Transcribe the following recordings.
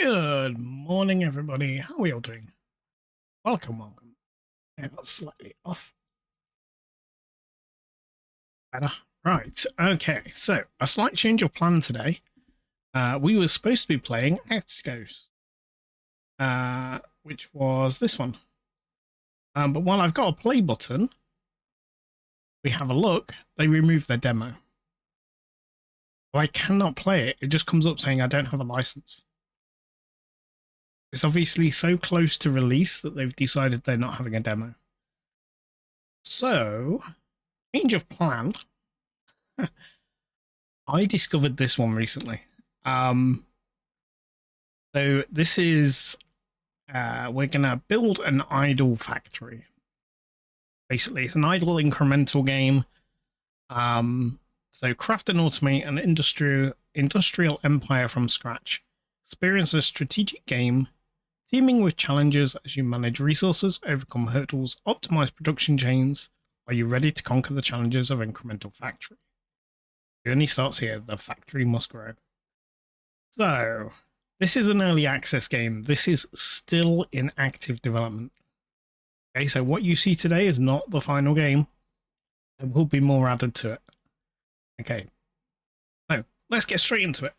Good morning, everybody. How are we all doing? Welcome. I got slightly off. Better. Right. Okay. So a slight change of plan today. We were supposed to be playing X-Ghost, which was this one. But while I've got a play button, we have a look. They removed their demo. So I cannot play it. It just comes up saying I don't have a license. It's obviously so close to release that they've decided they're not having a demo. So, change of plan. I discovered this one recently. So this is, we're going to build an idle factory. Basically, it's an idle incremental game. So craft and automate an industrial empire from scratch. Experience a strategic game teeming with challenges as you manage resources, overcome hurdles, optimize production chains. Are you ready to conquer the challenges of Incremental Factory? Journey starts here. The factory must grow. So, this is an early access game. This is still in active development. Okay, so what you see today is not the final game. There will be more added to it. Okay, so let's get straight into it.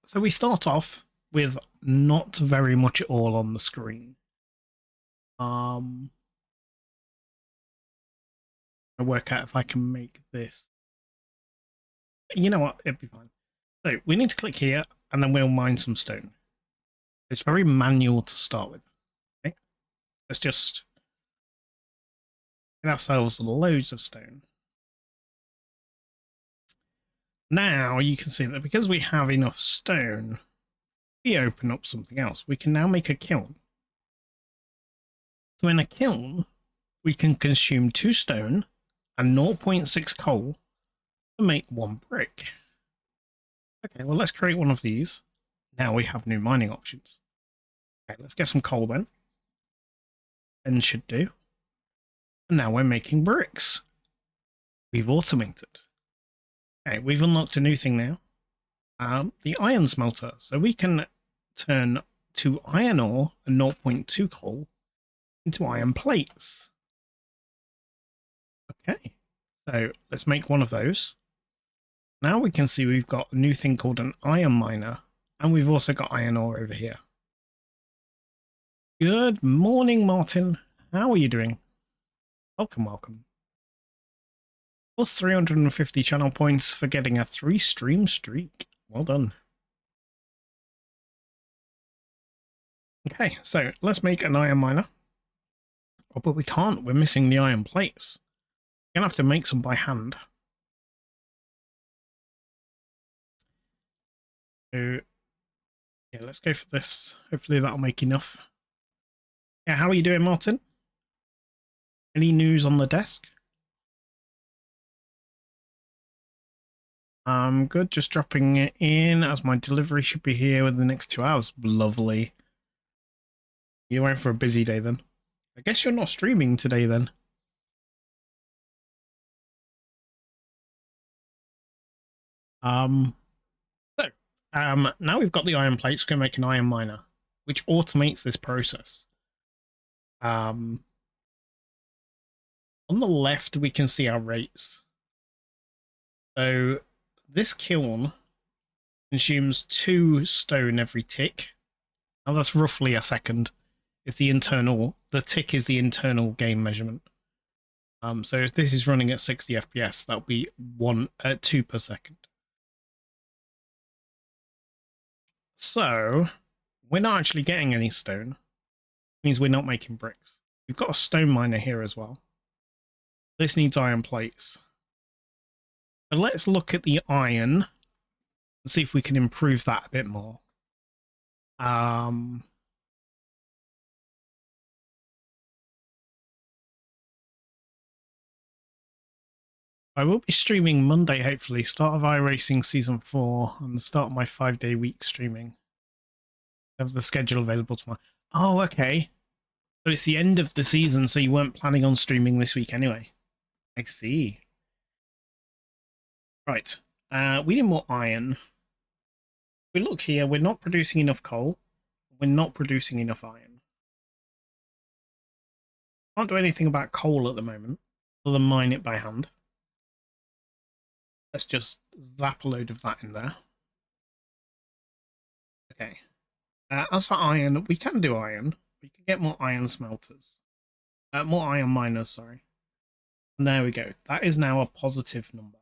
So we start off with not very much at all on the screen. I work out if I can make this. You know what? It'll be fine. So we need to click here, and then we'll mine some stone. It's very manual to start with. Okay, let's just get ourselves loads of stone. Now you can see that because we have enough stone, we open up something else. We can now make a kiln. So in a kiln, we can consume 2 stone and 0.6 coal to make 1 brick. Okay, well, let's create one of these. Now we have new mining options. Okay, let's get some coal then. And should do. And now we're making bricks. We've automated. Okay, we've unlocked a new thing now. The iron smelter. So we can turn 2 iron ore and 0.2 coal into iron plates. Okay, so let's make one of those. Now we can see we've got a new thing called an iron miner, and we've also got iron ore over here. Good morning, Martin. How are you doing? Welcome. Plus 350 channel points for getting a 3-stream streak. Well done. Okay, so let's make an iron miner. Oh, but we can't. We're missing the iron plates. We're going to have to make some by hand. So, yeah, let's go for this. Hopefully that'll make enough. Yeah, how are you doing, Martin? Any news on the desk? I'm good, just dropping it in as my delivery should be here within the next 2 hours. Lovely. You went for a busy day then. I guess you're not streaming today then. Now we've got the iron plates, we're going to make an iron miner, which automates this process. On the left, we can see our rates. So this kiln consumes 2 stone every tick. Now that's roughly a second. It's the tick is the internal game measurement. So if this is running at 60 FPS, that'll be 2 per second. So we're not actually getting any stone. It means we're not making bricks. We've got a stone miner here as well. This needs iron plates. So let's look at the iron and see if we can improve that a bit more. I will be streaming Monday, hopefully. Start of iRacing Season 4 and the start of my 5-day week streaming. I have the schedule available tomorrow. Oh, okay. So it's the end of the season, so you weren't planning on streaming this week anyway. I see. Right. We need more iron. We look here, we're not producing enough coal. We're not producing enough iron. Can't do anything about coal at the moment, other than mine it by hand. Let's just zap a load of that in there. Okay. As for iron, we can do iron. We can get more iron smelters. More iron miners, sorry. And there we go. That is now a positive number.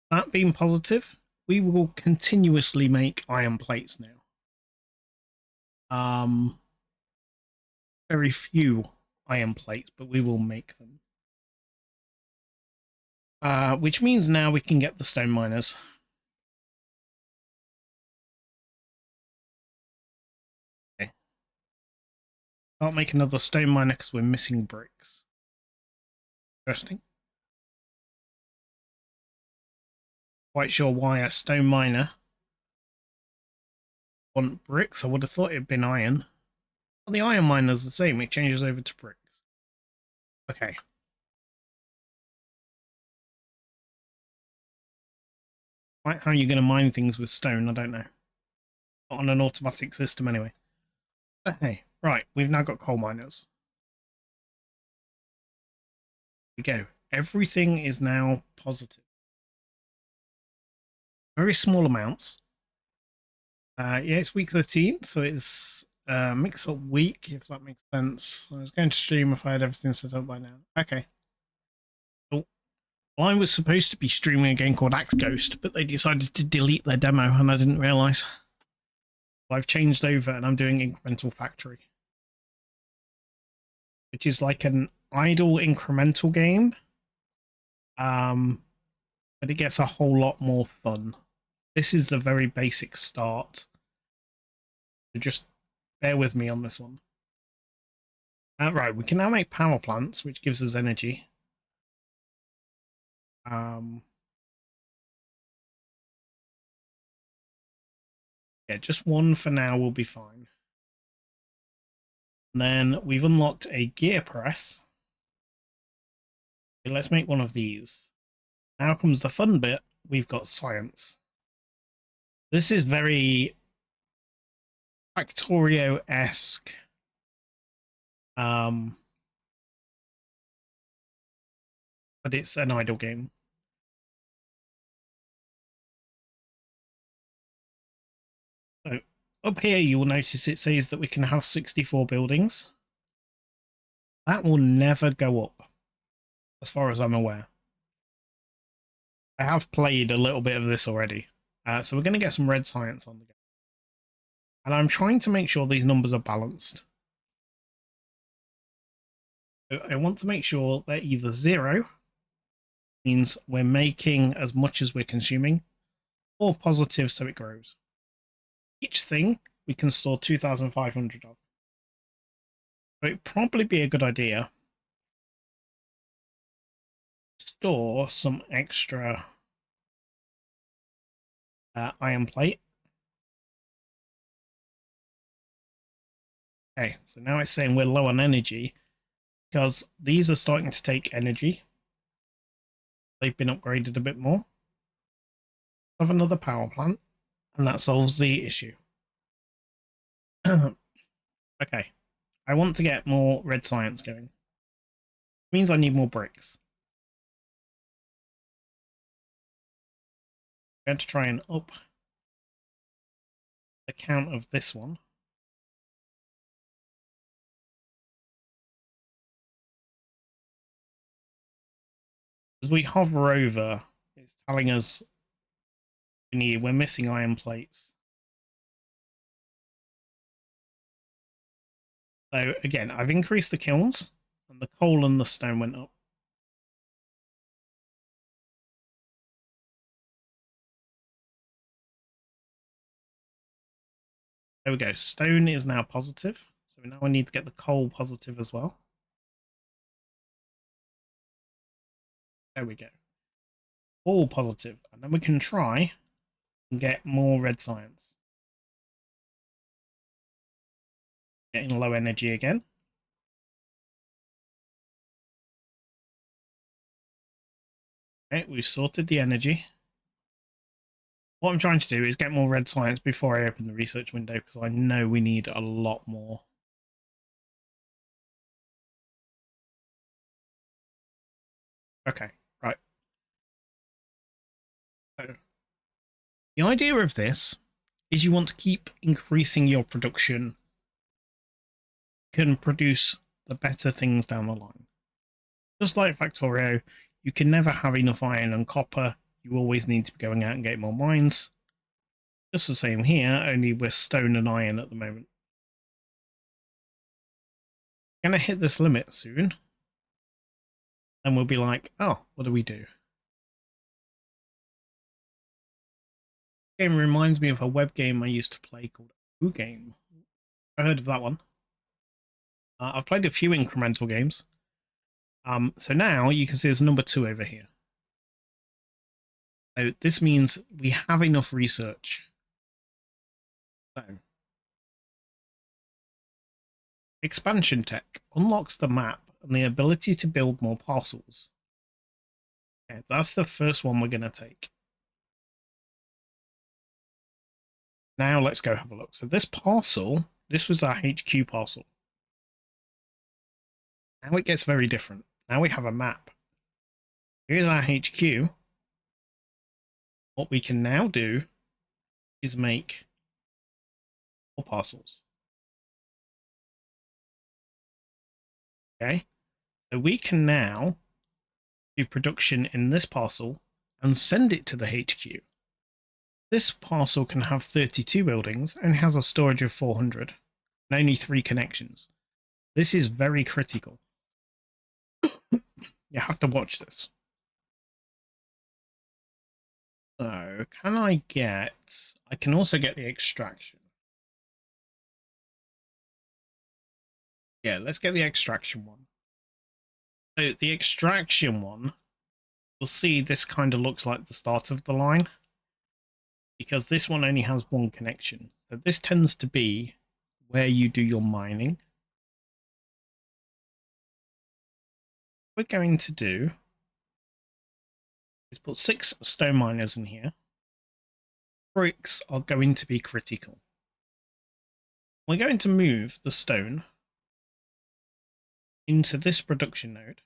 That being positive, we will continuously make iron plates now. Very few iron plates, but we will make them. Which means now we can get the stone miners. Okay. Can't make another stone miner because we're missing bricks. Interesting. Quite sure why a stone miner want bricks. I would have thought it'd been iron. Well, the iron miner's the same. It changes over to bricks. Okay. How are you going to mine things with stone? I don't know. Not on an automatic system anyway. Okay, right. We've now got coal miners. Here we go. Everything is now positive. Very small amounts. Yeah, it's week 13, so it's mix-up week, if that makes sense. I was going to stream if I had everything set up by now. Okay. Cool. Well, I was supposed to be streaming a game called Axe Ghost, but they decided to delete their demo, and I didn't realise. So I've changed over, and I'm doing Incremental Factory, which is like an idle incremental game, but it gets a whole lot more fun. This is the very basic start. So just bear with me on this one. Right, we can now make power plants, which gives us energy. Yeah, just one for now will be fine. And then we've unlocked a gear press. Okay, let's make one of these. Now comes the fun bit. We've got science. This is very Factorio-esque. But it's an idle game. So up here, you will notice it says that we can have 64 buildings. That will never go up, as far as I'm aware. I have played a little bit of this already. So we're going to get some red science on the game. And I'm trying to make sure these numbers are balanced. So I want to make sure they're either 0, means we're making as much as we're consuming, or positive so it grows. Each thing we can store 2,500 of. So it'd probably be a good idea to store some extra iron plate. Okay, so now it's saying we're low on energy because these are starting to take energy. They've been upgraded a bit more. Have another power plant, and that solves the issue. Okay, I want to get more red science going. It means I need more bricks. I'm going to try and up the count of this one. As we hover over, it's telling us we're missing iron plates. So again, I've increased the kilns, and the coal and the stone went up. There we go. Stone is now positive. So now I need to get the coal positive as well. There we go. All positive. And then we can try and get more red science. Getting low energy again. Okay, we've sorted the energy. What I'm trying to do is get more red science before I open the research window, because I know we need a lot more. Okay, right. So the idea of this is you want to keep increasing your production, can produce the better things down the line. Just like Factorio, you can never have enough iron and copper. You always need to be going out and getting more mines. Just the same here, only we're stone and iron at the moment. Gonna hit this limit soon. And we'll be like, oh, what do we do? Game reminds me of a web game I used to play called Game. I heard of that one. I've played a few incremental games. So now you can see there's number 2 over here. So this means we have enough research. So expansion tech unlocks the map and the ability to build more parcels. Okay, that's the first one we're going to take. Now let's go have a look. So this parcel, this was our HQ parcel. Now it gets very different. Now we have a map. Here's our HQ. What we can now do is make more parcels. Okay, so we can now do production in this parcel and send it to the HQ. This parcel can have 32 buildings and has a storage of 400 and only 3 connections. This is very critical. You have to watch this. So, can I get... I can also get the extraction. Yeah, let's get the extraction one. So, the extraction one, you'll see this kind of looks like the start of the line, because this one only has 1 connection. So this tends to be where you do your mining. What we're going to do is put 6 stone miners in here. Bricks are going to be critical. We're going to move the stone into this production node,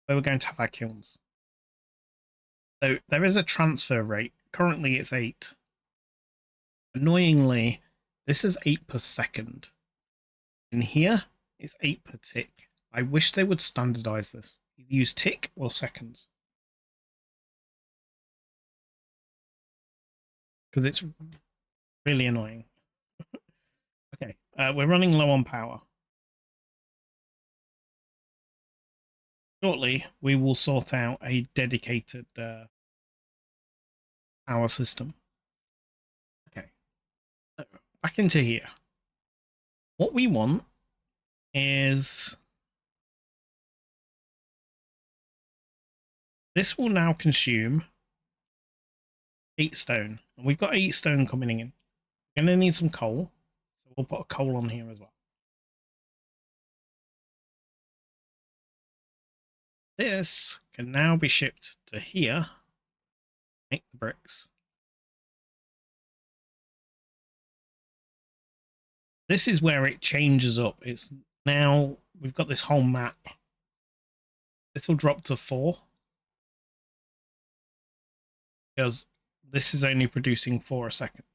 where we're going to have our kilns. So there is a transfer rate. Currently it's 8. Annoyingly, this is 8 per second. In here, it's 8 per tick. I wish they would standardize this. Use tick or seconds. Because it's really annoying. Okay, we're running low on power. Shortly, we will sort out a dedicated power system. Okay, so back into here. What we want is... this will now consume 8 stone. And we've got 8 stone coming in. We're going to need some coal. So we'll put a coal on here as well. This can now be shipped to here. Make the bricks. This is where it changes up. It's now we've got this whole map. This will drop to 4. Because this is only producing 4 a second.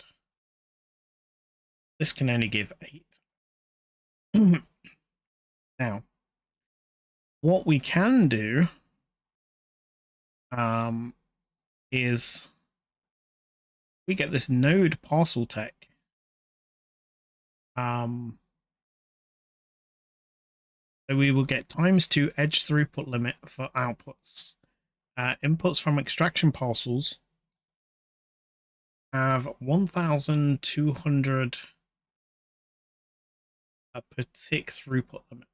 This can only give 8. Now, what we can do is we get this node parcel tech. So we will get ×2 edge throughput limit for outputs. Inputs from extraction parcels have 1,200 per tick throughput limit.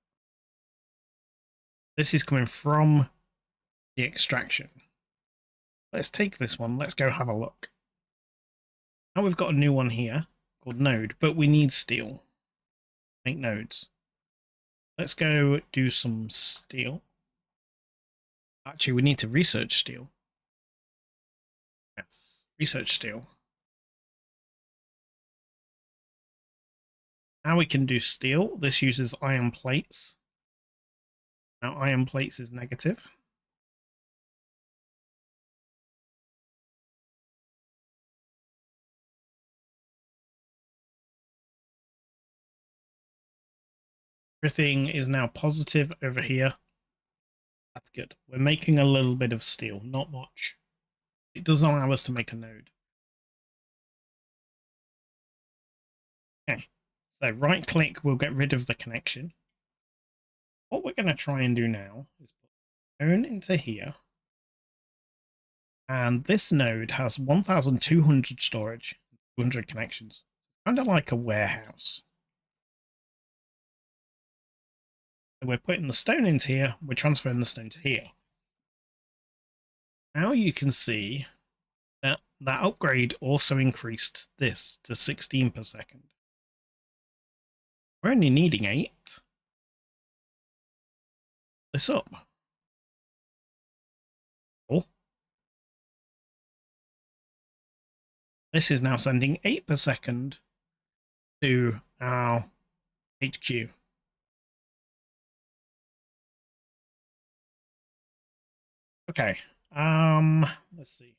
This is coming from the extraction. Let's take this one. Let's go have a look. Now we've got a new one here called node, but we need steel. Make nodes. Let's go do some steel. Actually, we need to research steel. Yes. Research steel. Now we can do steel. This uses iron plates. Now iron plates is negative. Everything is now positive over here. That's good. We're making a little bit of steel, not much. It does allow us to make a node. Okay, so right click will get rid of the connection. What we're going to try and do now is put stone into here. And this node has 1,200 storage, 200 connections. Kind of like a warehouse. So we're putting the stone into here, we're transferring the stone to here. Now you can see that that upgrade also increased this to 16 per second. We're only needing 8. This up. Oh. This is now sending 8 per second to our HQ. Okay. Let's see.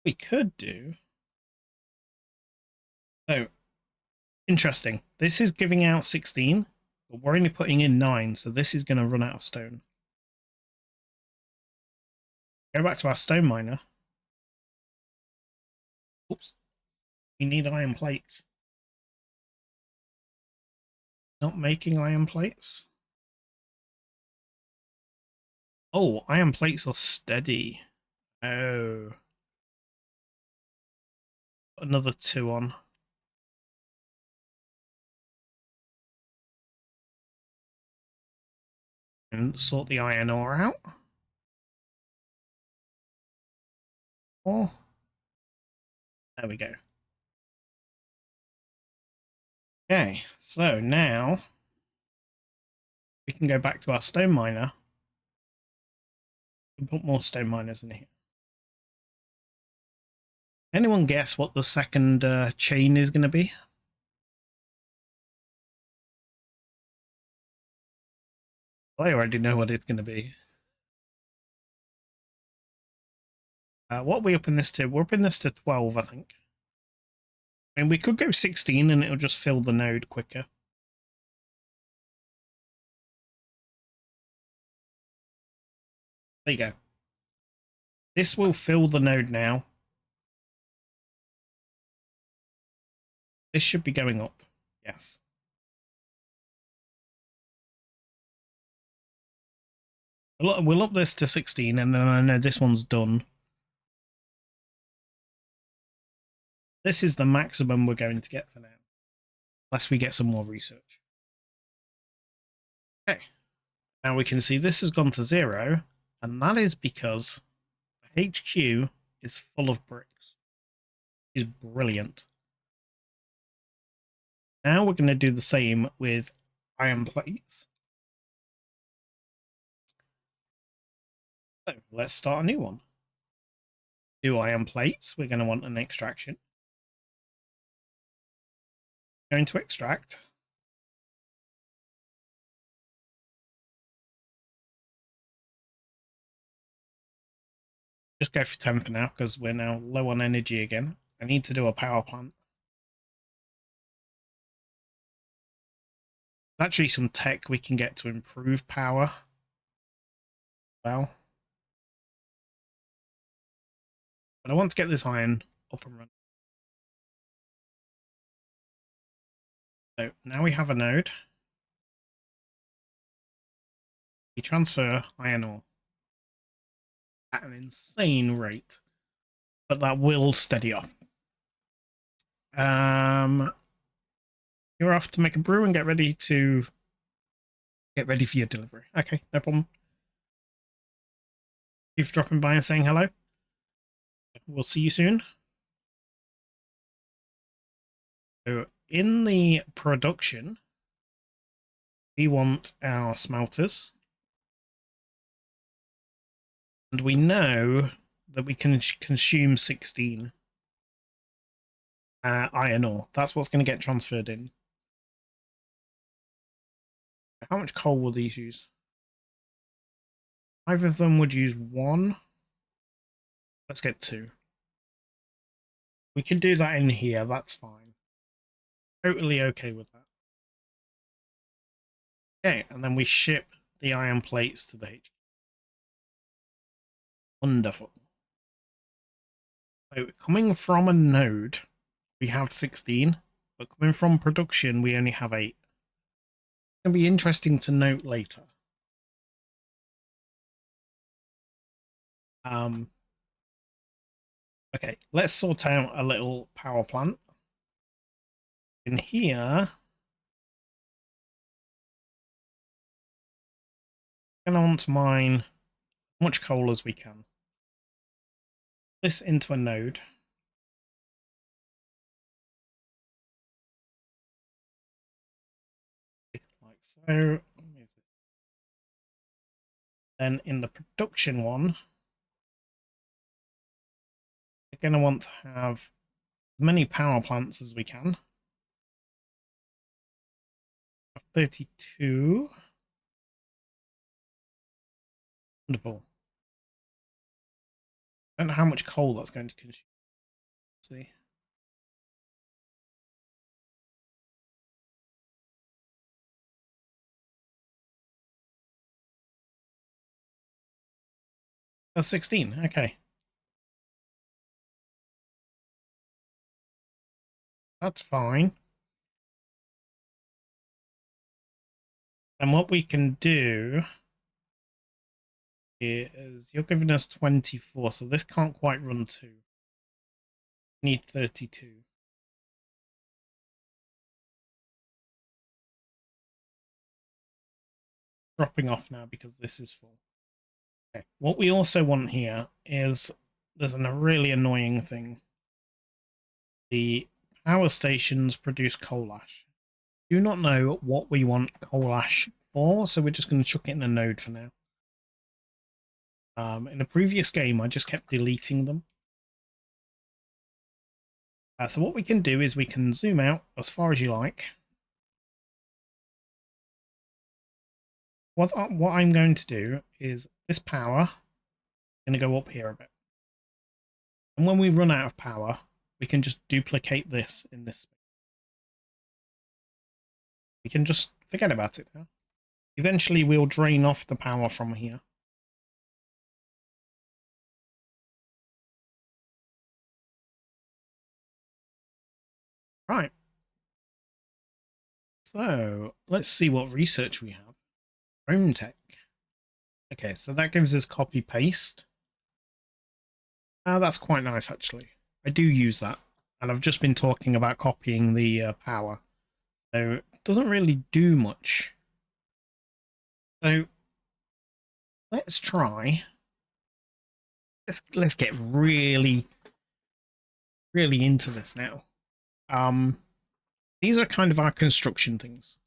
We could do. So, interesting. This is giving out 16, but we're only putting in 9, so this is going to run out of stone. Go back to our stone miner. Oops. We need iron plates. Not making iron plates. Oh, iron plates are steady. Oh. Another 2 on. And sort the iron ore out. Oh. There we go. Okay, so now we can go back to our stone miner and put more stone miners in here. Anyone guess what the second chain is going to be? I already know what it's going to be. What are we upping this to? We're upping this to 12, I think. I mean, we could go 16 and it'll just fill the node quicker. There you go. This will fill the node now. This should be going up. Yes. We'll up this to 16 and then I know this one's done. This is the maximum we're going to get for now. Unless we get some more research. Okay. Now we can see this has gone to 0. And that is because HQ is full of bricks. It's brilliant. Now we're going to do the same with iron plates. So let's start a new one. Do iron plates. We're going to want an extraction. Going to extract. Just go for 10 for now because we're now low on energy again. I need to do a power plant. Actually, some tech we can get to improve power. Well, but I want to get this iron up and running. So now we have a node. We transfer iron ore at an insane rate, but that will steady off. You're off to make a brew and get ready for your delivery. Okay, no problem. Thank you for dropping by and saying hello. We'll see you soon. So in the production, we want our smelters. And we know that we can consume 16 iron ore. That's what's going to get transferred in. How much coal will these use? 5 of them would use 1. Let's get 2. We can do that in here, that's fine. Totally okay with that. Okay, and then we ship the iron plates to the HQ. Wonderful. So coming from a node, we have 16, but coming from production, we only have 8. It's going to be interesting to note later. Okay, let's sort out a little power plant. In here, I'm going to want to mine as much coal as we can. This into a node. Like so. Then in the production one, we're going to want to have as many power plants as we can. 32. Wonderful. I don't know how much coal that's going to consume. Let's see. That's 16. Okay. That's fine. And what we can do is you're giving us 24, so this can't quite run 2. We need 32. Dropping off now because this is full. Okay. What we also want here is there's a really annoying thing. The power stations produce coal ash. Do not know what we want coal ash for, so we're just going to chuck it in a node for now. In a previous game, I just kept deleting them. So what we can do is we can zoom out as far as you like. What I'm going to do is this power going to go up here a bit. And when we run out of power, we can just duplicate this in this space. We can just forget about it now. Eventually, we'll drain off the power from here. Right. So, let's see what research we have. Chrome tech. Okay, so that gives us copy-paste. That's quite nice, actually. I do use that. And I've just been talking about copying the power. So, it doesn't really do much. So, let's try. Let's get really into this now. These are kind of our construction things.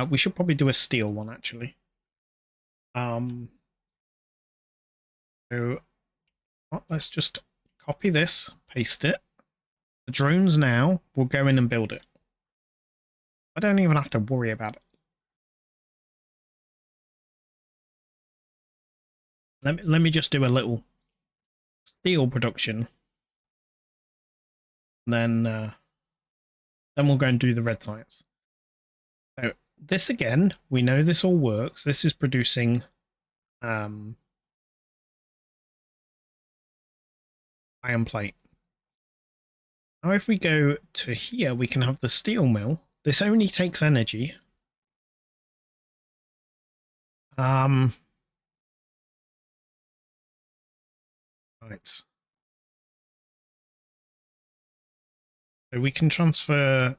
We should probably do a steel one, actually. So let's just copy this, paste it. The drones now will go in and build it. I don't even have to worry about it. Let me just do a little steel production. And then we'll go and do the red science. So this again, we know this all works. This is producing iron plate. Now if we go to here, we can have the steel mill. This only takes energy. Right. So we can transfer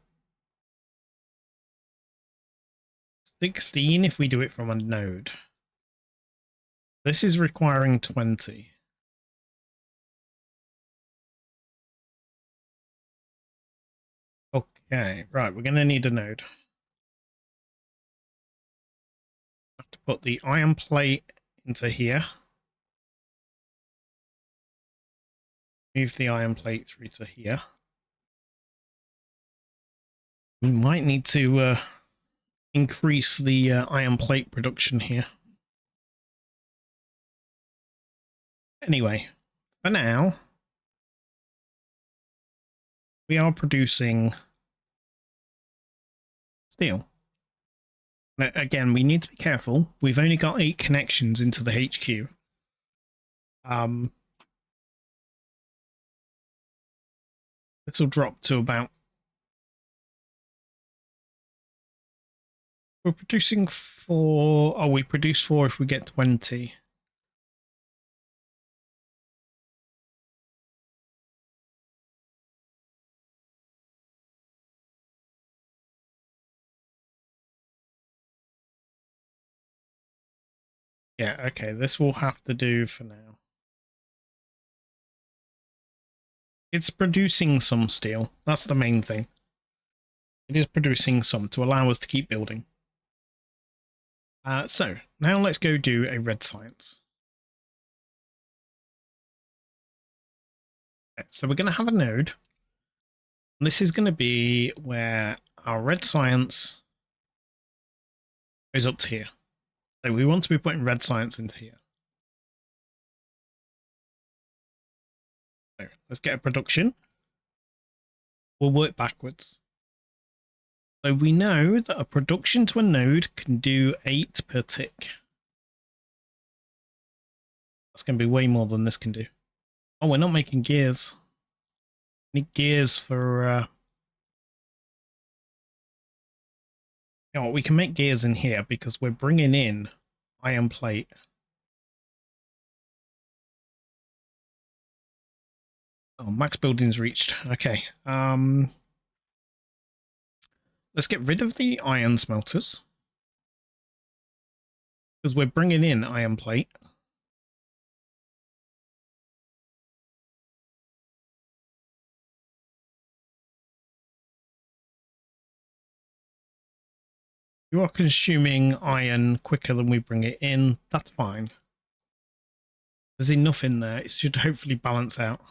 16 if we do it from a node. This is requiring 20. Okay, right, we're going to need a node. Have to put the iron plate into here. Move the iron plate through to here. We might need to increase the iron plate production here. Anyway, for now, we are producing steel. Now, again, we need to be careful. We've only got 8 connections into the HQ. This will drop to about... We're producing 4... Oh, we produce 4 if we get 20. Yeah, okay, this will have to do for now. It's producing some steel. That's the main thing. It is producing some to allow us to keep building. So, now let's go do a red science. Okay, so we're going to have a node. And this is going to be where our red science goes up to here. So we want to be putting red science into here. So let's get a production. We'll work backwards. So we know that a production to a node can do 8 per tick. That's going to be way more than this can do. Oh, we're not making gears. We need gears for... You know, we can make gears in here because we're bringing in iron plate. Oh, max buildings reached. Okay. Let's get rid of the iron smelters because we're bringing in iron plate. You are consuming iron quicker than we bring it in. That's fine. There's enough in there. It should hopefully balance out.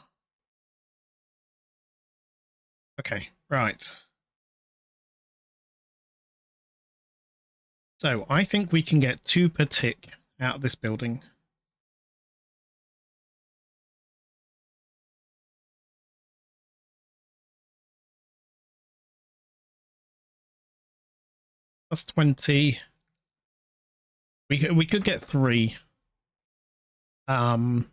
Okay, right. So I think we can get 2 per tick out of this building. That's 20. We could get 3. But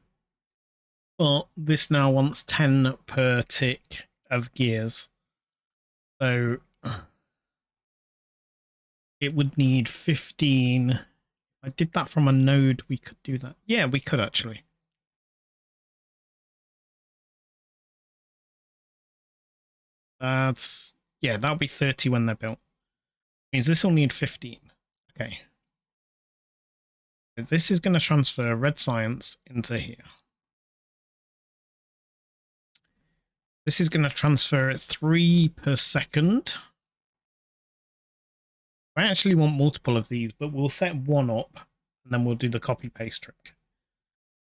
this now wants 10 per tick of gears. So it would need 15. If I did that from a node, we could do that. Yeah, we could actually. That's... Yeah, that'll be 30 when they're built. Means this will need 15. Okay. So this is going to transfer red science into here. This is going to transfer 3 per second. I actually want multiple of these, but we'll set 1 up and then we'll do the copy paste trick.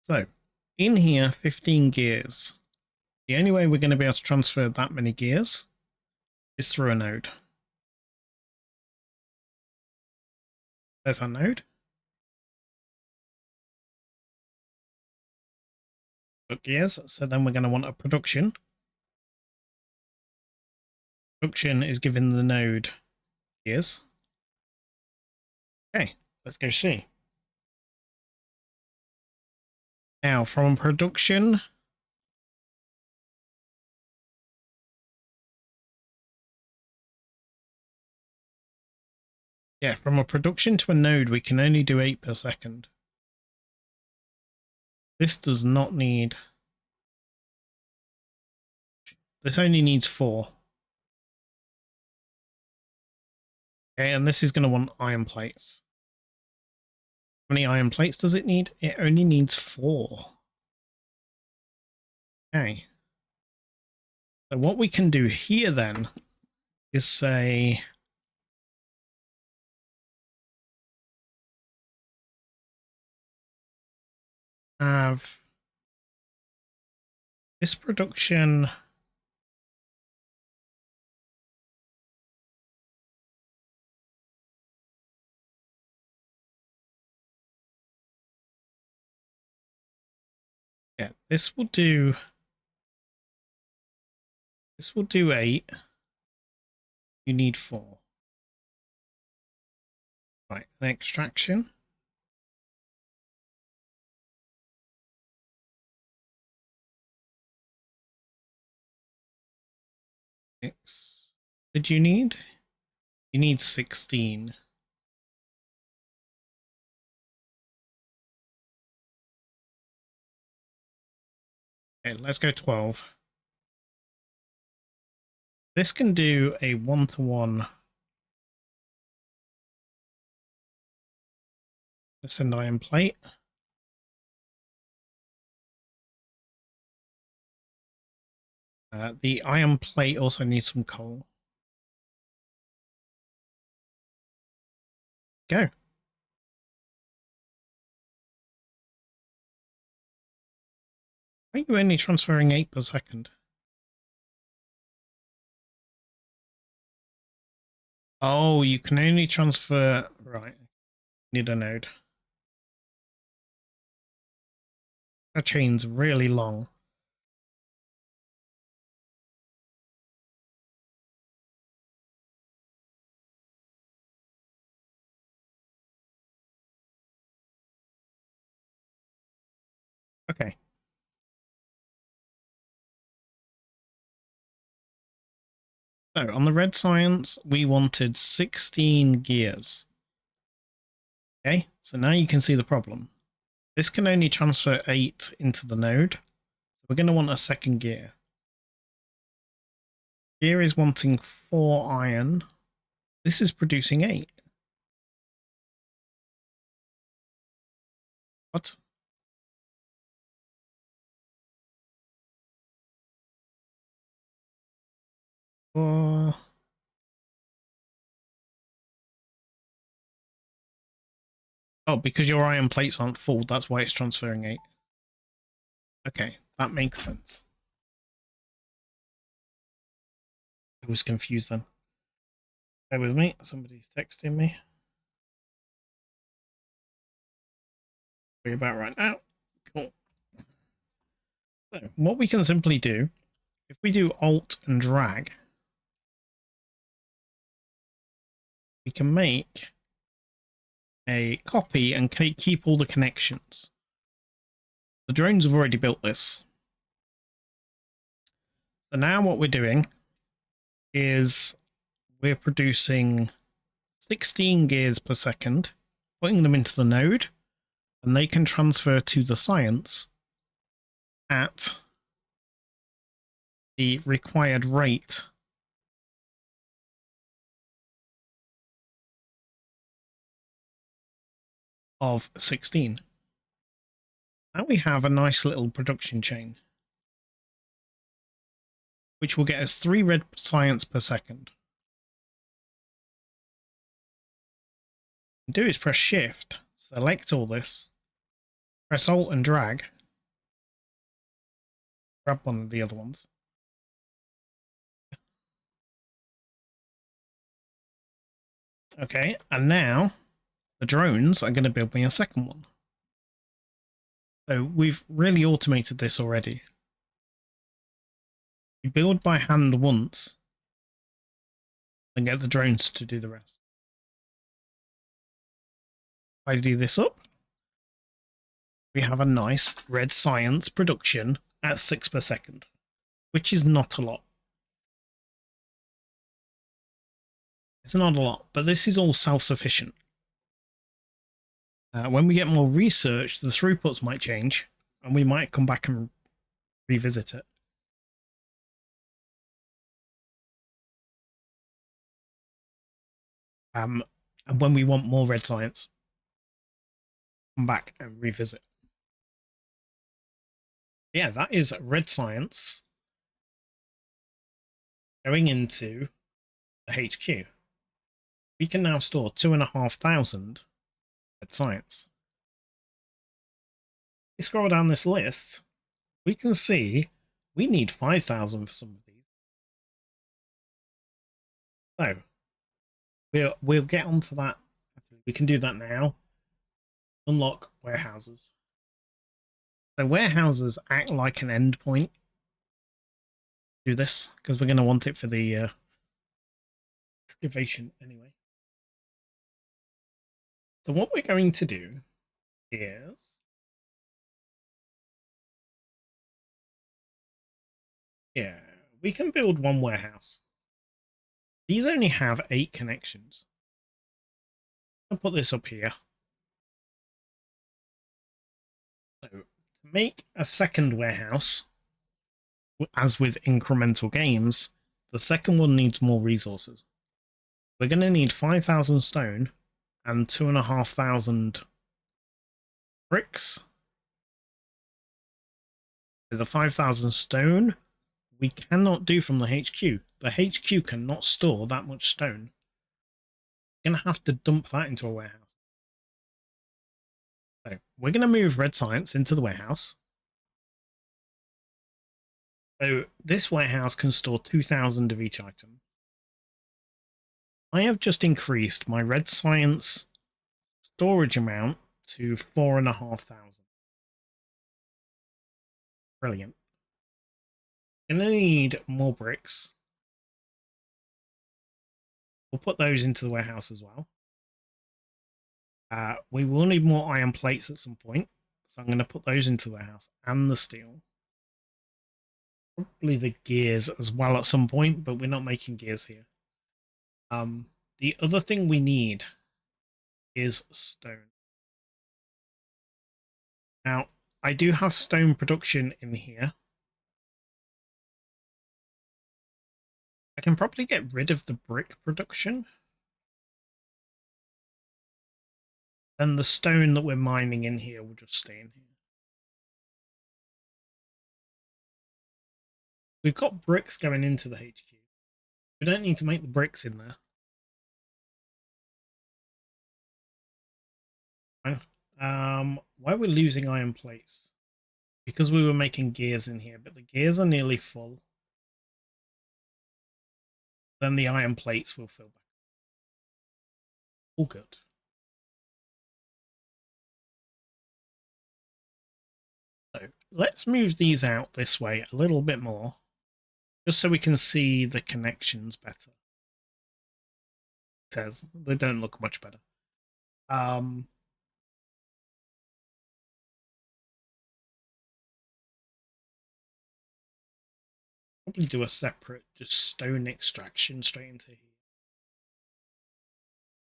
So in here, 15 gears. The only way we're going to be able to transfer that many gears is through a node. There's our node. Put gears. So then we're going to want a production. Production is giving the node gears. Okay, let's go see. Now from production, yeah, from a production to a node, we can only do 8 per second. This does not need... This only needs 4. Okay, and this is going to want iron plates. How many iron plates does it need? It only needs 4. Okay. So what we can do here then is say... have This production... Yeah, this will do 8. You need 4. Right, an extraction. Did you need? You need 16. Okay, let's go 12. This can do a 1-to-1 send iron plate. The iron plate also needs some coal. Go. Why are you only transferring 8 per second? Oh, you can only transfer... Right. Need a node. That chain's really long. Okay. So, on the red science, we wanted 16 gears. Okay, so now you can see the problem. This can only transfer 8 into the node. We're going to want a second gear. Gear is wanting 4 iron. This is producing 8. What? Oh, because your iron plates aren't full, that's why it's transferring 8. Okay, that makes sense. I was confused then. Bear with me, somebody's texting me. We're about right now. Cool. So, what we can simply do, if we do Alt and drag, we can make a copy and keep all the connections. The drones have already built this. So now what we're doing is we're producing 16 gears per second, putting them into the node, and they can transfer to the science at the required rate of 16. Now we have a nice little production chain, which will get us 3 red science per second. What do is press Shift, select all this, press Alt and drag, grab one of the other ones. Okay, and now the drones are going to build me a second one. So we've really automated this already. You build by hand once, and get the drones to do the rest. If I do this up, we have a nice red science production at 6 per second, which is not a lot. It's not a lot, but this is all self-sufficient. When we get more research, the throughputs might change, and we might come back and revisit it. And when we want more red science, come back and revisit. Yeah, that is red science going into the HQ. We can now store 2,500 red science. If we scroll down this list, we can see We need 5,000 for some of these. So we'll get onto that. We can do that now. Unlock warehouses. So warehouses act like an endpoint. Do this because we're going to want it for the excavation anyway. So what we're going to do is, yeah, we can build one warehouse. These only have 8 connections. I'll put this up here. So to make a second warehouse, as with incremental games, the second one needs more resources. We're going to need 5,000 stone and 2,500 bricks. There's a 5,000 stone we cannot do from the HQ. The HQ cannot store that much stone. We're going to have to dump that into a warehouse. So we're going to move red science into the warehouse. So this warehouse can store 2,000 of each item. I have just increased my red science storage amount to 4,500. Brilliant. Gonna need more bricks. We'll put those into the warehouse as well. We will need more iron plates at some point, so I'm going to put those into the warehouse and the steel. Probably the gears as well at some point, but we're not making gears here. The other thing we need is stone. Now, I do have stone production in here. I can probably get rid of the brick production. And the stone that we're mining in here will just stay in here. We've got bricks going into the HQ. We don't need to make the bricks in there. Why are we losing iron plates? Because we were making gears in here, but the gears are nearly full. Then the iron plates will fill back. All good. So let's move these out this way a little bit more, just so we can see the connections better. It says they don't look much better. Probably do a separate just stone extraction straight into here.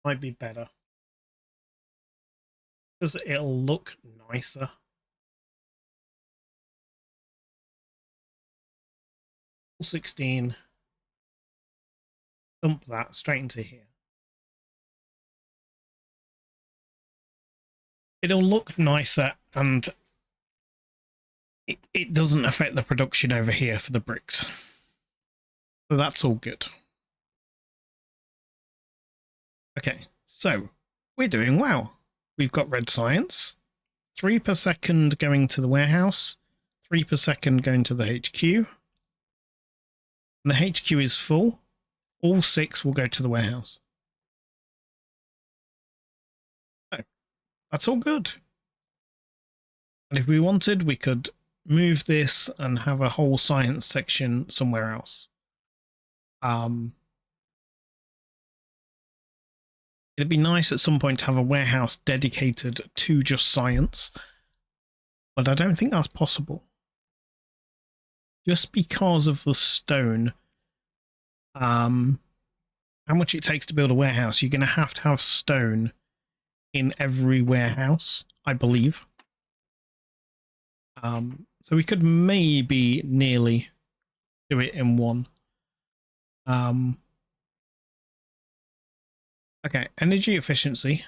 Might be better because it'll look nicer. All 16. Dump that straight into here. It'll look nicer, and it doesn't affect the production over here for the bricks. So that's all good. Okay, so we're doing well. We've got red science, 3 per second going to the warehouse, 3 per second going to the HQ. And the HQ is full. All 6 will go to the warehouse. So that's all good. And if we wanted, we could move this and have a whole science section somewhere else. It'd be nice at some point to have a warehouse dedicated to just science, but I don't think that's possible. Just because of the stone, how much it takes to build a warehouse, you're going to have stone in every warehouse, I believe. So we could maybe nearly do it in one. Okay, energy efficiency.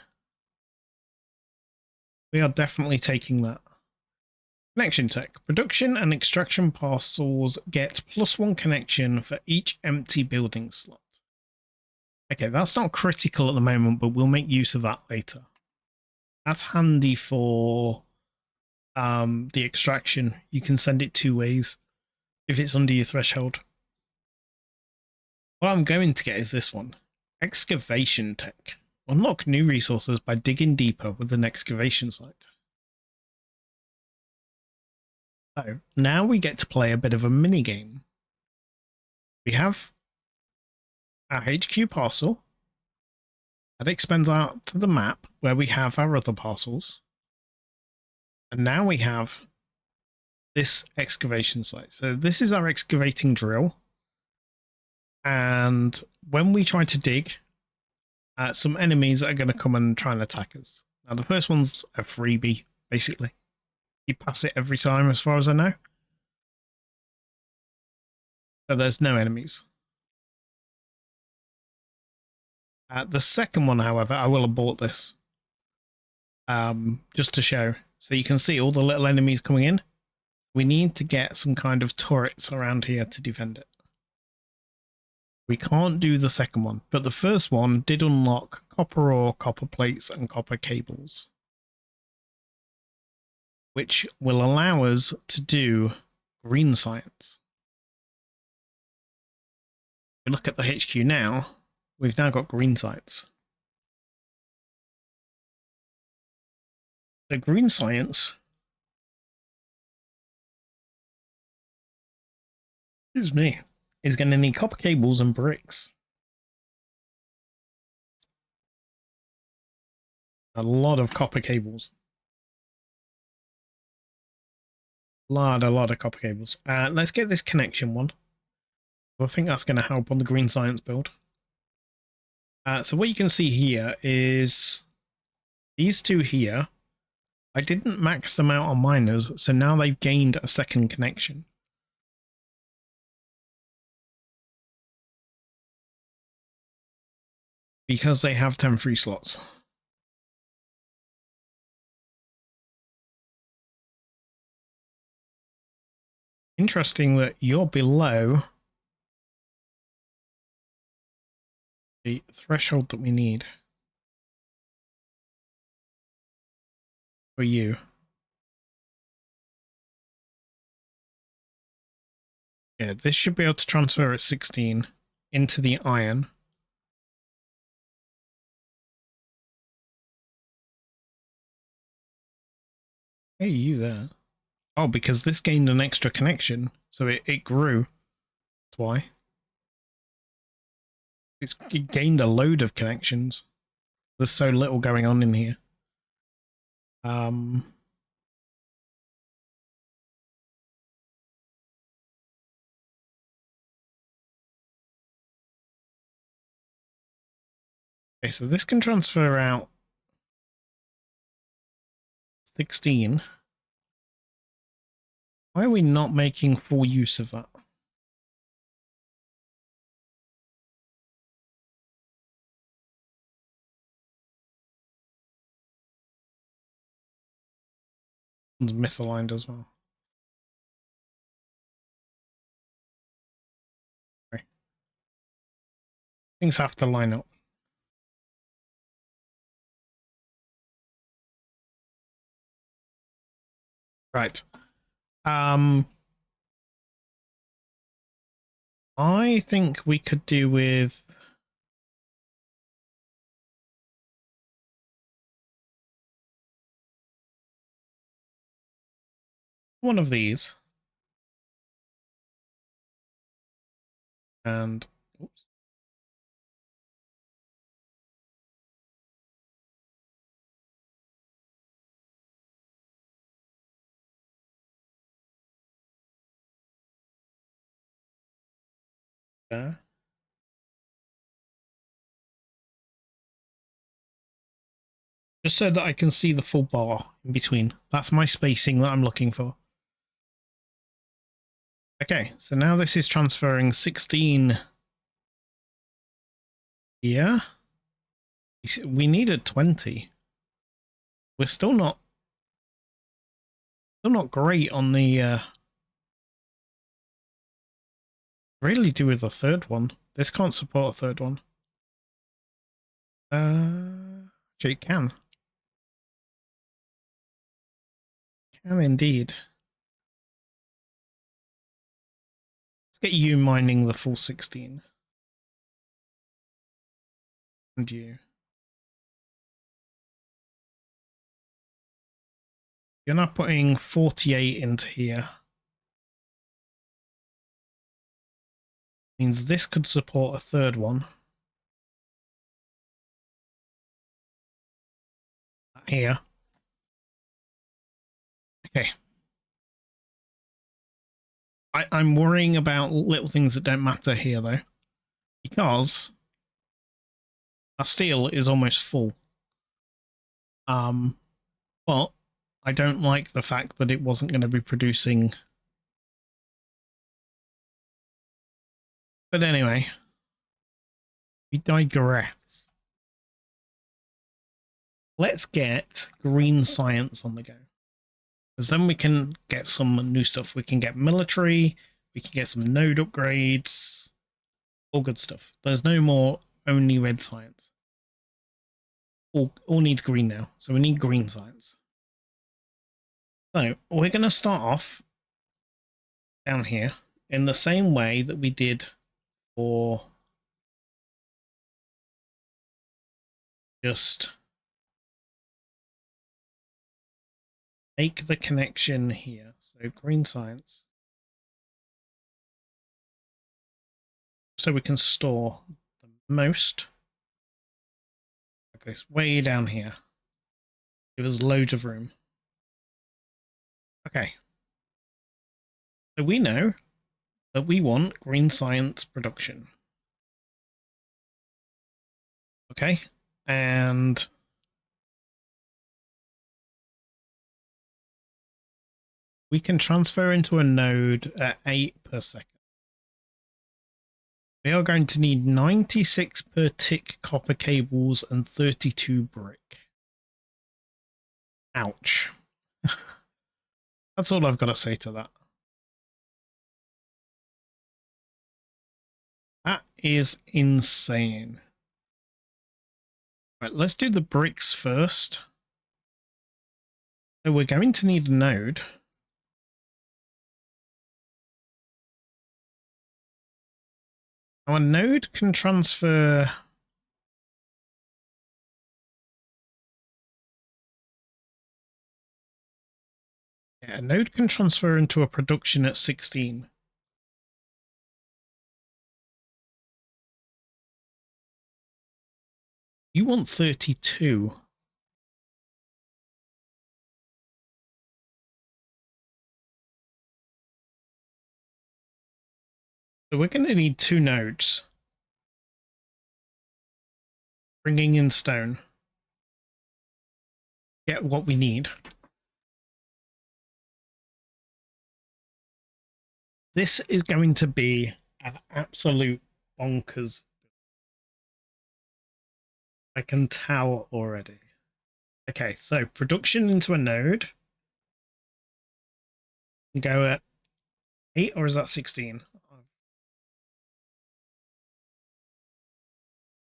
We are definitely taking that. Connection tech. Production and extraction parcels get +1 connection for each empty building slot. Okay, that's not critical at the moment, but we'll make use of that later. That's handy for the extraction. You can send it 2 ways. if it's under your threshold. What I'm going to get is this one. Excavation Tech. Unlock new resources by digging deeper with an excavation site. So now we get to play a bit of a mini game. We have our HQ parcel that expands out to the map where we have our other parcels. And now we have this excavation site. So this is our excavating drill. And when we try to dig, some enemies are going to come and try and attack us. Now the first one's a freebie, basically. You pass it every time as far as I know. So there's no enemies. The second one, however, I will abort this. Just to show. So you can see all the little enemies coming in. We need to get some kind of turrets around here to defend it. We can't do the second one, but the first one did unlock copper ore, copper plates, and copper cables, which will allow us to do green science. We look at the HQ now, we've now got green sites. The green science is going to need copper cables and bricks. A lot of copper cables. A lot of copper cables. Let's get this connection one. I think that's going to help on the green science build. So what you can see here is these two here. I didn't max them out on miners, so now they've gained a second connection. Because they have 10 free slots. Interesting that you're below the threshold that we need for you. Yeah, this should be able to transfer at 16 into the iron. Hey, you there. Oh, because this gained an extra connection, so it grew. That's why. It gained a load of connections. There's so little going on in here. Okay, so this can transfer out 16. Why are we not making full use of that? It's misaligned as well. Okay. Things have to line up. Right. I think we could do with one of these. And oops. There. Just so that I can see the full bar in between. That's my spacing that I'm looking for. Okay, so now this is transferring 16 here. We needed 20. We're still not great on the really do with the third one. This can't support a third one. Actually it can. Can indeed. get you mining the full 16. And you. You're now putting 48 into here. Means this could support a third one. Here. Okay. I'm worrying about little things that don't matter here, though. Because our steel is almost full. But I don't like the fact that it wasn't going to be producing. But anyway, we digress. Let's get green science on the go. Because then we can get some new stuff. We can get military, we can get some node upgrades, all good stuff. There's no more only red science. All needs green now, so we need green science. So we're going to start off down here in the same way that we did for just make the connection here. So green science. So we can store the most. Like this, way down here. Give us loads of room. Okay. So we know that we want green science production. Okay. And we can transfer into a node at 8 per second. We are going to need 96 per tick copper cables and 32 brick. Ouch. That's all I've got to say to that. That is insane. Right, let's do the bricks first. So we're going to need a node. Our node can transfer. Yeah, a node can transfer into a production at 16. You want 32. So we're going to need 2 nodes. Bringing in stone. Get what we need. This is going to be an absolute bonkers. I can tell already. Okay, so production into a node. Go at 8, or is that 16?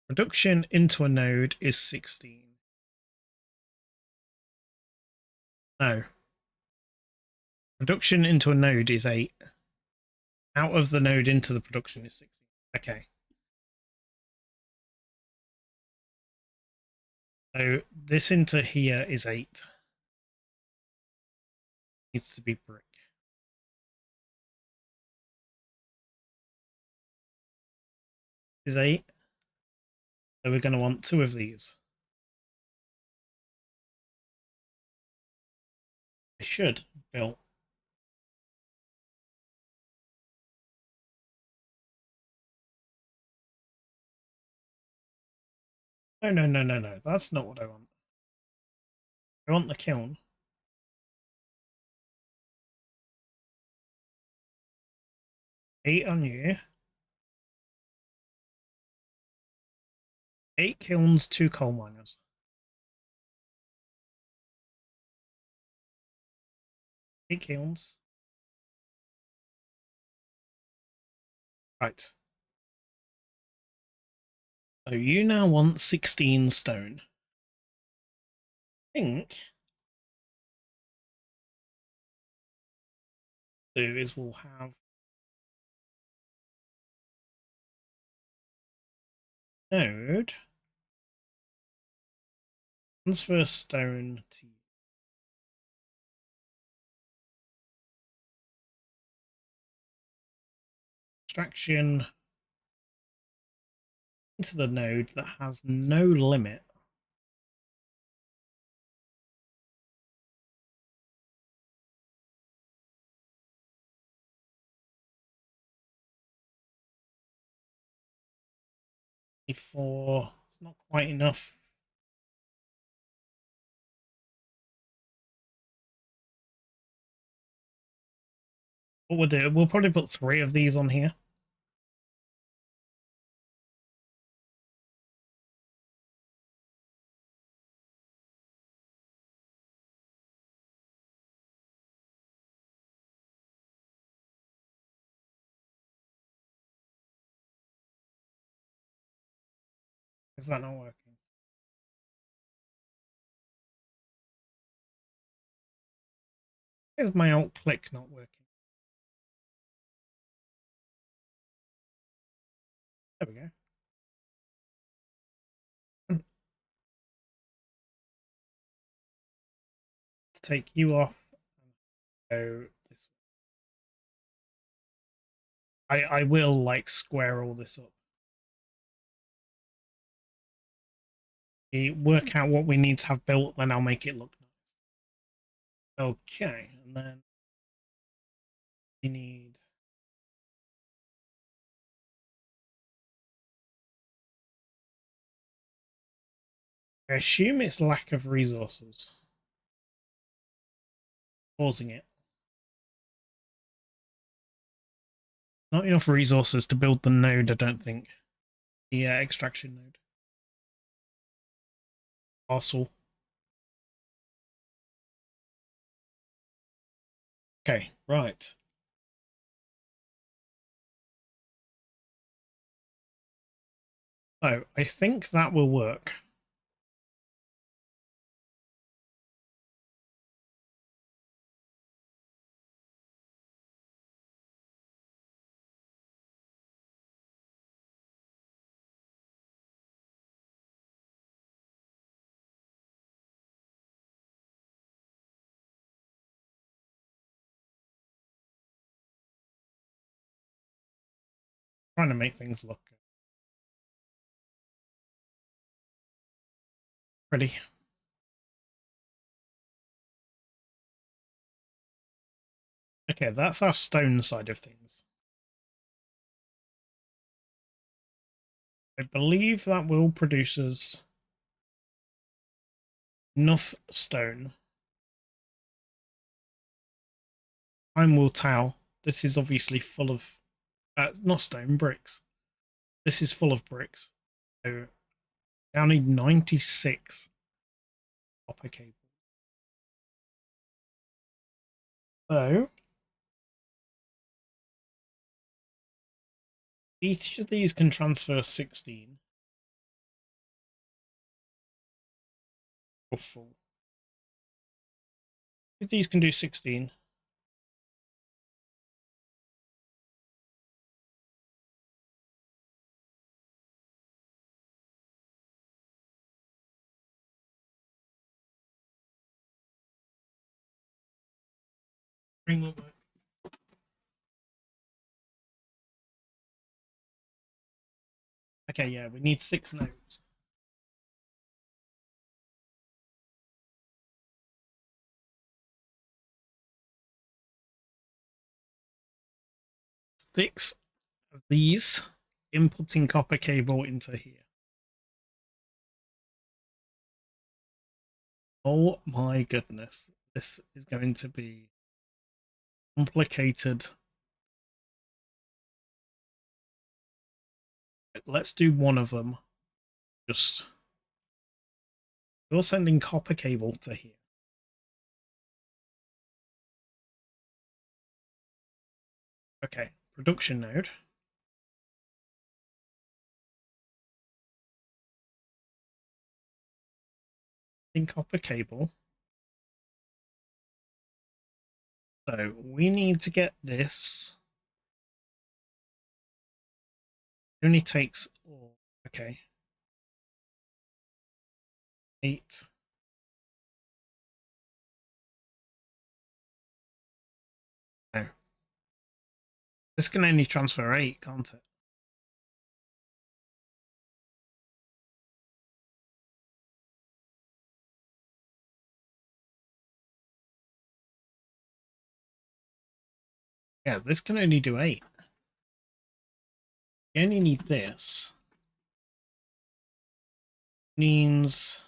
Production into a node is 16. No. Production into a node is 8. Out of the node into the production is 16. Okay. So this into here is 8. Needs to be brick. Is 8. So we're going to want 2 of these. I should build. No. That's not what I want. I want the kiln. 8 on you. 8 kilns, 2 coal miners. Eight kilns. Right. So you now want 16 stone. I think do is we'll have node. Transfer stone to extraction into the node that has no limit. Before it's not quite enough. What we'll do, we'll probably put 3 of these on here. Is that not working? Is my alt click not working? There we go. Take you off and go this way. I will like square all this up. We work out what we need to have built, then I'll make it look nice. Okay, and then we need I assume it's lack of resources causing it. Not enough resources to build the node, I don't think. The extraction node. Parcel. Okay, right. So I think that will work. Trying to make things look pretty. Okay, that's our stone side of things. I believe that will produce us enough stone. Time will tell. This is obviously full of, not stone, bricks. This is full of bricks. So I need 96 copper cable. So each of these can transfer 16. Or full. If these can do 16. Bring them back. Okay, yeah, we need 6 nodes. Six of these inputting copper cable into here. Oh my goodness. This is going to be complicated. Let's do one of them. Just you're sending copper cable to here. Okay, production node. In copper cable. So we need to get this. It only takes okay. 8. No. This can only transfer 8, can't it? Yeah, this can only do 8. You only need this. Means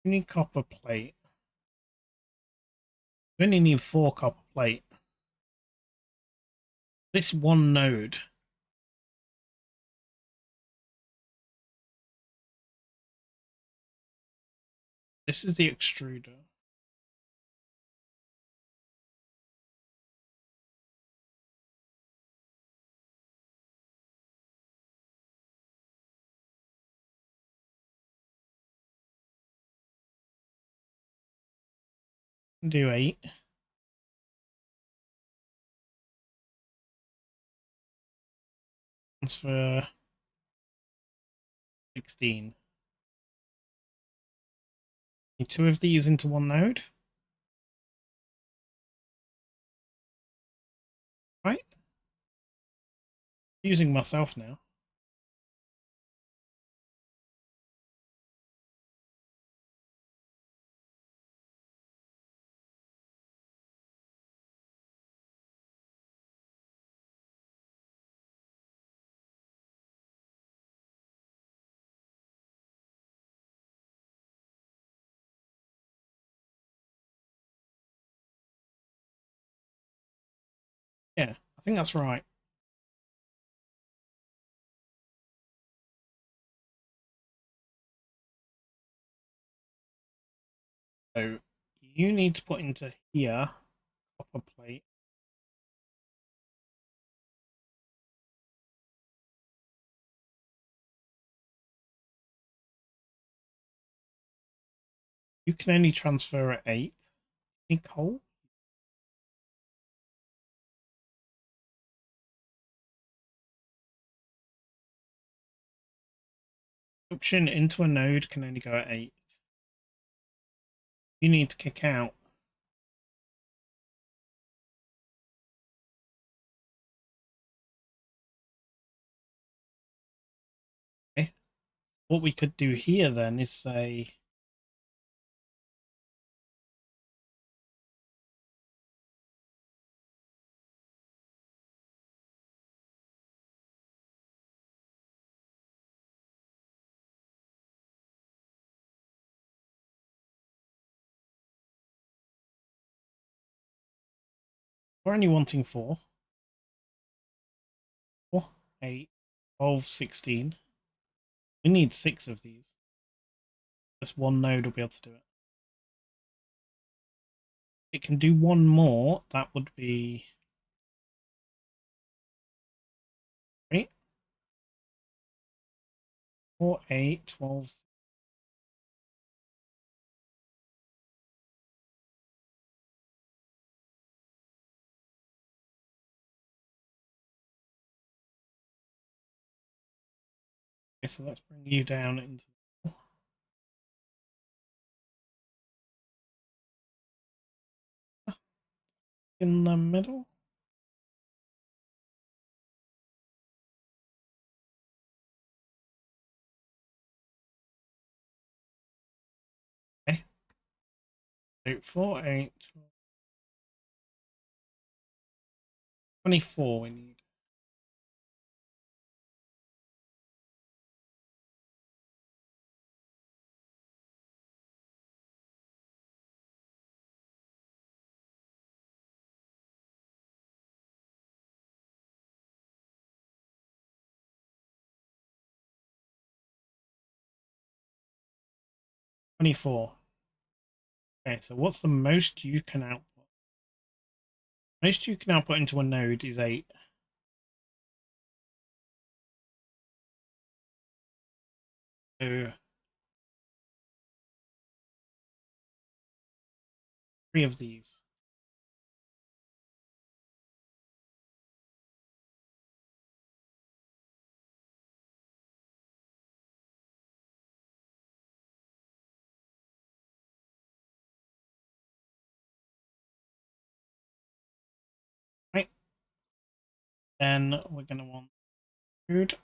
you need copper plate. You only need 4 copper plate. This one node. This is the extruder. Do 8. Transfer 16. Need 2 of these into one node. Right? Using myself now. Yeah, I think that's right. So you need to put into here copper plate. You can only transfer at 8. Need coal? Option into a node can only go at 8. You need to kick out. Okay. What we could do here then is say we're only wanting 4. 4, 8, 12, 16. We need 6 of these. Just one node will be able to do it. It can do one more. That would be 8, 4, 8, 12. Okay, so let's bring you down into in the middle. Okay. So 4, 8, 24 we need. $24. Okay, so what's the most you can output? Most you can output into a node is 8. So 3 of these. Then we're going to want food.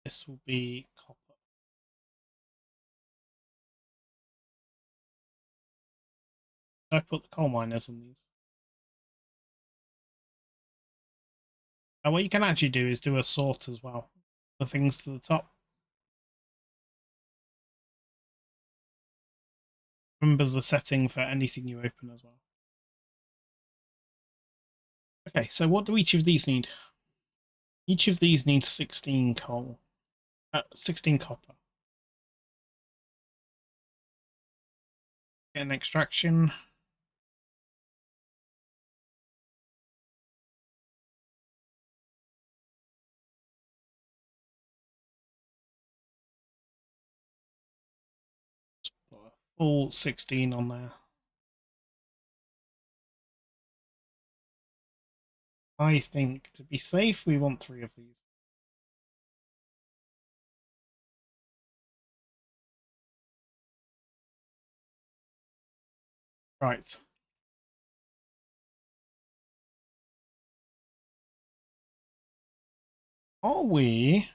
This will be copper. I put the coal miners on these. What you can actually do is do a sort as well. The things to the top. Remember the setting for anything you open as well. Okay, so what do each of these need? Each of these needs 16 coal. 16 copper. Get an extraction. All 16 on there. I think to be safe, we want 3 of these. Right. We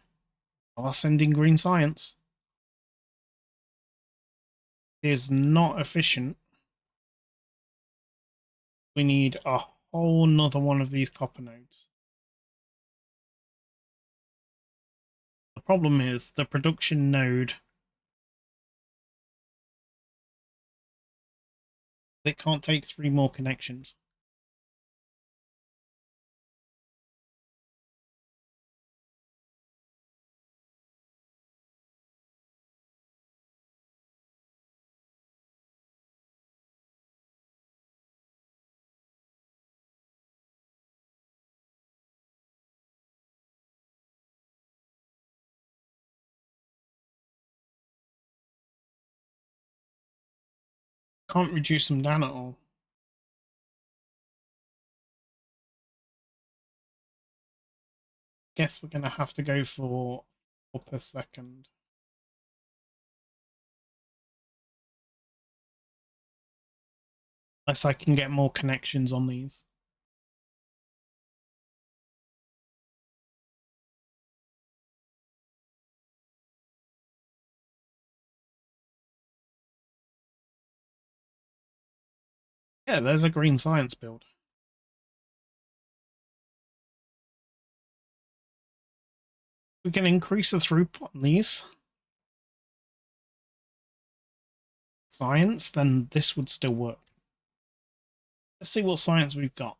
are sending green science. It is not efficient. We need a whole nother one of these copper nodes. The problem is the production node. They can't take 3 more connections. Can't reduce them down at all. Guess we're going to have to go for 4 per second. Unless I can get more connections on these. Yeah, there's a green science build. We can increase the throughput on these. Science, then this would still work. Let's see what science we've got.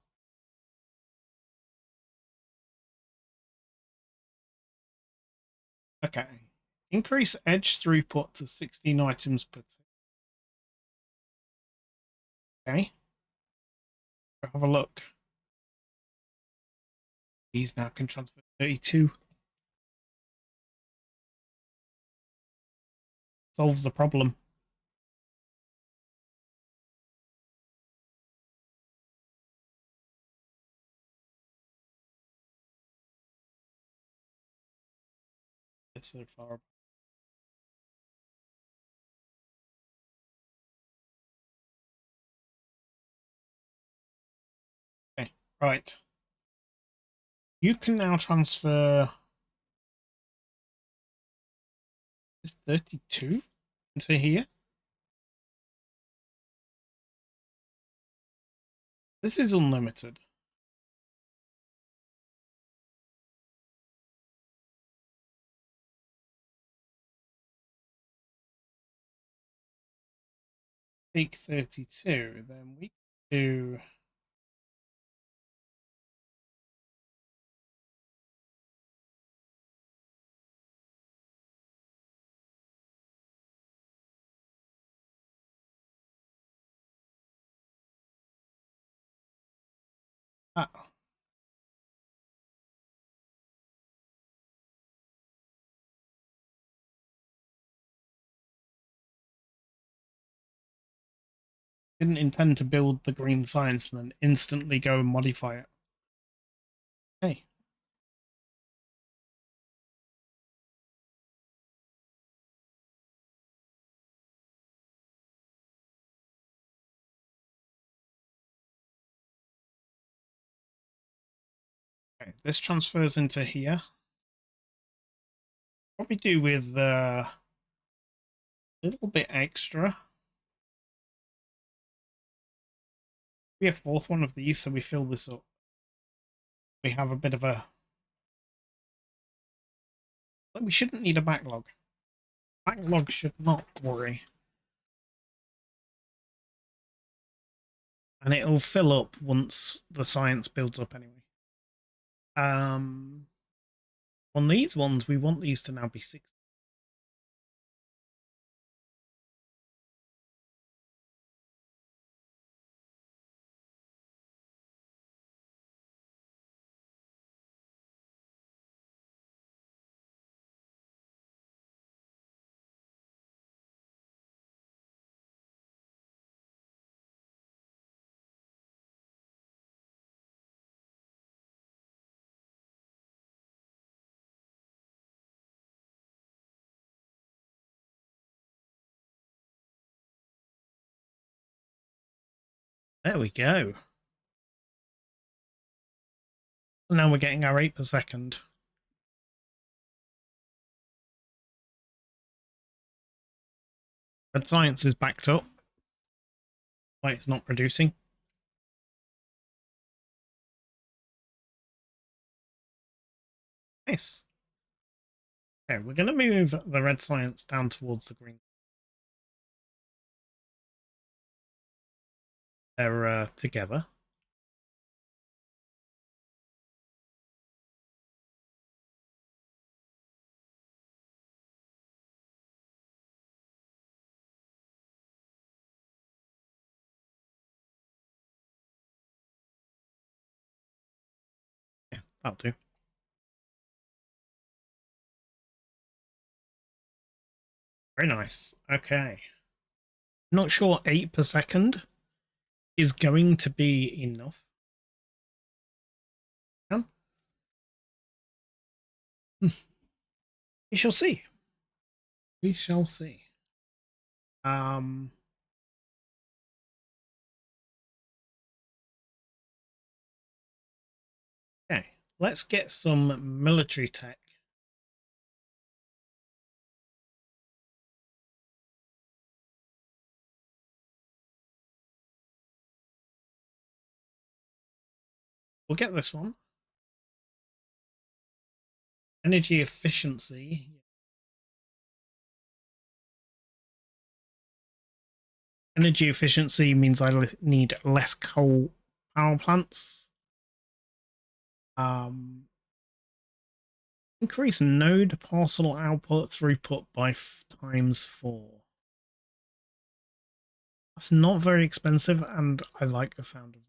Okay. Increase edge throughput to 16 items per tick. Okay. Have a look. These now can transfer 32. Solves the problem. It's so far. Okay, right. You can now transfer 32 into here. This is unlimited. Take 32, then we do. Ah, didn't intend to build the green science and then instantly go and modify it. Hey. Okay, this transfers into here. Probably do with a little bit extra. Maybe a fourth one of these so we fill this up. We have a bit of a... We shouldn't need a backlog. Backlog should not worry. And it'll fill up once the science builds up anyway. On these ones, we want these to now be 60. There we go. Now we're getting our 8 per second. Red science is backed up. Why it's not producing. Nice. Okay, we're going to move the red science down towards the green. They're together. Yeah, that'll do. Very nice. Okay. Not sure 8 per second is going to be enough. We shall see. We shall see. Okay, let's get some military tech. We'll get this one. Energy efficiency. Energy efficiency means I need less coal power plants. Increase node parcel output throughput by ×4. That's not very expensive, and I like the sound of that.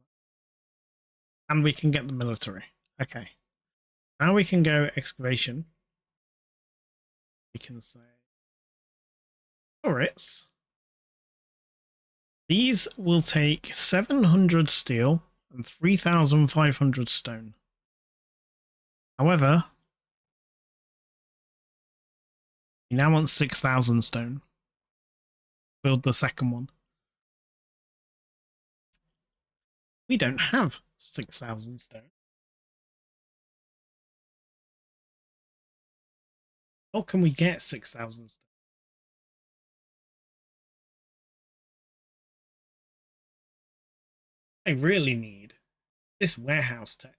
And we can get the military. Okay. Now we can go excavation. We can say turrets. These will take 700 steel and 3,500 stone. However, we now want 6,000 stone. Build the second one. We don't have 6,000 stone. How can we get 6,000 stone? I really need this warehouse tech.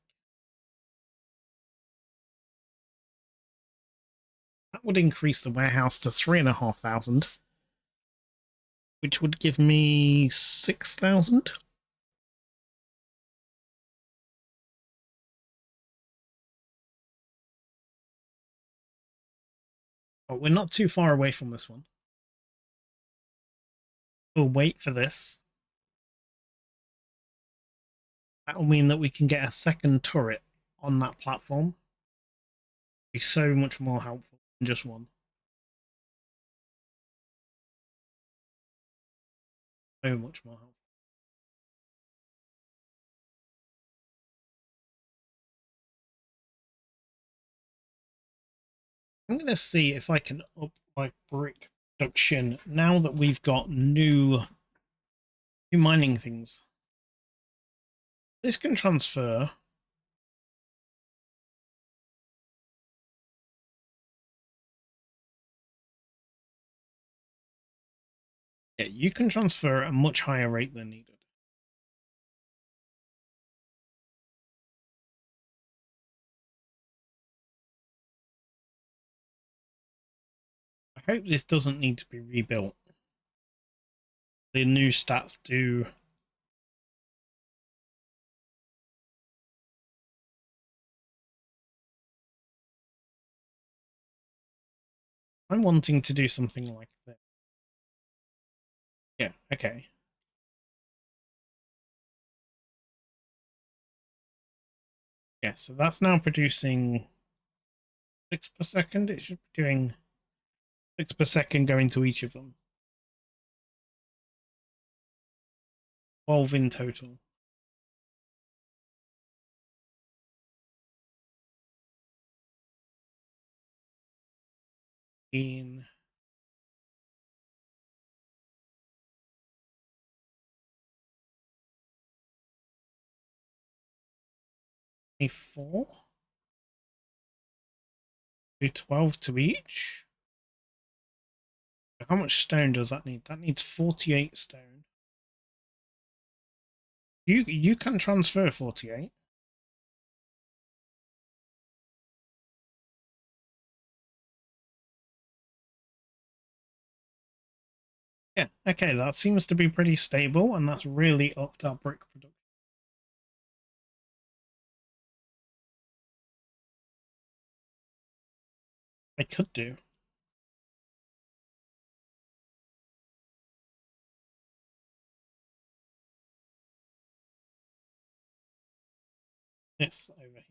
That would increase the warehouse to 3,500, which would give me 6,000. But we're not too far away from this one. We'll wait for this. That will mean that we can get a second turret on that platform. Be so much more helpful than just one. So much more helpful. I'm going to see if I can up my brick production now that we've got new mining things. This can transfer Yeah, you can transfer at a much higher rate than needed. I hope this doesn't need to be rebuilt. The new stats do. I'm wanting to do something like this. Yeah, okay. Yeah, so that's now producing 6 per second. It should be doing 6 per second going to each of them. 12 in total. In 4. Do 12 to each. How much stone does that need? That needs 48 stone. You can transfer 48. Yeah, okay, that seems to be pretty stable, and that's really upped our brick production. I could do. This over here.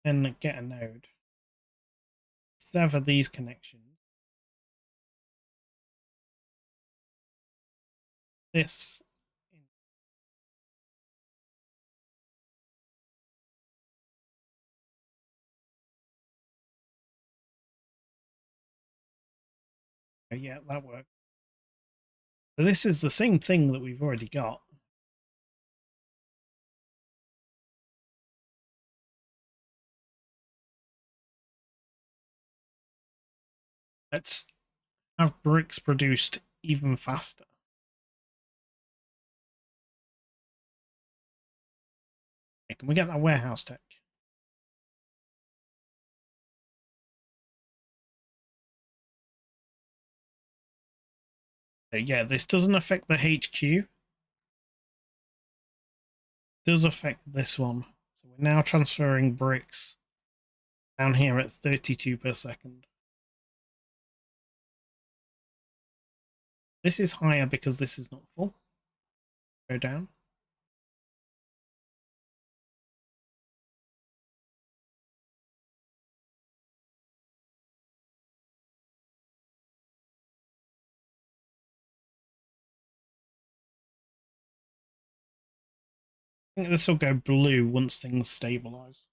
Then get a node. Sever these connections. This. Yeah, that worked. So this is the same thing that we've already got. Let's have bricks produced even faster. Okay, can we get that warehouse tech? So yeah, this doesn't affect the HQ. It does affect this one. So we're now transferring bricks down here at 32 per second. This is higher because this is not full. Go down. I think this will go blue once things stabilize.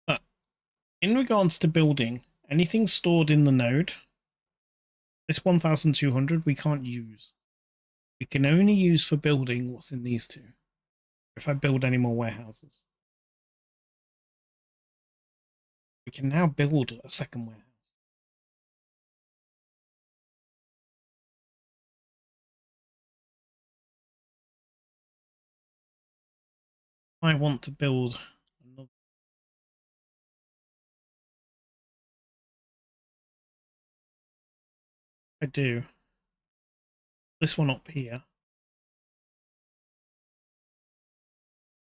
But in regards to building, anything stored in the node, this 1200 we can't use. We can only use for building what's in these two. If I build any more warehouses, we can now build a second warehouse. I want to build another. I do. This one up here.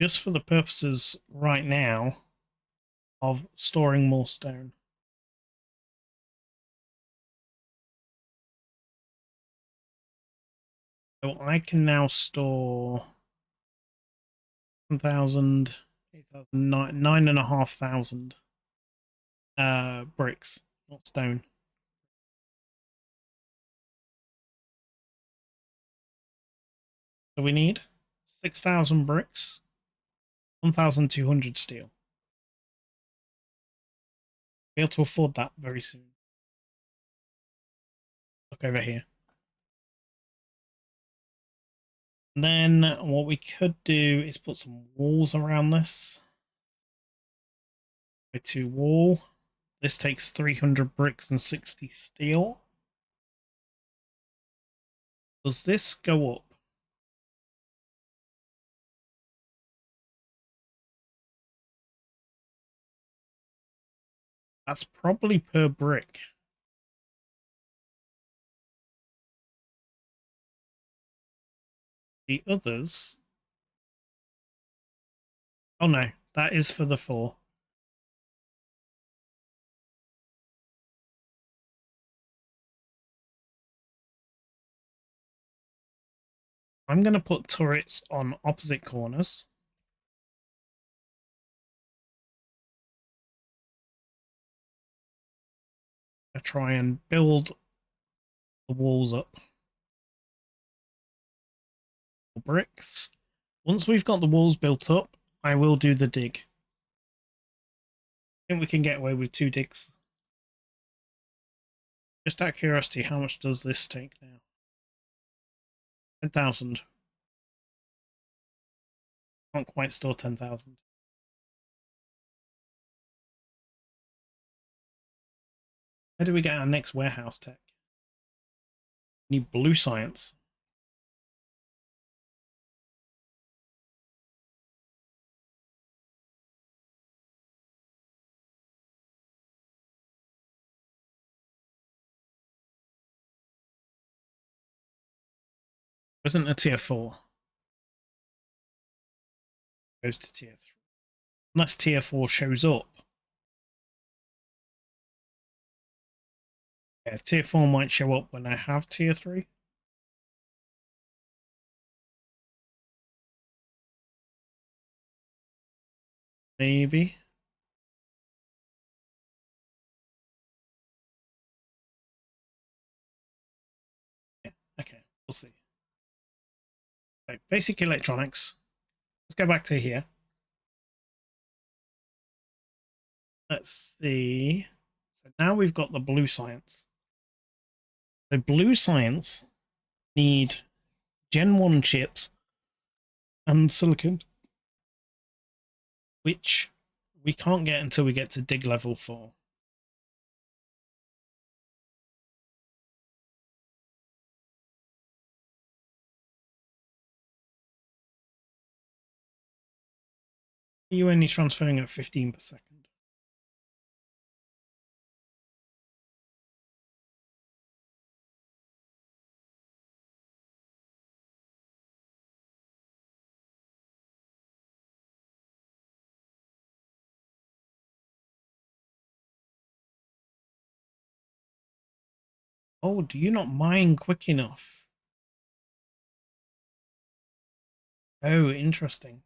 Just for the purposes right now of storing more stone. So I can now store 1,000, 8,000, 9,500 bricks, not stone. So we need 6,000 bricks, 1,200 steel. Be able to afford that very soon. Look over here. And then what we could do is put some walls around this. Go to wall. This takes 300 bricks and 60 steel. Does this go up? That's probably per brick. The others... Oh no, that is for the 4. I'm going to put turrets on opposite corners. I try and build the walls up. Bricks. Once we've got the walls built up, I will do the dig. I think we can get away with 2 digs. Just out of curiosity, how much does this take now? 10,000. Can't quite store 10,000. Where do we get our next warehouse tech? We need blue science. Isn't a tier 4? Goes to tier 3. Unless tier 4 shows up. Yeah, tier 4 might show up when I have tier 3. Maybe. Yeah, okay, we'll see. So, basic electronics. Let's go back to here. Let's see. So now we've got the blue science. So blue science need Gen 1 chips and silicon, which we can't get until we get to dig level 4. You're only transferring at 15 per second. Oh, do you not mine quick enough? Oh, interesting.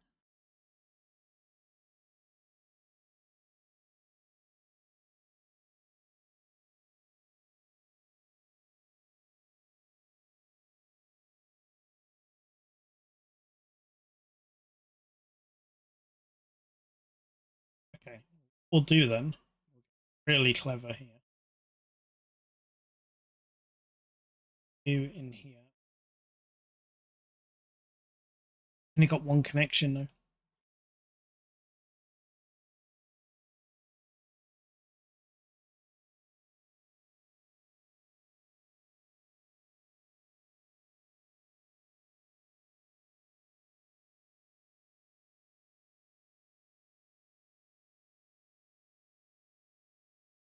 Okay, we'll do then. Really clever here. You in here. Only got one connection though.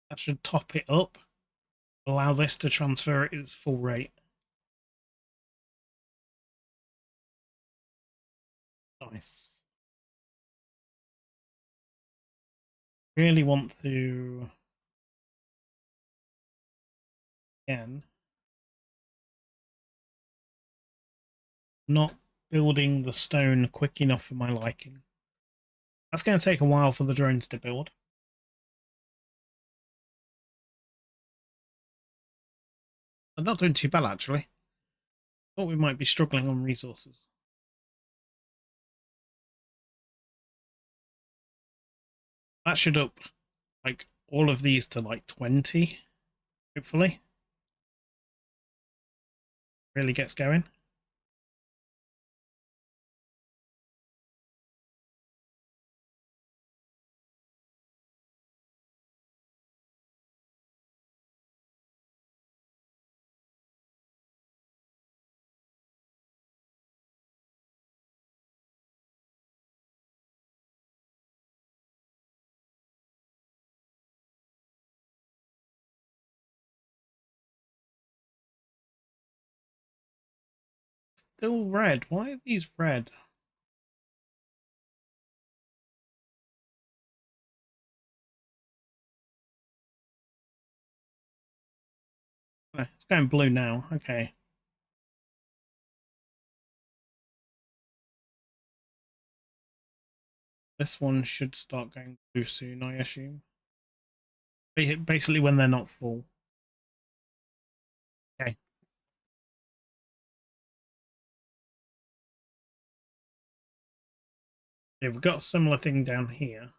That should top it up. Allow this to transfer at its full rate. Nice. Really want to again not building the stone quick enough for my liking. That's going to take a while for the drones to build. They're not doing too bad actually. Thought we might be struggling on resources. That should up like all of these to like 20, hopefully. Really gets going. still red. Why are these red? Oh, it's going blue now. Okay. This one should start going blue soon, I assume. Basically when they're not full. Okay. Yeah, we've got a similar thing down here.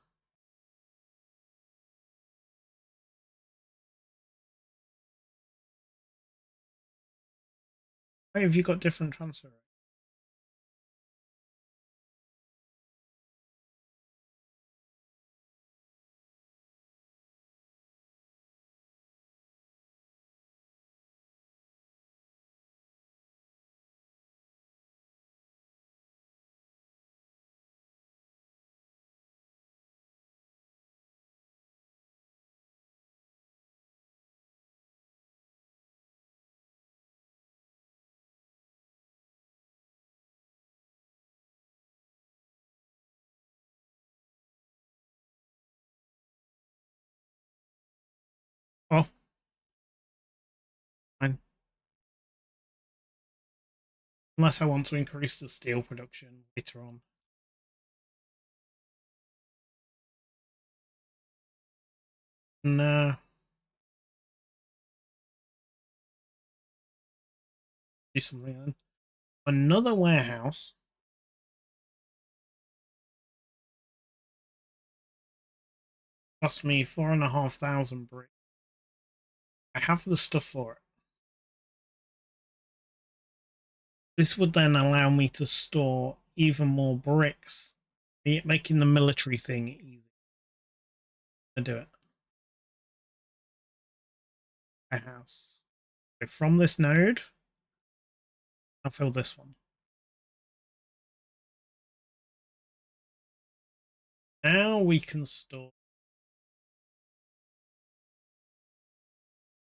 Why have you got different transfer rates? Oh, fine. Unless I want to increase the steel production later on. Nah, do something then. Another warehouse cost me 4,500 bricks. I have the stuff for it. This would then allow me to store even more bricks, making the military thing easy to do it. Warehouse. So from this node, I'll fill this one. Now we can store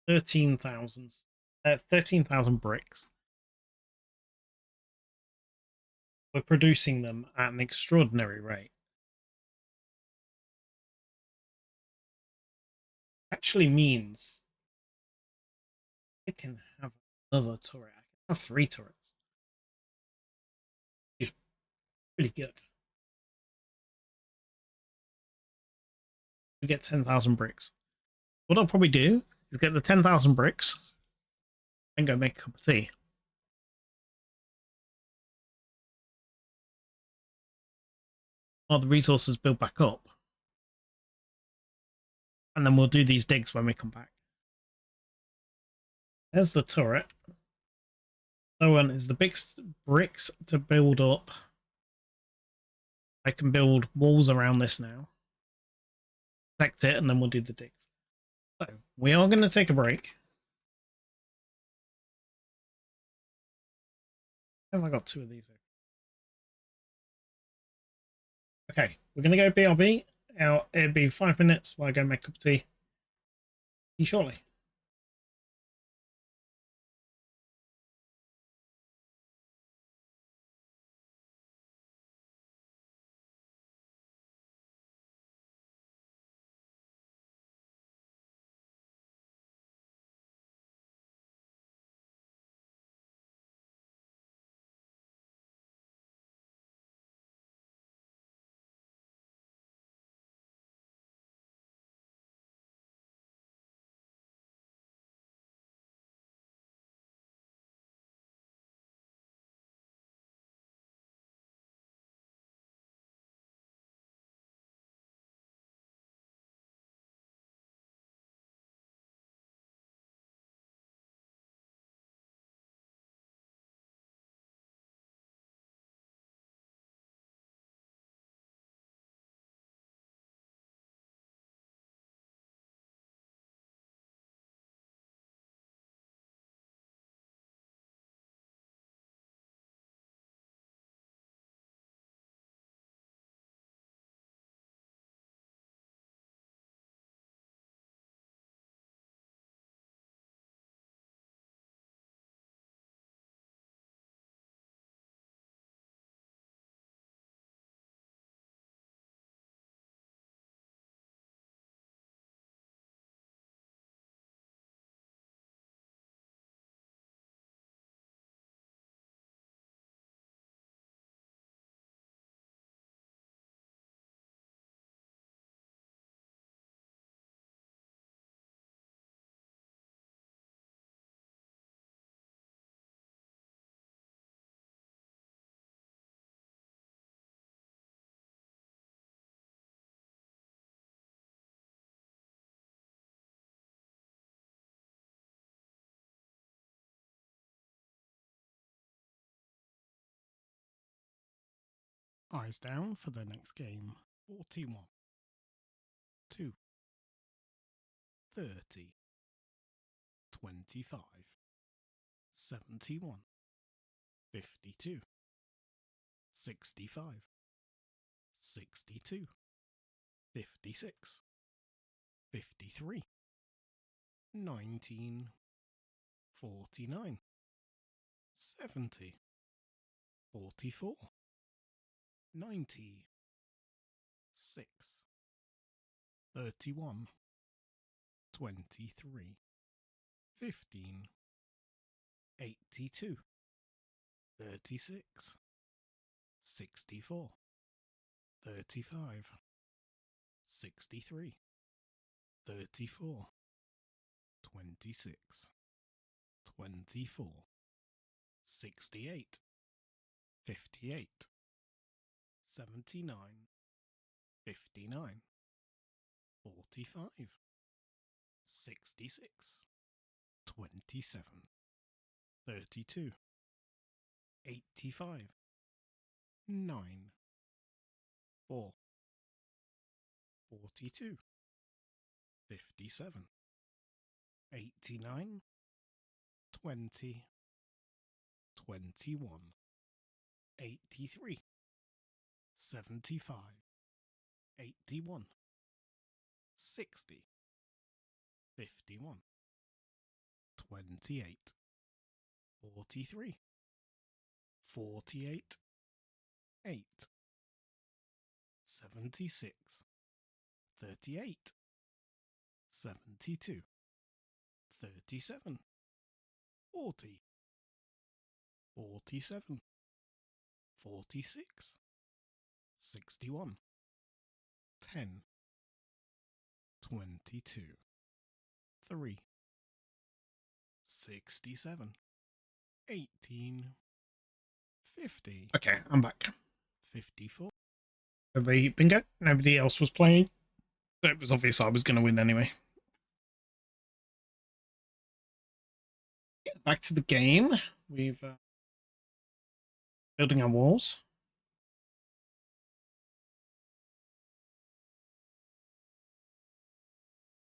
13,000 bricks. We're producing them at an extraordinary rate. Actually means I can have another turret. I can have 3 turrets. It's really good. We get 10,000 bricks. What I'll probably do is get the 10,000 bricks and go make a cup of tea. While the resources build back up. And then we'll do these digs when we come back. There's the turret. So one is the big bricks to build up. I can build walls around this now. Protect it, and then we'll do the digs. So we are going to take a break. Have I got 2 of these? Okay, we're going to go BRB. Now, it'll be 5 minutes while I go make a cup of tea. See you shortly. Eyes down for the next game. 41. 2. 30. 25. 71. 52. 65. 62. 56. 53. 19. 49. 70. 44. 90. 6. 31. 23. 15. 82. 36. 64. 35. 63. 34. 26. 24. 68. 58. 79. 59. 45. 66. 27. 32. 85. 9. 4. 42. 57. 89. 20. 21. 83. 75. 81. 60. 51. 28. 43. 48. 8. 76. 38. 72. 37. 40. 47. 46. 61. 10. 22. 3. 67. 18. 50. Okay, I'm back. 54. Everybody bingo? Nobody else was playing. So it was obvious I was going to win anyway. Back to the game. We've building our walls.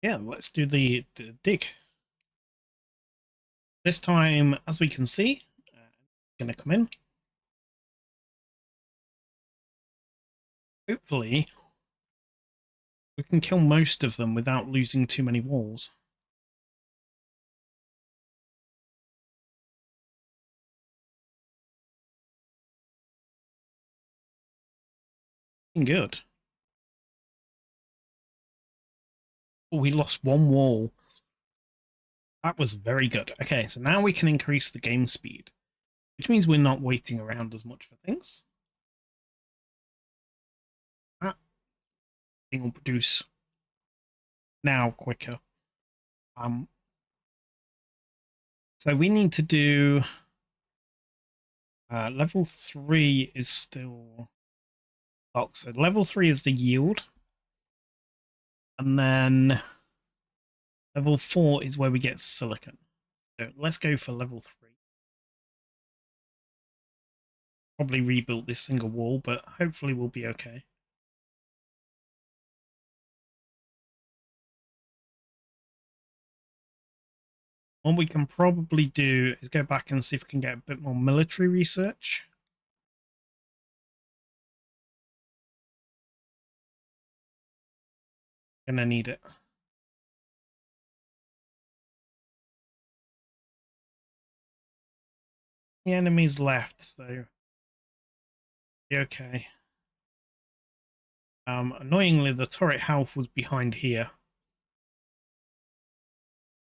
Yeah, let's do the dig. This time, as we can see, going to come in. Hopefully, we can kill most of them without losing too many walls. Good. Oh, we lost one wall. That was very good. Okay, so now we can increase the game speed, which means we're not waiting around as much for things. That thing will produce now quicker. So we need to do level 3 is still locked. So level 3 is the yield. And then level 4 is where we get silicon. So let's go for level 3. Probably rebuild this single wall, but hopefully we'll be okay. What we can probably do is go back and see if we can get a bit more military research. Gonna need it. The enemy's left, so okay. Annoyingly, the turret health was behind here.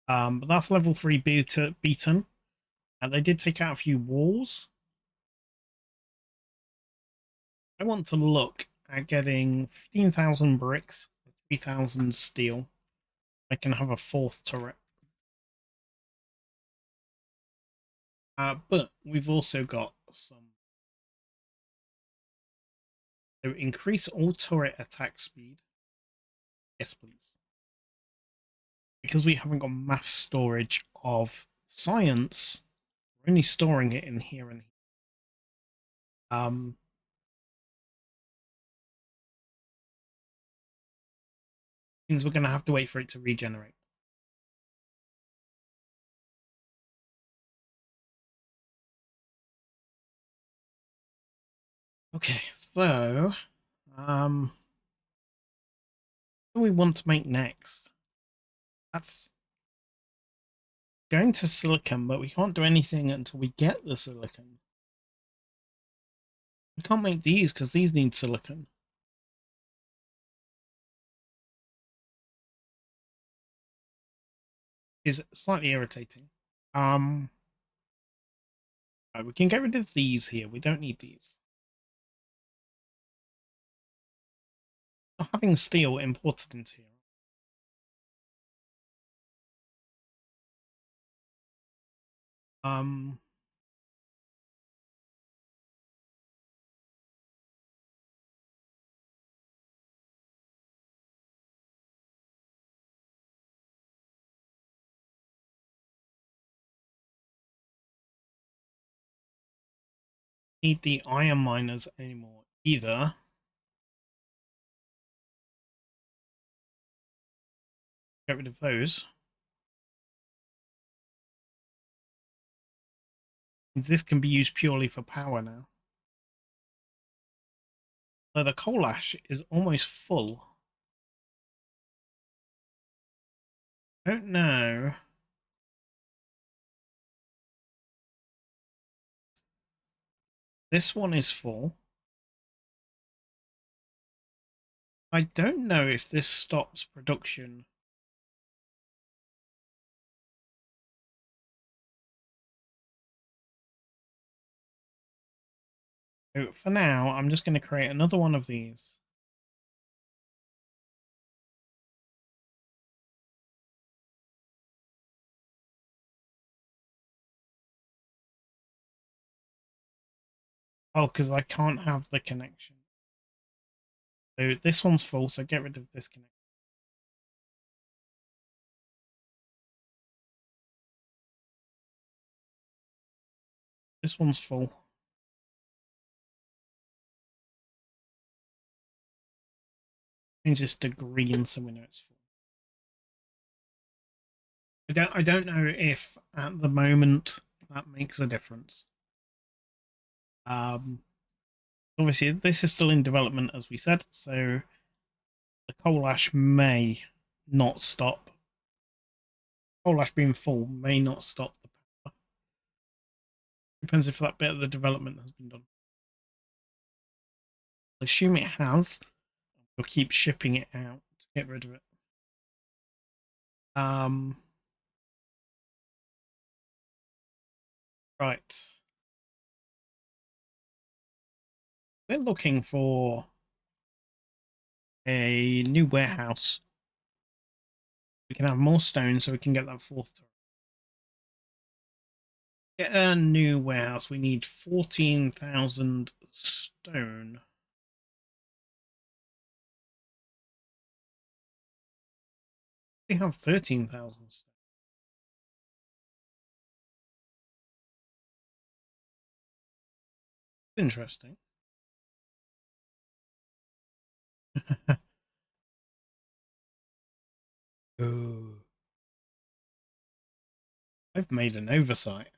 But that's level 3 beaten. And they did take out a few walls. I want to look at getting 15,000 bricks, 3,000 steel. I can have a 4th turret. But we've also got some. So increase all turret attack speed. Yes, please. Because we haven't got mass storage of science, we're only storing it in here and here. Means we're going to have to wait for it to regenerate. Okay, so what do we want to make next? That's going to silicon, but we can't do anything until we get the silicon. We can't make these because these need silicon. Is slightly irritating. Right, we can get rid of these here. We don't need these. Not having steel imported into here. Um, need the iron miners anymore either. Get rid of those. This can be used purely for power now. So the coal ash is almost full. I don't know. This one is full. I don't know if this stops production. So for now, I'm just going to create another one of these. Oh, because I can't have the connection. So this one's full, so get rid of this connection. This one's full. Change this to green so we know it's full. I don't know if at the moment that makes a difference. Obviously this is still in development as we said, so the coal ash may not stop. Coal ash being full may not stop the power. Depends if that bit of the development has been done. Assume it has. We'll keep shipping it out to get rid of it. Right. We're looking for a new warehouse. We can have more stone so we can get that fourth turret. Get a new warehouse. We need 14,000 stone. We have 13,000 stone. Interesting. Oh. I've made an oversight.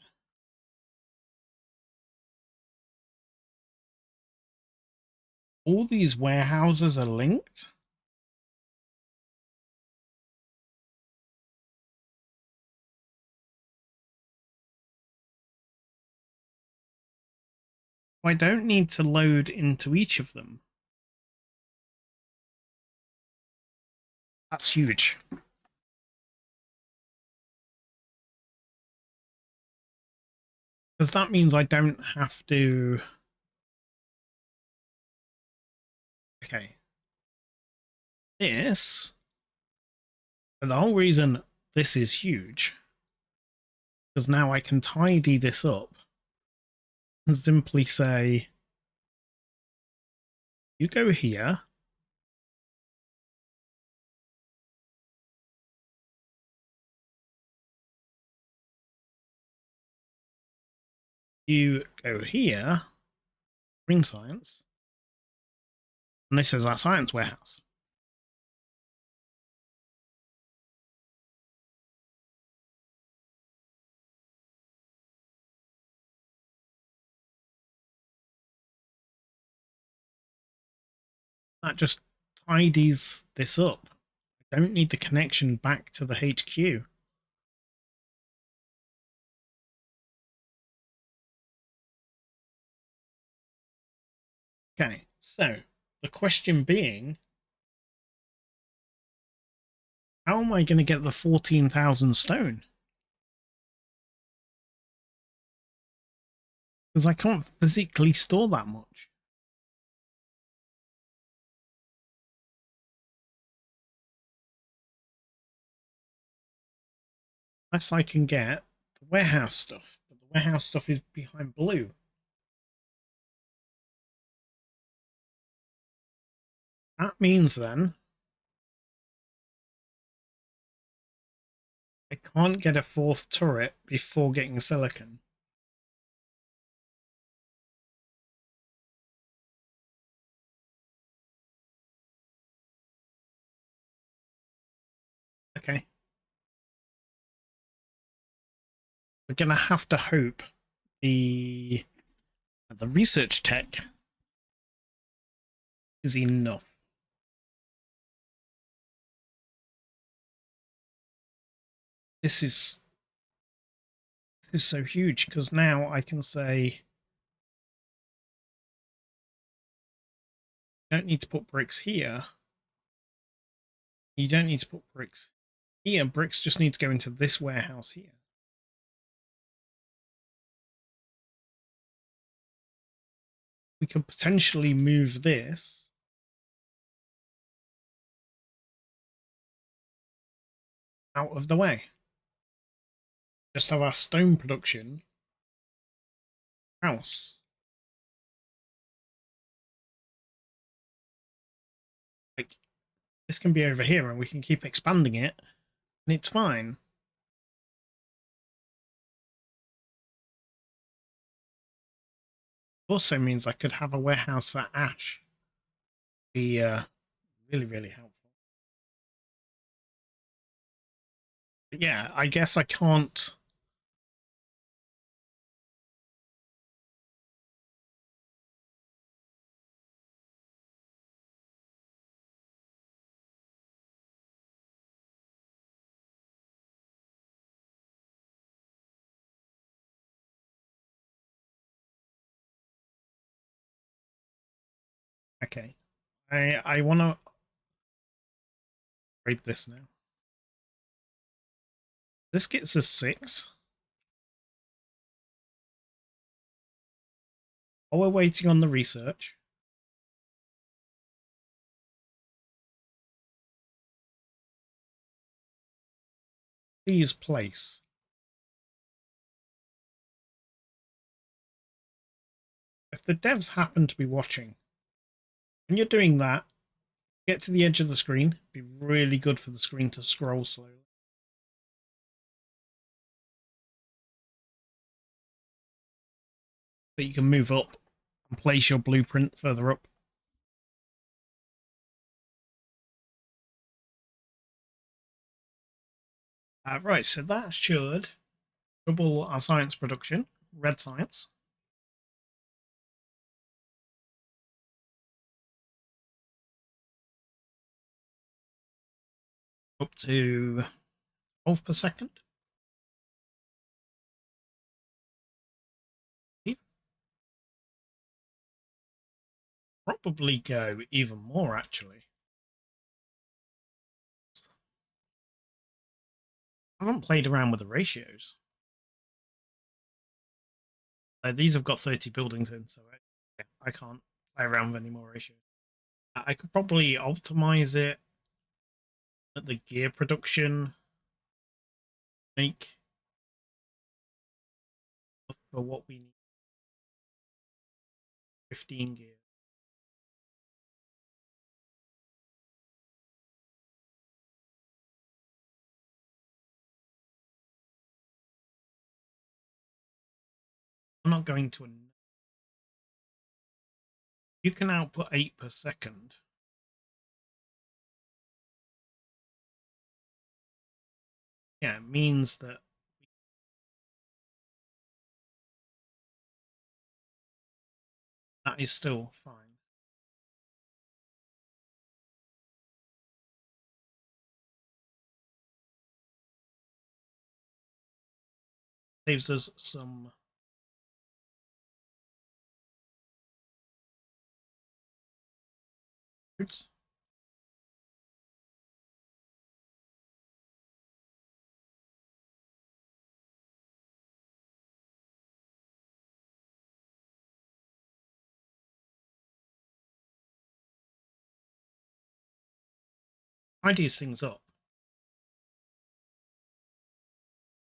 All these warehouses are linked. I don't need to load into each of them. That's huge. Because that means I don't have to... Okay. This... And the whole reason this is huge, because now I can tidy this up and simply say, you go here, you go here, bring science, and this is our science warehouse. That just tidies this up. I don't need the connection back to the HQ. Okay, so the question being, how am I going to get the 14,000 stone? Because I can't physically store that much. Unless I can get the warehouse stuff. But the warehouse stuff is behind blue. That means then I can't get a fourth turret before getting silicon. Okay. We're going to have to hope the research tech is enough. This is so huge because now I can say you don't need to put bricks here. You don't need to put bricks here. Bricks just need to go into this warehouse here. We could potentially move this out of the way. Just have our stone production house. Like, this can be over here and we can keep expanding it and it's fine. Also means I could have a warehouse for ash. Be really, really helpful. But yeah, I guess I can't. Okay, I want to read this now. This gets us 6. While we're waiting on the research, please place. If the devs happen to be watching, when you're doing that, get to the edge of the screen. Be really good for the screen to scroll slowly. So you can move up and place your blueprint further up. Right, so that should double our science production, red science. Up to 12 per second. Probably go even more, actually. I haven't played around with the ratios. These have got 30 buildings in, so I can't play around with any more ratios. I could probably optimize it at the gear production, make for what we need. 15 gear. I'm not going to. You can output 8 per second. Yeah, it means that that is still fine. Saves us some roads. Tidies things up.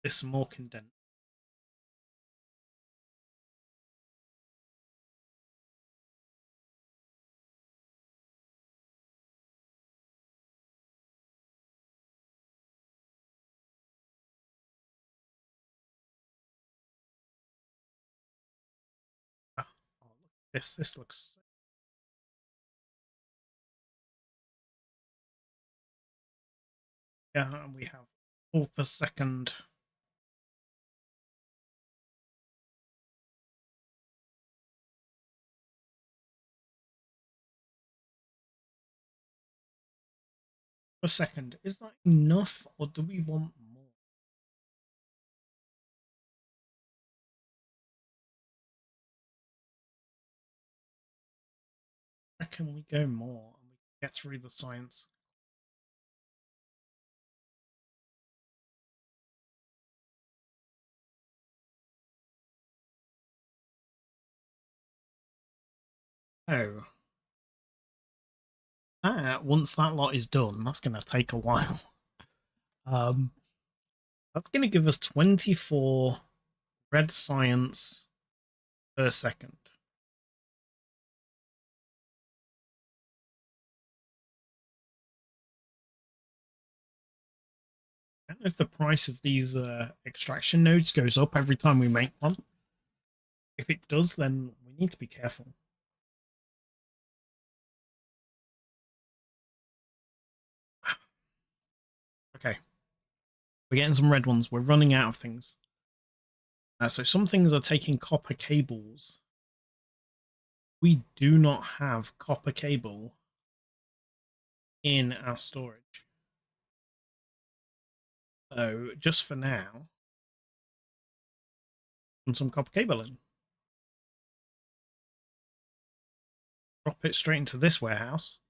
This more condensed. Ah, oh, look at this. This looks. Yeah, and we have all per second. Per second. Is that enough, or do we want more? Where can we go more and we can get through the science? Oh, once that lot is done, that's going to take a while. Um, that's going to give us 24 red science per second. I don't know if the price of these extraction nodes goes up every time we make one. If it does, then we need to be careful. Okay. We're getting some red ones. We're running out of things. So some things are taking copper cables. We do not have copper cable in our storage. So just for now, put some copper cable in. Drop it straight into this warehouse.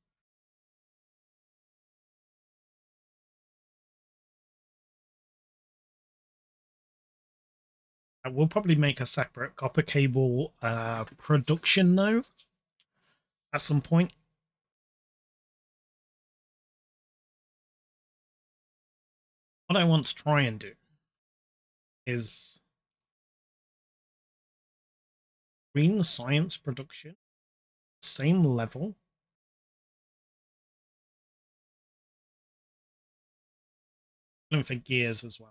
We'll probably make a separate copper cable production though at some point. What I want to try and do is green science production, same level. And for gears as well.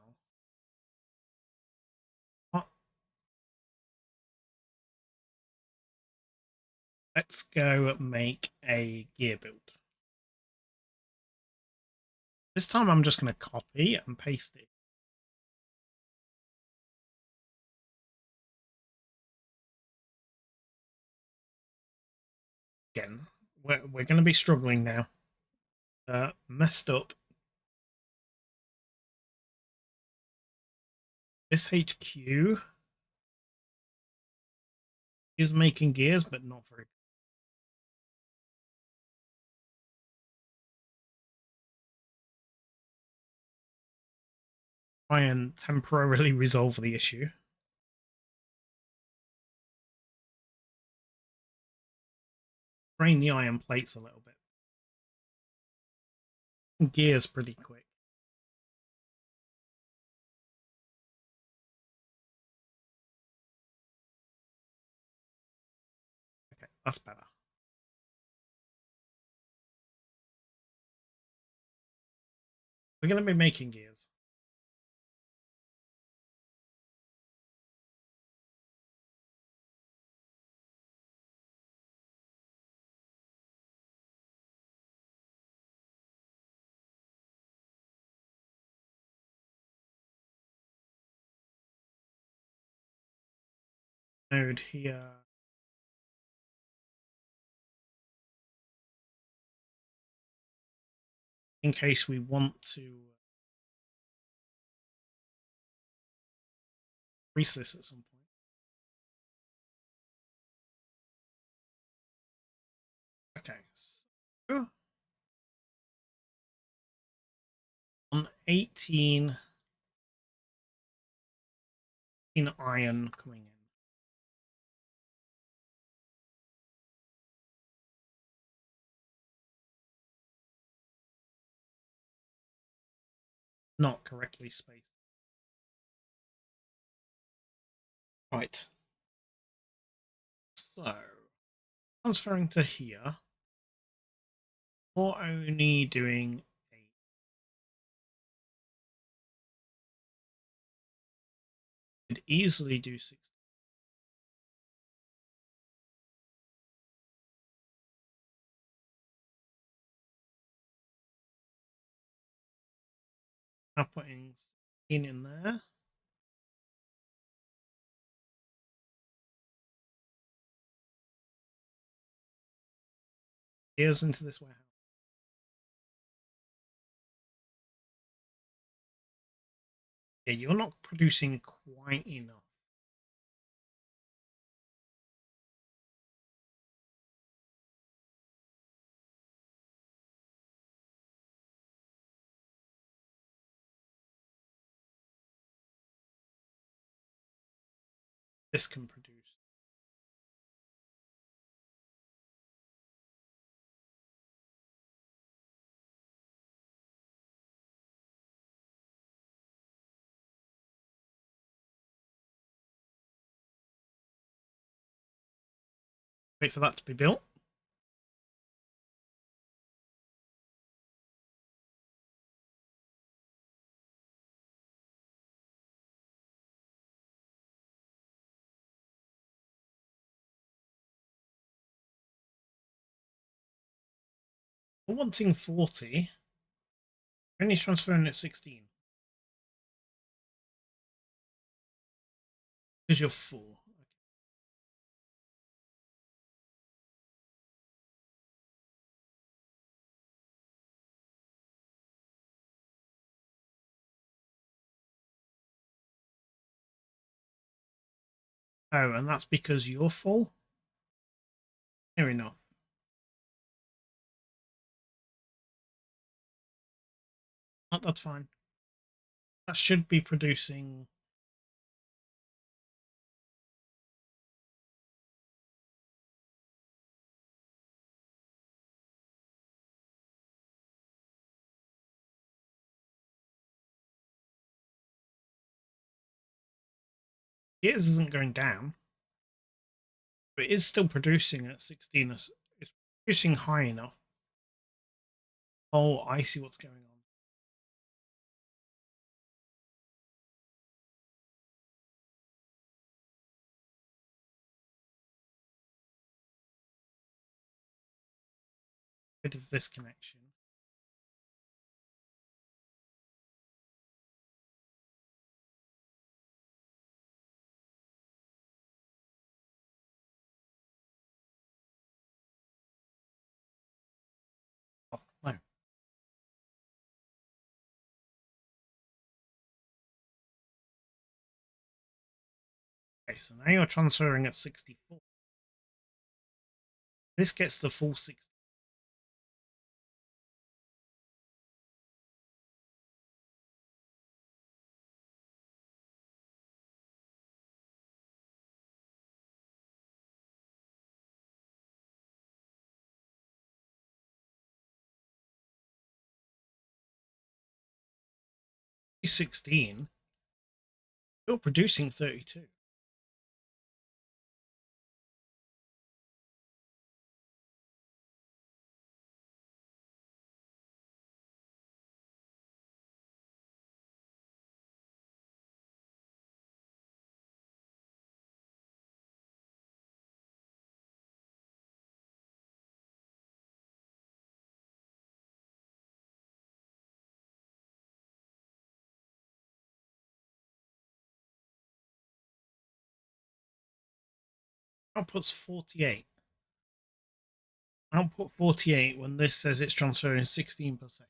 Let's go make a gear build. This time I'm just going to copy and paste it. Again, we're going to be struggling now. Messed up. This HQ is making gears, but not very. Try and temporarily resolve the issue. Drain the iron plates a little bit. Gears pretty quick. Okay, that's better. We're going to be making gears. Node here. In case we want to increase this at some point. Okay, so on 18 in iron coming in. Not correctly spaced. Right. So transferring to here, or only doing 8. Could easily do 6. Now putting in there. Here's into this warehouse. Yeah, you're not producing quite enough. This can produce. Wait for that to be built. We're wanting 40. Only transferring at 16. Because you're full. Oh, and that's because you're full? Fair enough. Oh, that's fine. That should be producing. It isn't going down. But it is still producing at 16. It's producing high enough. Oh, I see what's going on. Bit of this connection. Oh, no. Okay, so now you're transferring at 64. This gets the full 60. He's 16. You're producing 32. Output's 48. Output 48 when this says it's transferring 16%.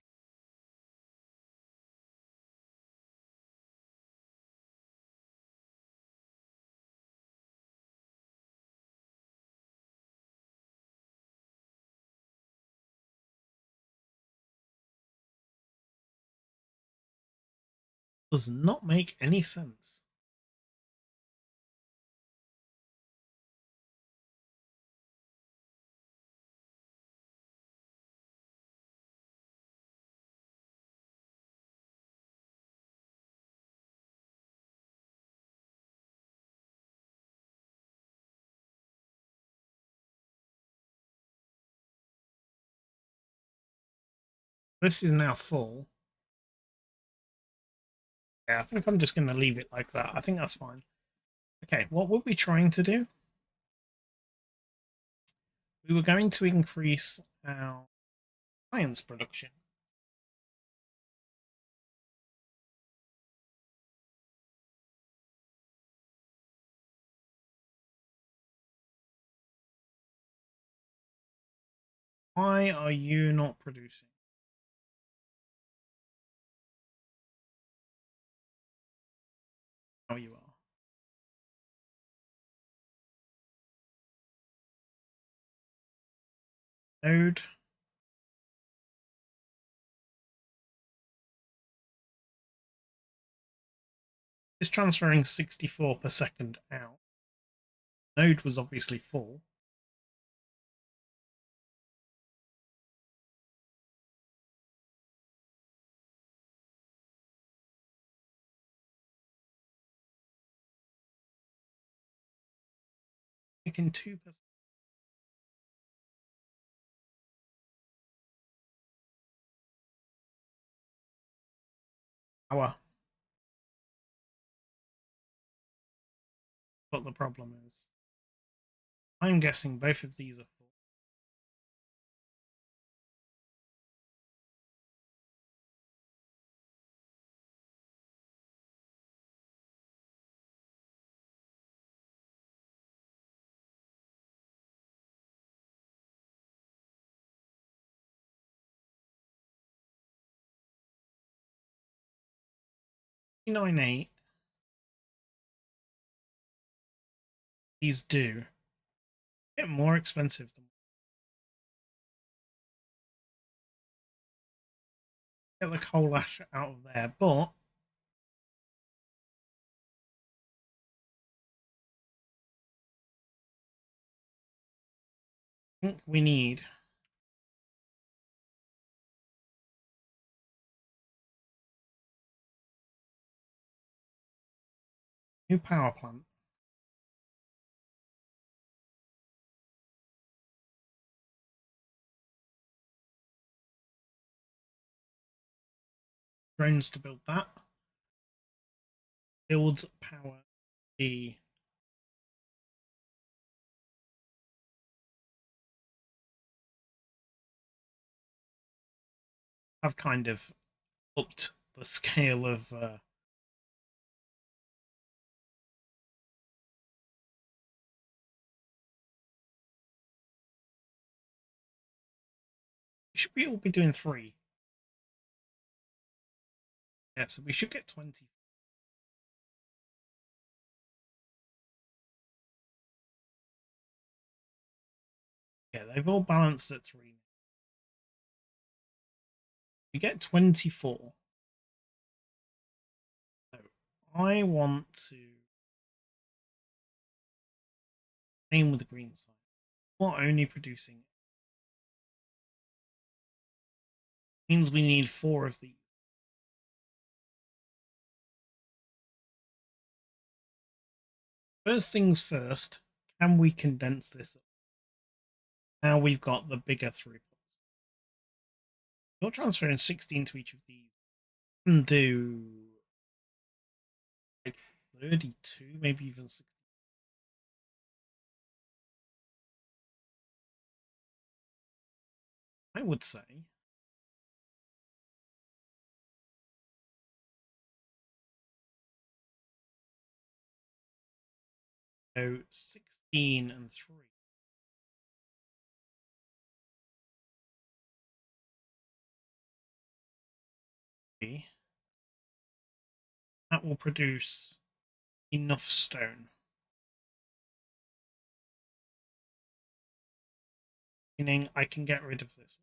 Does not make any sense. This is now full. Yeah, I think I'm just going to leave it like that. I think that's fine. Okay, what were we trying to do? We were going to increase our science production. Why are you not producing? Now you are. Node. Is transferring 64 per second out. Node was obviously full. Taking 2%. Power. What the problem is. I'm guessing both of these are full. $398. These do get more expensive than get the coal ash out of there, but I think we need new power plant. Drones to build that. Builds power D. I've kind of upped the scale of should we all be doing 3? Yeah, so we should get 20. Yeah, they've all balanced at 3. We get 24. So I want to aim with the green side. We're only producing means we need 4 of these. First things first, can we condense this up? Now we've got the bigger throughputs. You're transferring 16 to each of these. And do like 32, maybe even 60. I would say. So 16 and 3. That will produce enough stone. Meaning I can get rid of this.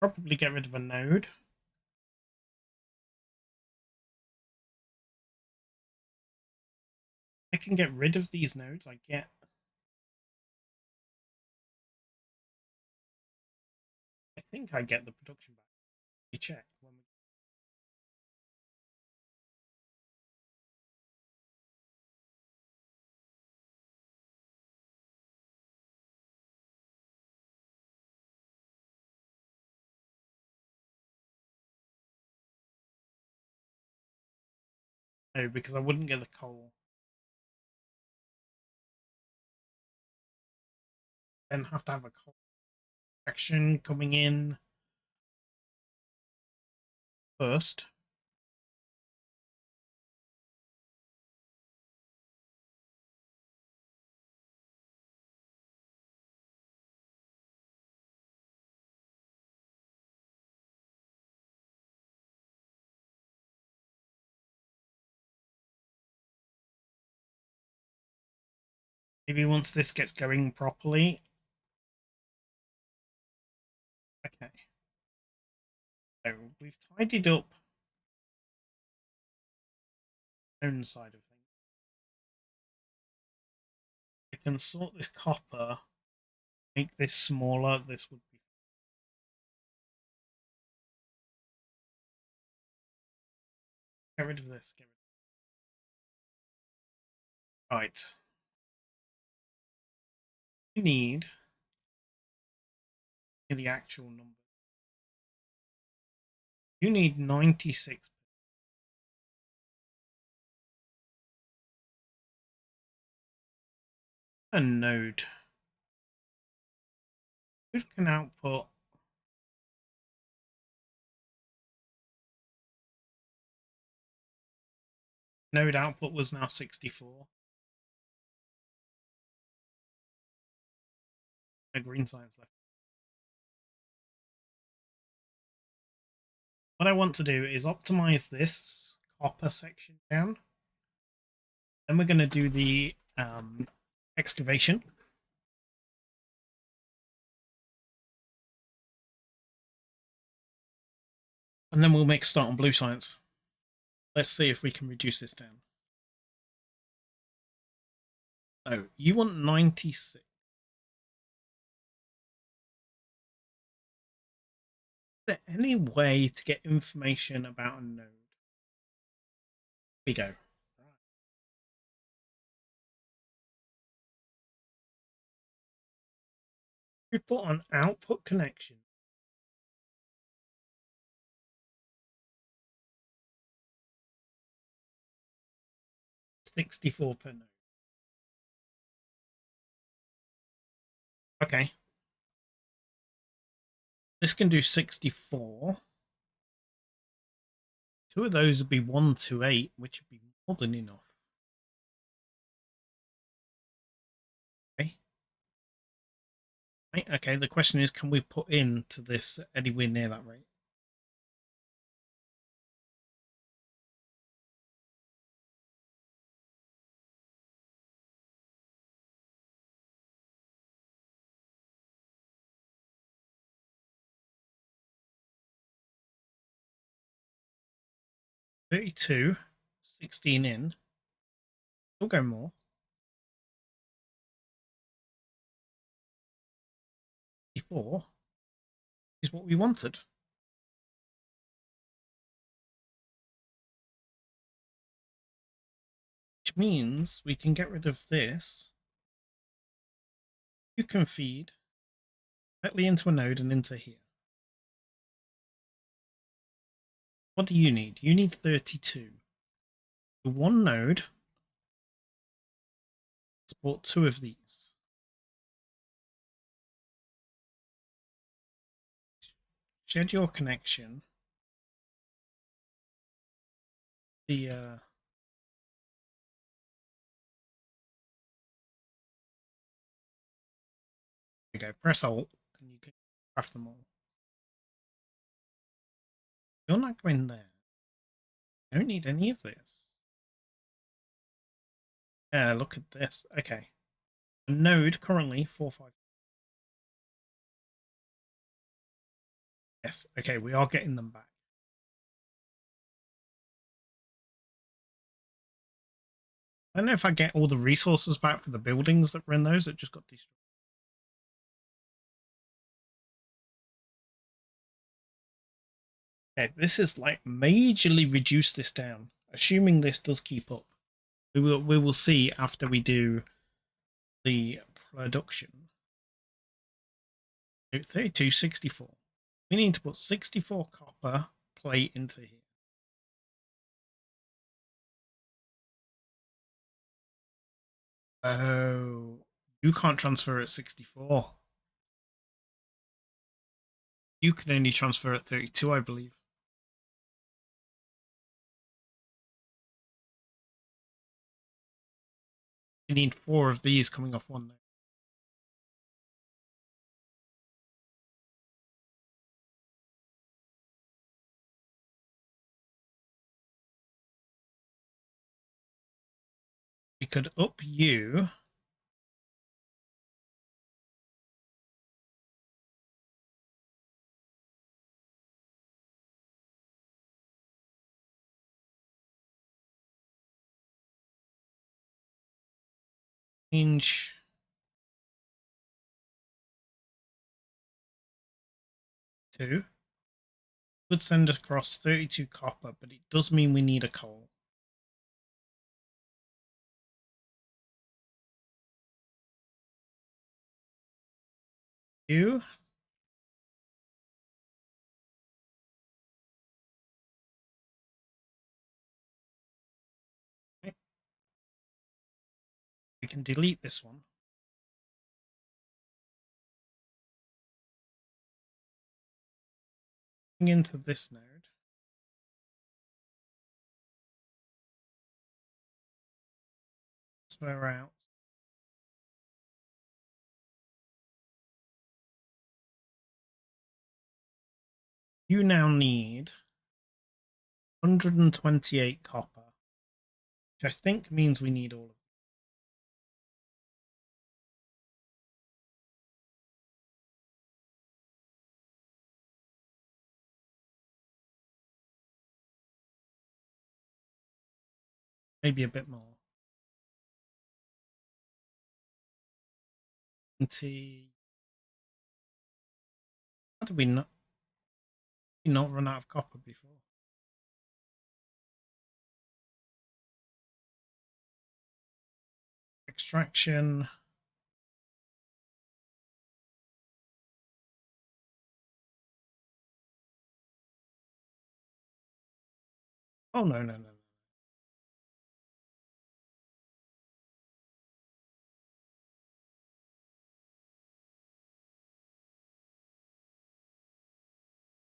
Probably get rid of a node. I can get rid of these nodes. I think I get the production back. We check when we... No, because I wouldn't get the coal. Then have to have a coal action coming in first. Maybe once this gets going properly. Okay. So we've tidied up the own side of things. I can sort this copper, make this smaller. This would be... Get rid of this. Get rid of... Right. We need the actual number. You need 96. A node. Node can output... Node output was now 64. No green science left. What I want to do is optimize this copper section down. Then we're going to do the excavation. And then we'll make a start on blue science. Let's see if we can reduce this down. So you want 96. Is there any way to get information about a node? Here we go. We put on output connection. $64 per node. Okay. This can do 64. Two of those would be 128, which would be more than enough. Okay. Right, okay, the question is, can we put into this anywhere near that rate? $32, 16 in. We'll go more. 54 is what we wanted. Which means we can get rid of this. You can feed directly into a node and into here. What do you need? You need 32. The one node support two of these. Schedule connection. The we go. Press Alt, and you can craft them all. You're not going there. I don't need any of this. Yeah, look at this. Okay. A node currently 4, 5. Yes, okay, we are getting them back. I don't know if I get all the resources back for the buildings that were in those that just got destroyed. Okay, this is like majorly reduce this down, assuming this does keep up. We will see after we do the production. 3264. We need to put 64 copper plate into here. Oh, you can't transfer at 64. You can only transfer at 32, I believe. We need 4 of these coming off one node. We could up you. Change 2. Would send across 32 copper, but it does mean we need a coal. You. Okay. We can delete this one. Into this node. Swear out. You now need 128 copper, which I think means we need all of them. Maybe a bit more. 20. How did we not run out of copper before? Extraction. Oh, no, no, no.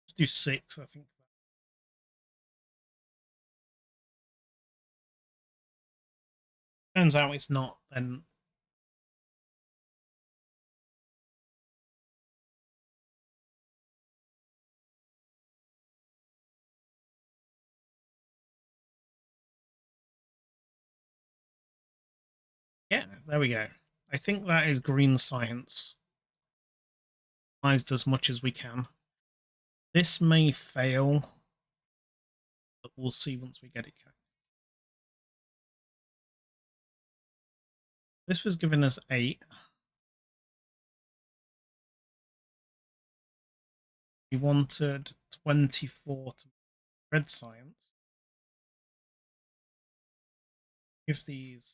Let's do 6, I think. Turns out it's not, then. Yeah, there we go. I think that is green science. Mined as much as we can. This may fail, but we'll see once we get it. This was giving us 8. We wanted 24 to red science. Give these.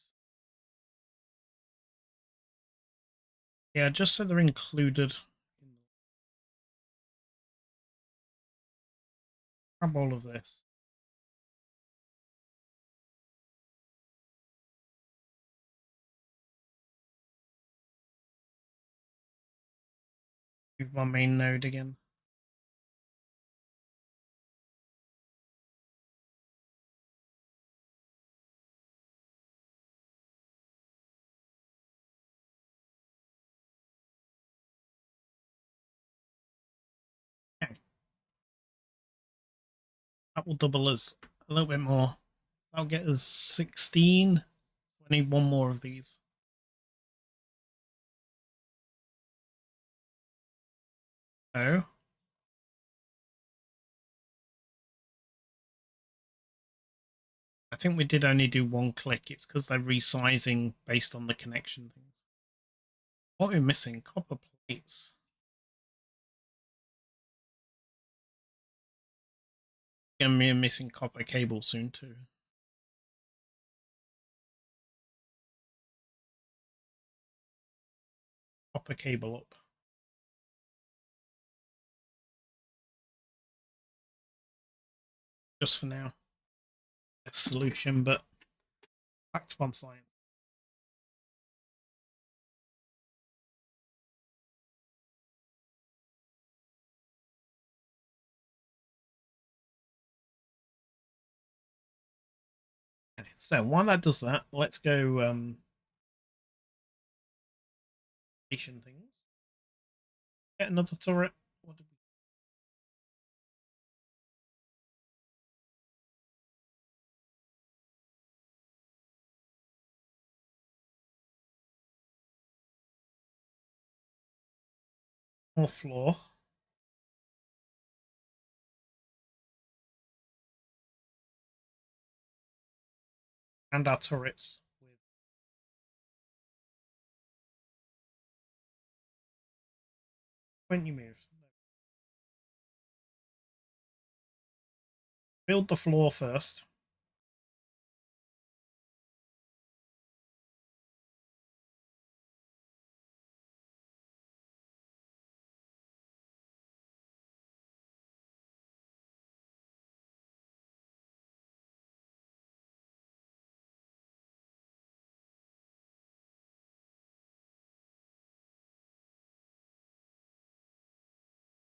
Yeah, just so they're included. Grab all of this. Move my main node again. Okay. That will double us a little bit more. That'll get us 16. I need one more of these. Oh. think we did only do one click. It's because they're resizing based on the connection things. What are we missing? Copper plates. Gonna be missing copper cable soon too. Copper cable up. Just for now. A solution, but back to one science. Okay, so while that does that, let's go station things. Get another turret. What did we more floor? And our turrets with when you move. Build the floor first.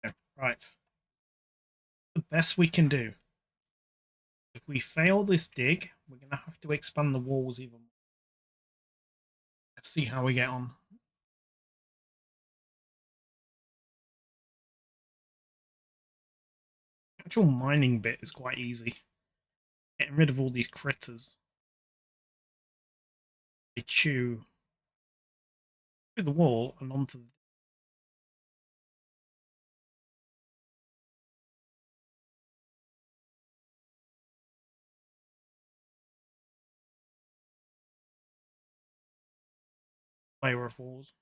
Okay, right. The best we can do. If we fail this dig, we're going to have to expand the walls even more. Let's see how we get on. The actual mining bit is quite easy. Getting rid of all these critters. They chew through the wall and onto the layer of walls.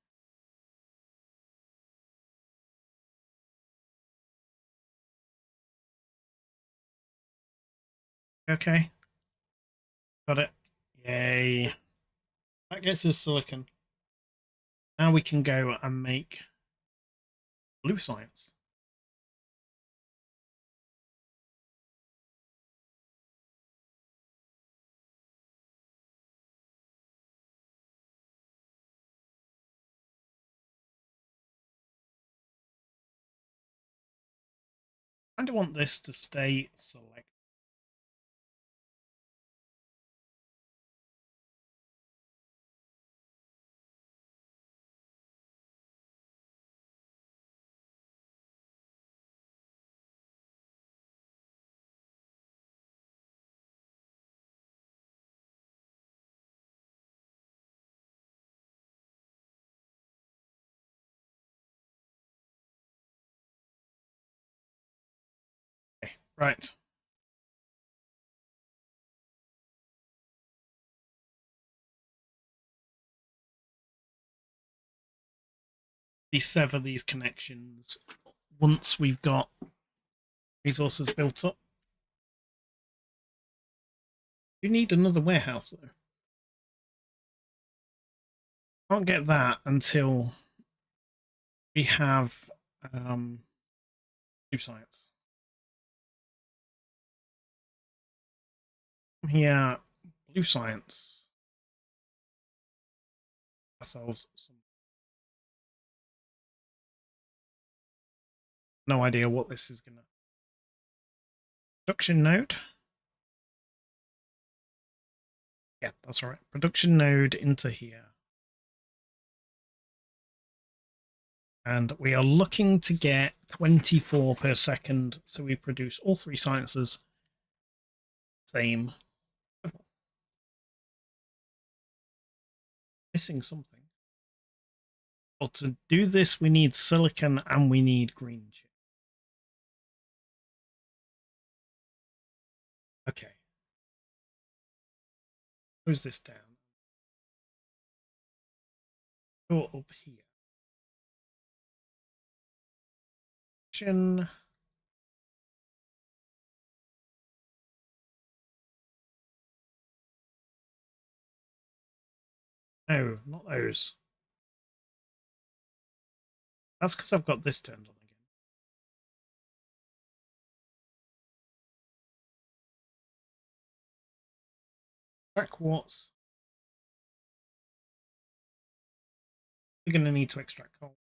Okay. Got it. Yay. That gets us silicon. Now we can go and make blue science. I don't want this to stay select. Okay, right. Sever these connections once we've got resources built up. You need another warehouse though. Can't get that until we have blue science. Here, blue science. Ourselves some. No idea what this is gonna. Production node. Yeah, that's right. Production node into here. And we are looking to get 24 per second, so we produce all three sciences. Same. Missing something. Well, to do this, we need silicon and we need green chip. Okay. Close this down. Go up here. No, not those. That's because I've got this turned on again. Black quartz. We're going to need to extract coal.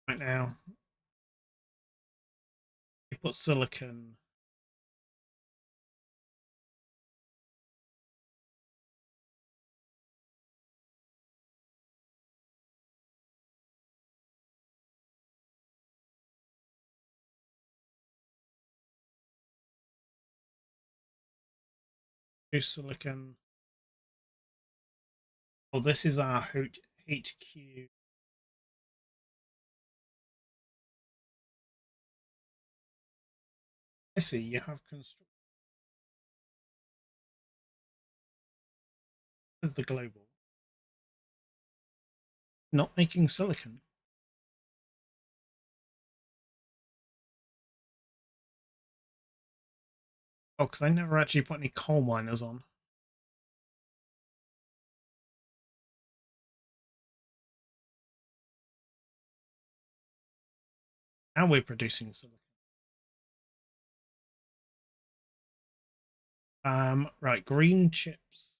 Right now, you put silicon. Do silicon. Oh, this is our HQ. I see, you have construct. There's the global. Not making silicon. Oh, because I never actually put any coal miners on. Now we're producing silicon. Right, green chips.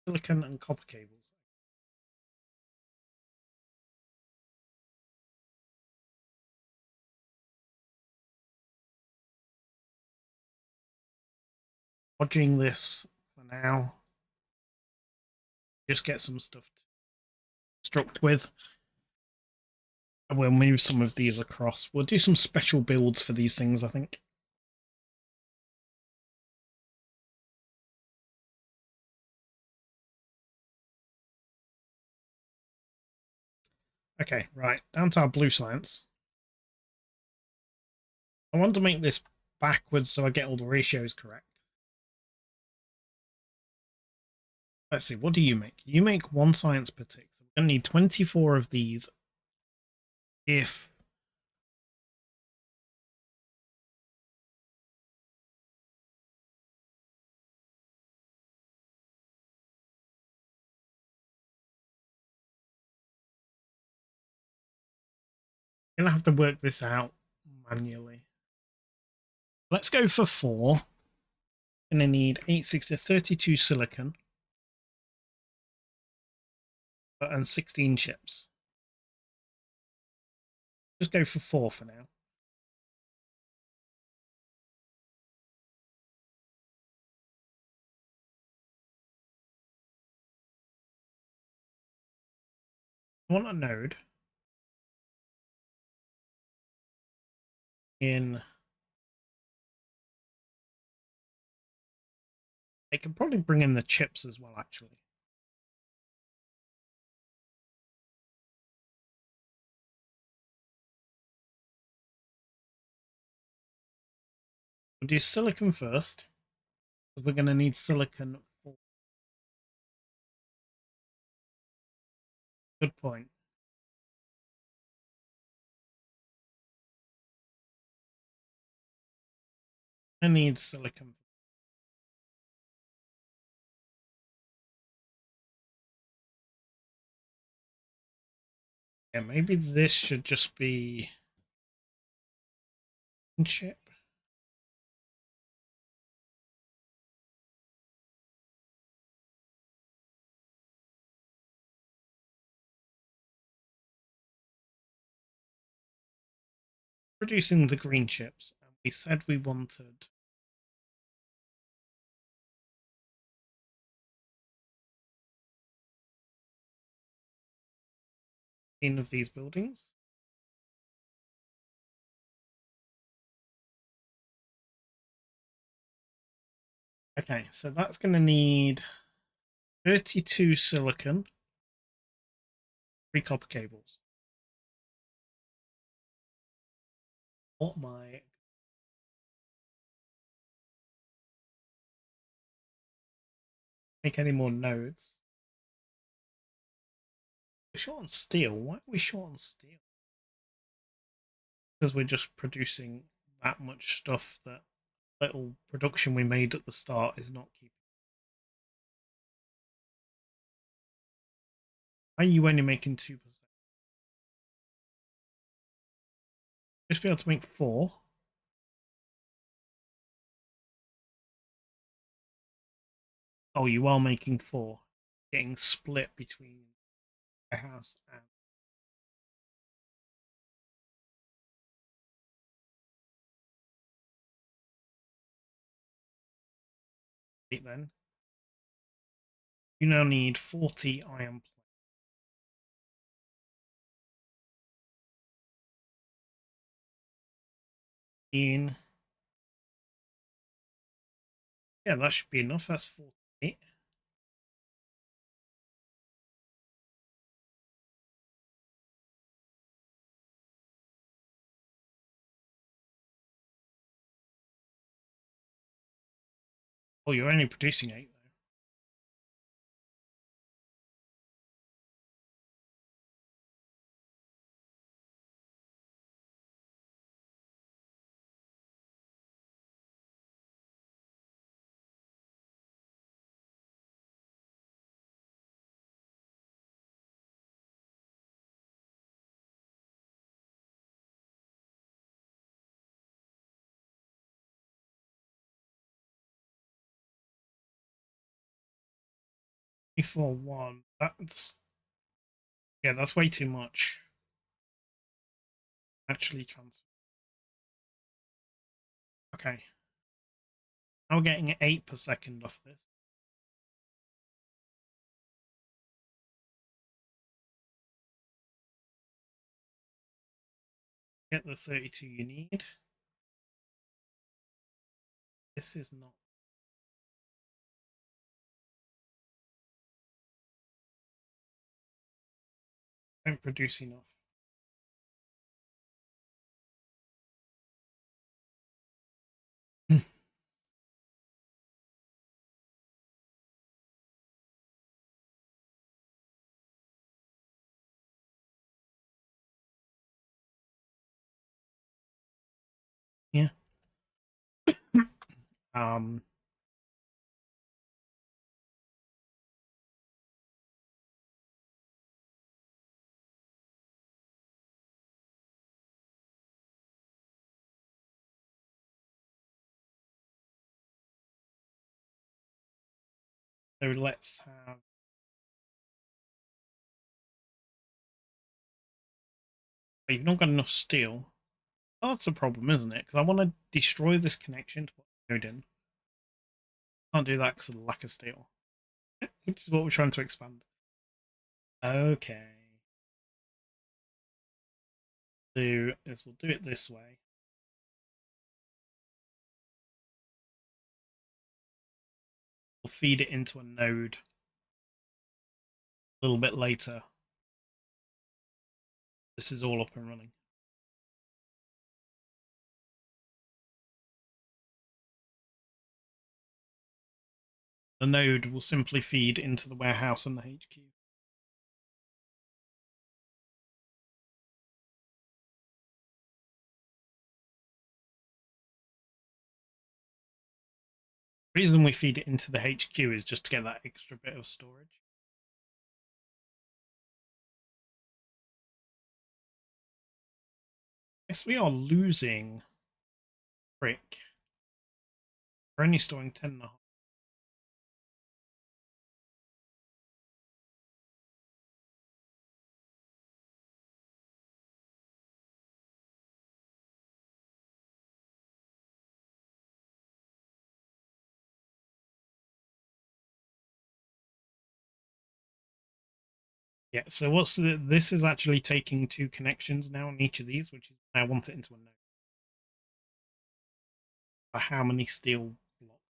Silicon and copper cables. Dodging this for now. Just get some stuff to construct with. And we'll move some of these across. We'll do some special builds for these things, I think. Okay, right. Down to our blue science. I want to make this backwards so I get all the ratios correct. Let's see, what do you make? You make one science per tick. So we're going to need 24 of these if... I'm going to have to work this out manually. Let's go for 4. Going to need 860, 32 silicon and 16 chips. Just go for 4 for now. I want a node in... They can probably bring in the chips as well, actually. We'll do silicon first, because we're going to need silicon for... Good point. I need silicon. Yeah, maybe this should just be chip. Producing the green chips, and We said we wanted of these buildings. Okay, so that's going to need 32 silicon, 3 copper cables. What my make any more nodes? We're short on steel. Why are we short on steel? Because we're just producing that much stuff that little production we made at the start is not keeping. Why are you only making 2%? Just be able to make 4. Oh, you are making 4. Getting split between a house and then. You now need 40 iron plates. In yeah, that should be enough. That's 48. Oh, you're only producing 8 though. Before 1. That's yeah, that's way too much. Actually transfer. Okay. Now we're getting 8 per second off this. Get the 32 you need. This is not. Don't produce enough. Yeah. Um. So let's have. You've not got enough steel. Oh, that's a problem, isn't it? Because I want to destroy this connection to what node in. Can't do that because of the lack of steel, which is what we're trying to expand. Okay. Do is we'll do it this way. We'll feed it into a node a little bit later. This is all up and running. The node will simply feed into the warehouse and the HQ. The reason we feed it into the HQ is just to get that extra bit of storage. Yes, we are losing brick. We're only storing 10.5. Yeah, so this is actually taking 2 connections now on each of these, which is I want it into a node. For how many steel blocks?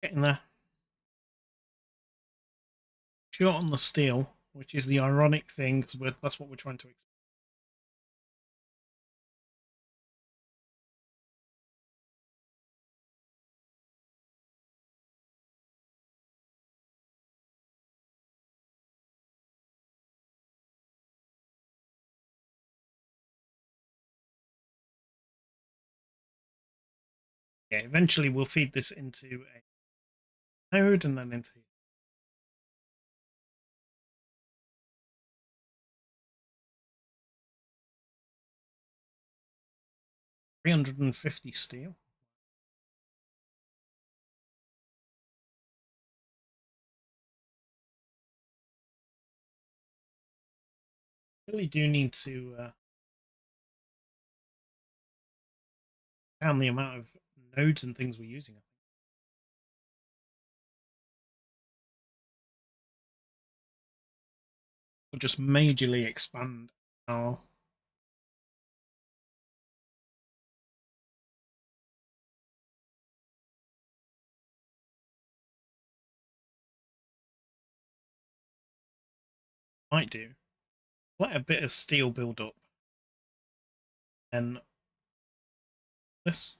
Getting there. Short on the steel, which is the ironic thing, because that's what we're trying to explain. Yeah, eventually we'll feed this into a node and then into. $350 steel. Really do need to down the amount of nodes and things we're using. I think we'll just majorly expand our. Might do. Let a bit of steel build up. Then this.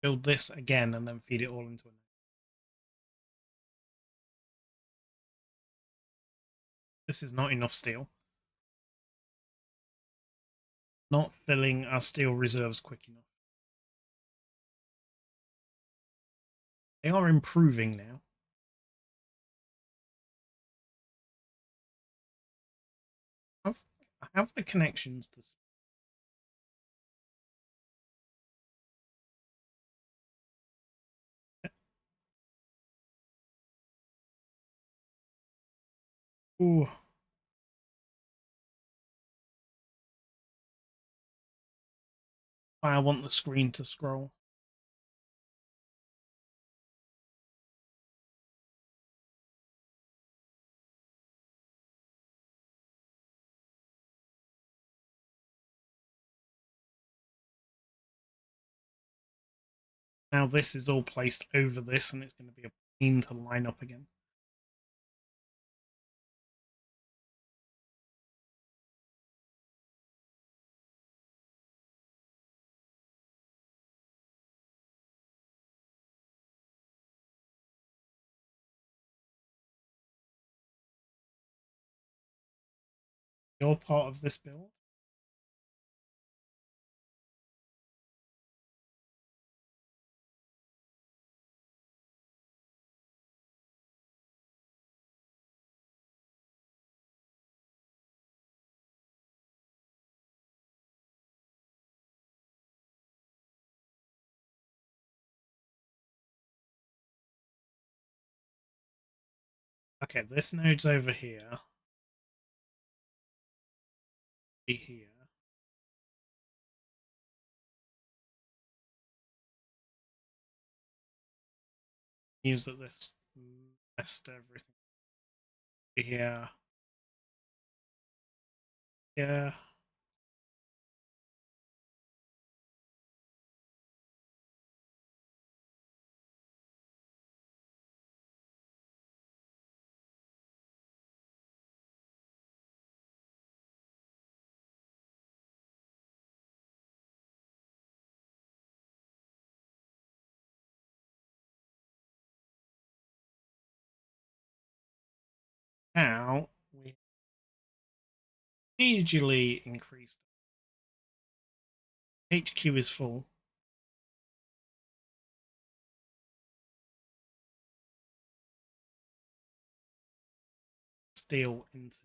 Build this again and then feed it all into a node. This is not enough steel. Not filling our steel reserves quick enough. They are improving now. Have the connections to. Ooh. I want the screen to scroll. Now this is all placed over this, and it's going to be a pain to line up again. You're part of this build. Okay, this node's over here. Be here. Use that this messed everything. Be here. Yeah. Now we majorly increased. HQ is full. Steel into.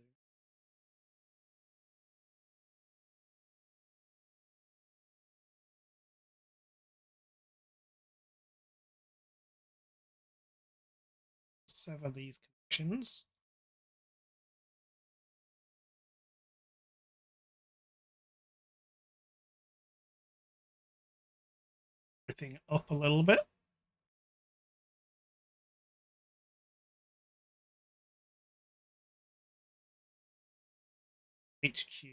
sever these connections. Everything up a little bit. HQ.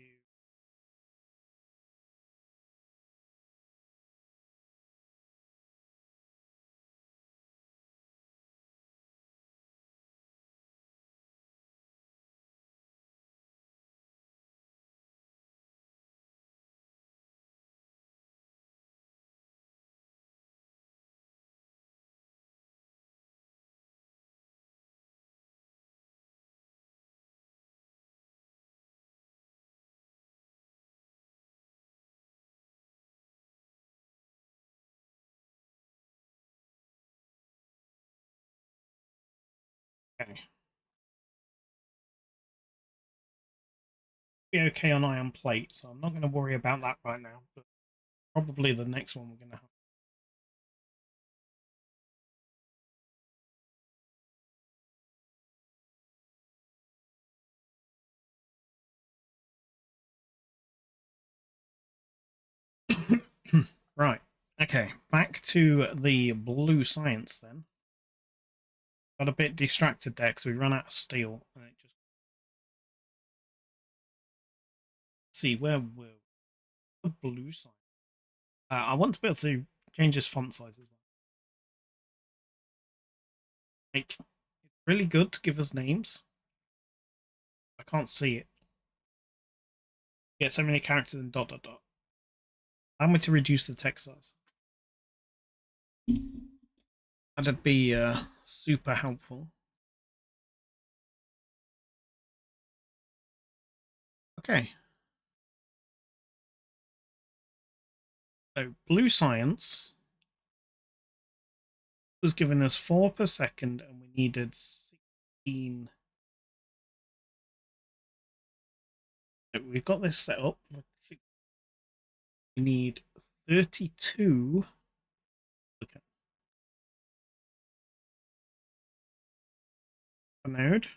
Okay. Be okay on iron plate, so I'm not going to worry about that right now, but probably the next one we're going to have. Right. Okay, back to the blue science then. Got a bit distracted there because we ran out of steel, and it just see where we're the blue science. I want to be able to change this font size as well. Like, it's really good to give us names. I can't see it. Get so many characters and dot dot dot. I'm going to reduce the text size. That'd be super helpful. Okay. So blue science was giving us 4 per second, and we needed 16. So we've got this set up. We need 32. Okay. A node.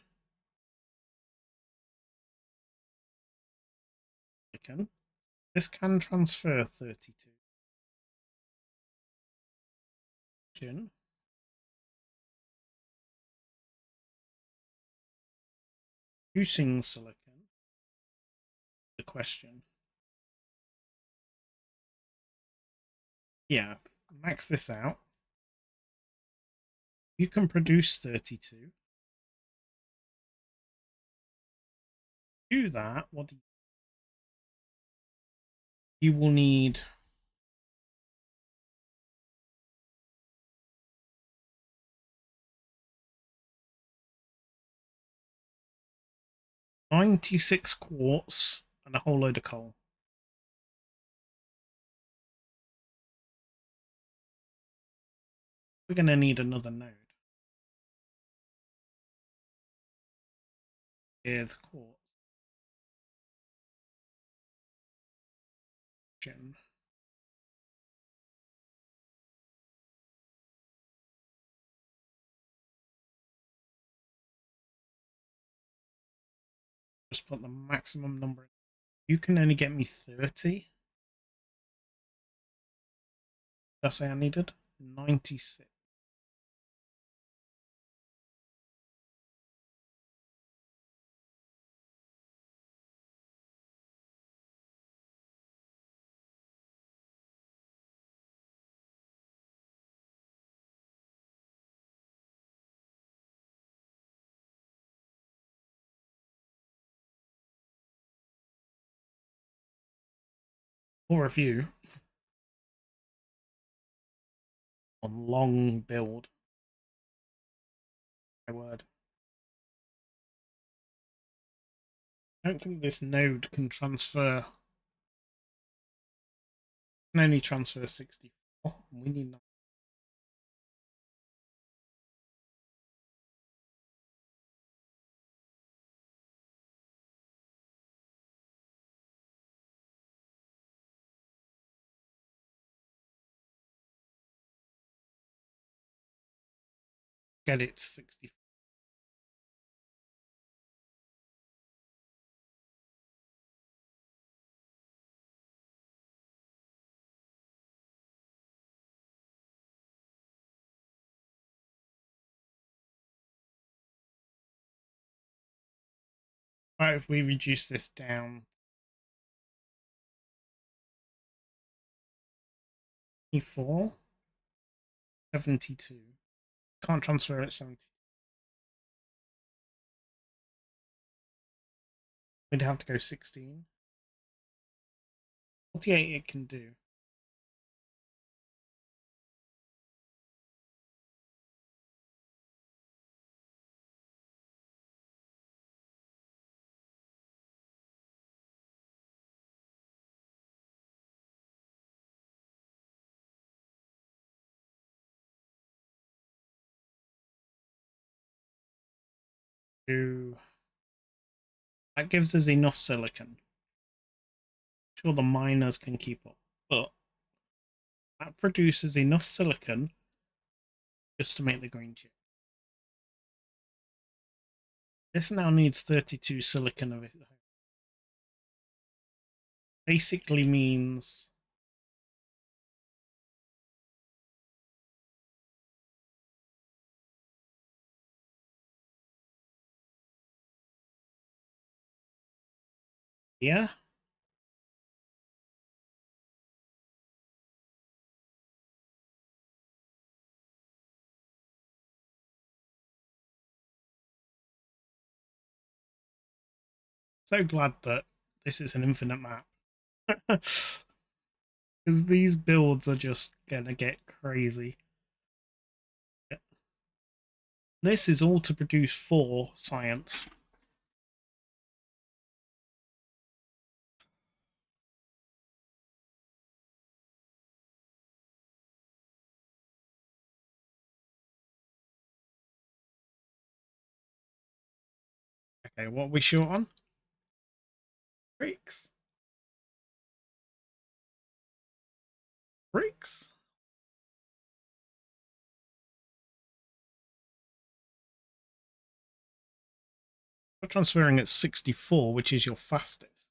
Okay. This can transfer 32. Using silicon. The question. Yeah, max this out. You can produce 32. Do that. What do you will need 96 quartz and a whole load of coal. We're going to need another node with quartz. Just put the maximum number. You can only get me 30. Did I say I needed 96? Or if you on long build. My word. I don't think this node can transfer. Can only transfer 64. We need that. Get it to 64. Right, if we reduce this down 24, 72. Can't transfer it 70. We'd have to go 16. 48 it can do. That gives us enough silicon. Sure, the miners can keep up, but that produces enough silicon just to make the green chip. This now needs 32 silicon of it. Basically means yeah. So glad that this is an infinite map. Because these builds are just gonna get crazy. This is all to produce 4 science. Okay, what are we short on? Bricks. Bricks. We're transferring at 64, which is your fastest.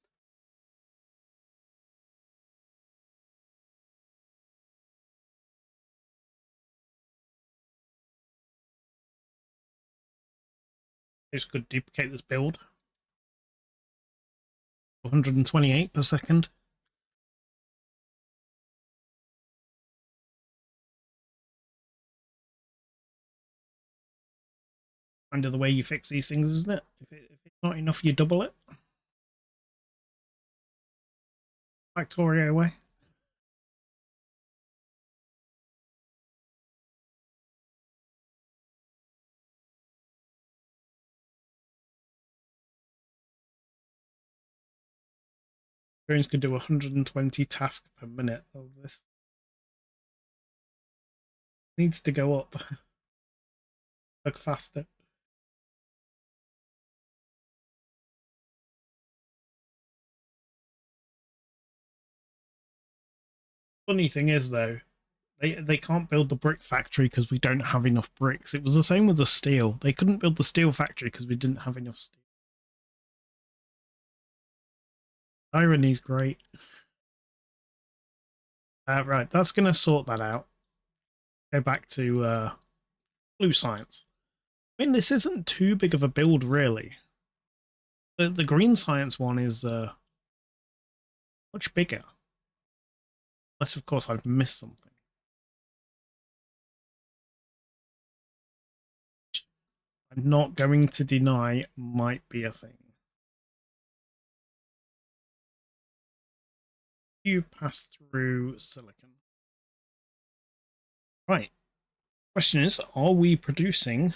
This could duplicate this build. 128 per second. Kind of the way you fix these things, isn't it? If it's not enough, you double it. Factorio way. Drones could do 120 tasks per minute of this. Needs to go up. Look faster. Funny thing is, though, they can't build the brick factory because we don't have enough bricks. It was the same with the steel. They couldn't build the steel factory because we didn't have enough steel. Irony's great. Right, that's going to sort that out. Go back to blue science. I mean, this isn't too big of a build, really. The green science one is much bigger. Unless, of course, I've missed something. I'm not going to deny might be a thing. You pass through silicon. Right. Question is, are we producing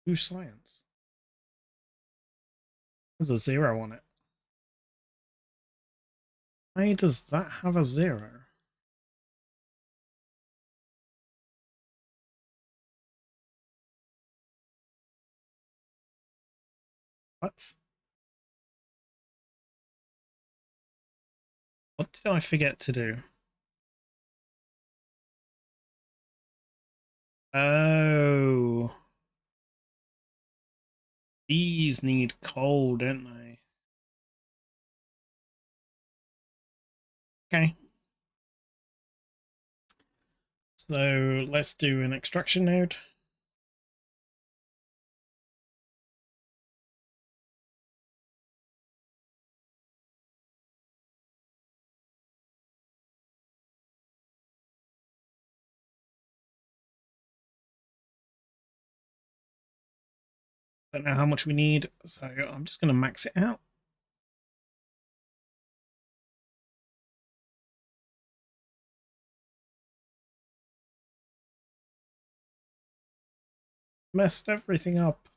blue science? There's a 0 on it. Why does that have a 0? What? What did I forget to do? Oh. These need coal, don't they? Okay. So let's do an extraction node. Don't know how much we need, so I'm just going to max it out. Messed everything up.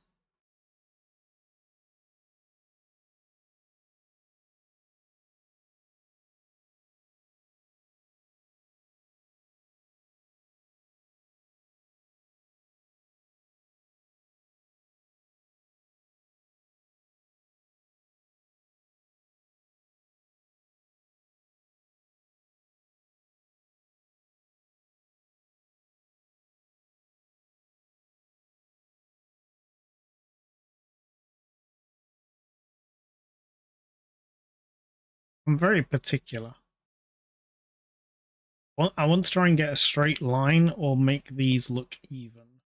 I'm very particular. Well, I want to try and get a straight line or make these look even.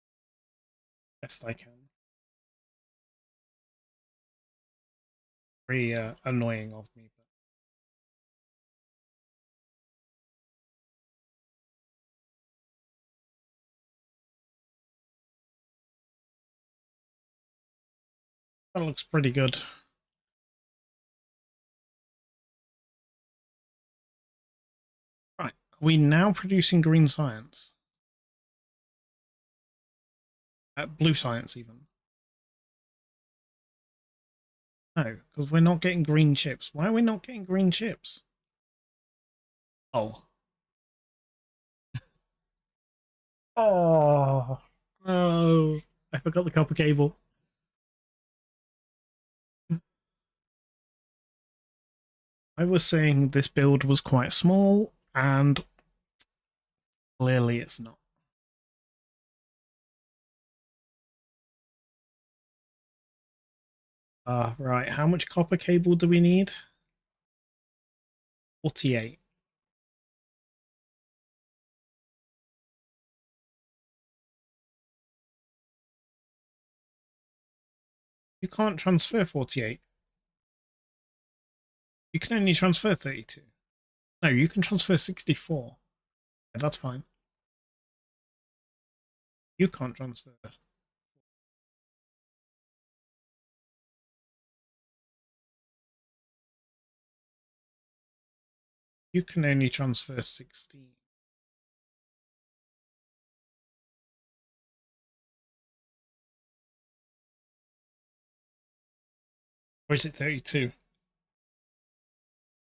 Best I can. Very annoying of me. But that looks pretty good. Right. Are we now producing green science? Blue science, even. No, because we're not getting green chips. Why are we not getting green chips? Oh. Oh. Oh. I forgot the copper cable. I was saying this build was quite small, and clearly it's not. Right. How much copper cable do we need? 48. You can't transfer 48. You can only transfer 32. No, you can transfer 64. Yeah, that's fine. You can't transfer. You can only transfer 16. Or is it 32?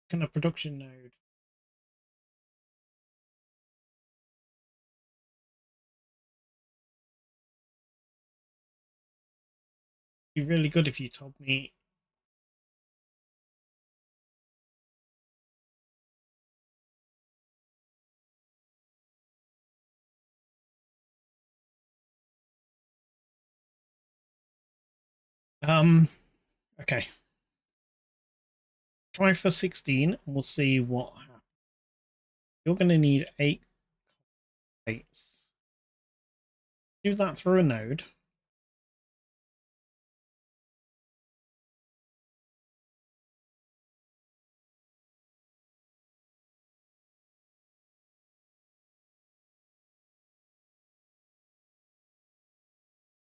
Can a production node? Be really good if you told me. Okay. Try for 16 and we'll see what happens. You're going to need 8 plates. Do that through a node.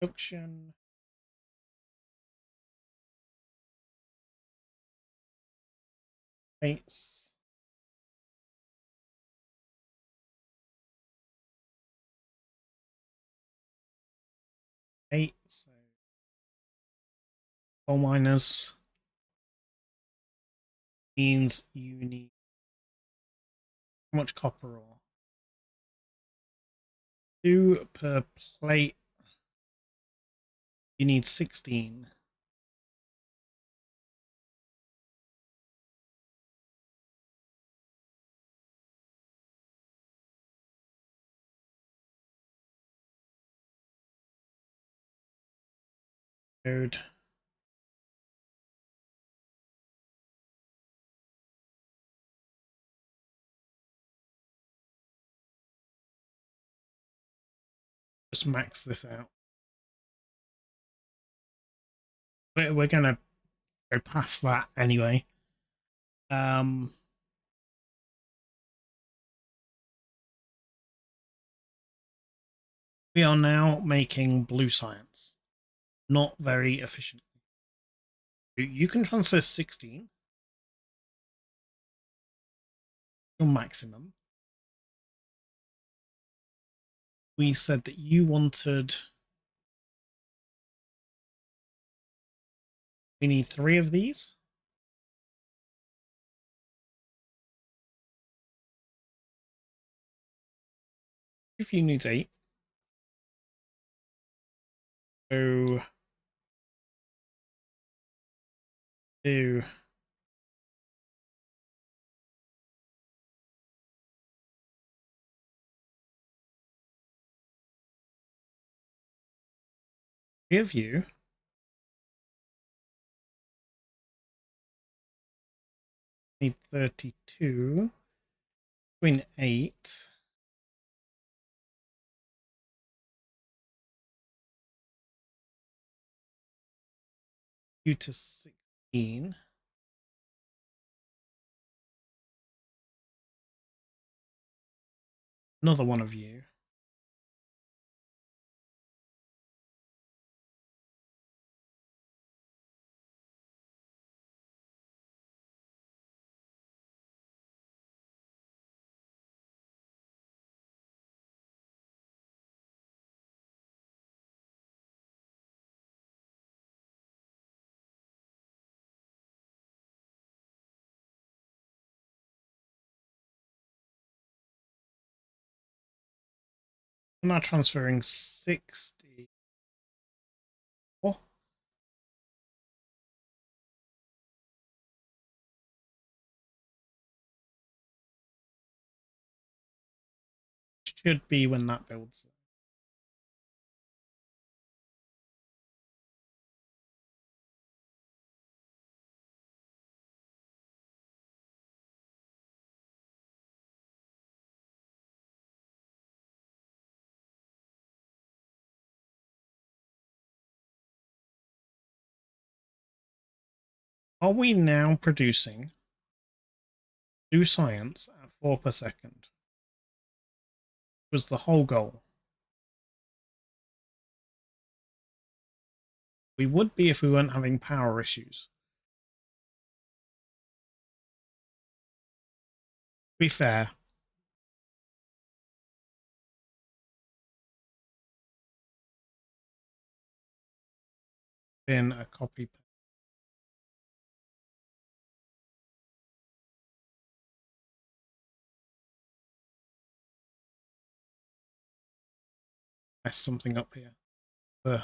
Production. Plates. 8. So coal miners means you need how much copper ore? 2 per plate. You need 16. Node. Just max this out. We're gonna go past that anyway. Um, we are now making blue science. not very efficient. You can transfer 16, your maximum. We said that you wanted. We need 3 of these. If you need 8. So 2. 3 of you. Need 32. Between 8. You to 16. Another one of you. I'm now transferring 60. Oh, should be when that builds. Are we now producing 2 science at 4 per second? Was the whole goal. We would be if we weren't having power issues. To be fair, in a copy. Mess something up here. A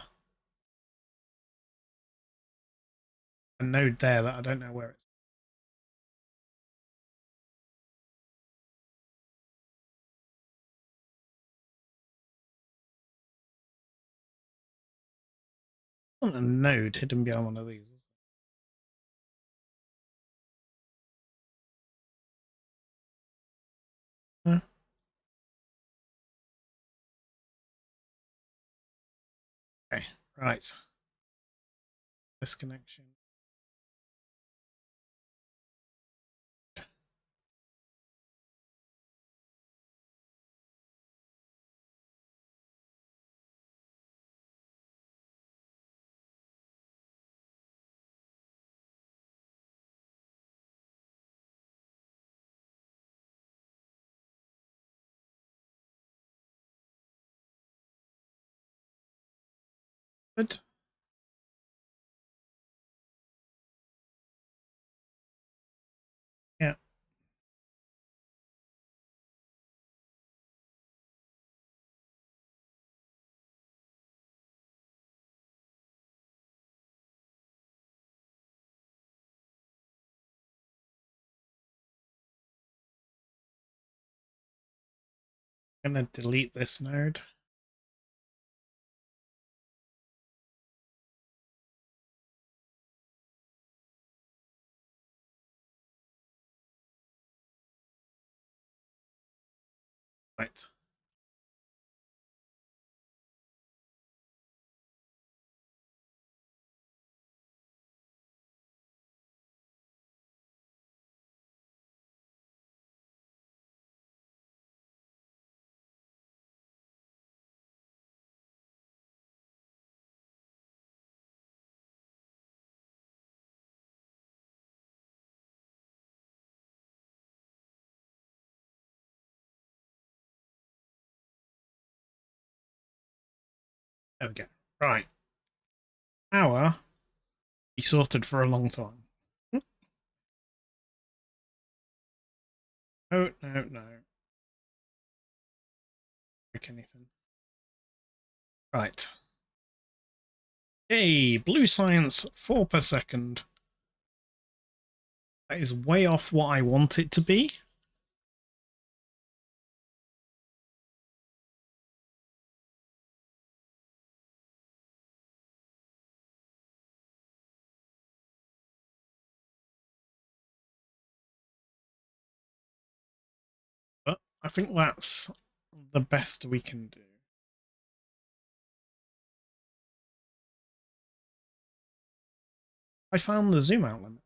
node there that I don't know where it's. Not a node hidden behind one of these. Huh? Okay, right. This connection. Good. Yeah. I'm gonna delete this node. Right. There we go. Right. Power be sorted for a long time. Oh, no, no. Break anything. Right. Hey, blue science 4 per second. That is way off what I want it to be. But I think that's the best we can do. I found the zoom out limit.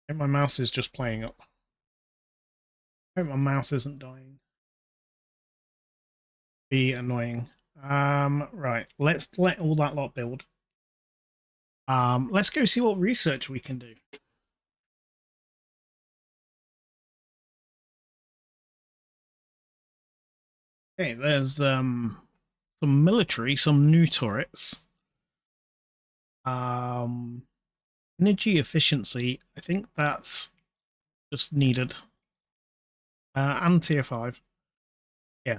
And my mouse is just playing up. I hope my mouse isn't dying. Be annoying. Right. Let's let all that lot build. Let's go see what research we can do. Okay, there's some military, some new turrets. Energy efficiency, I think that's just needed. And tier 5. Yeah.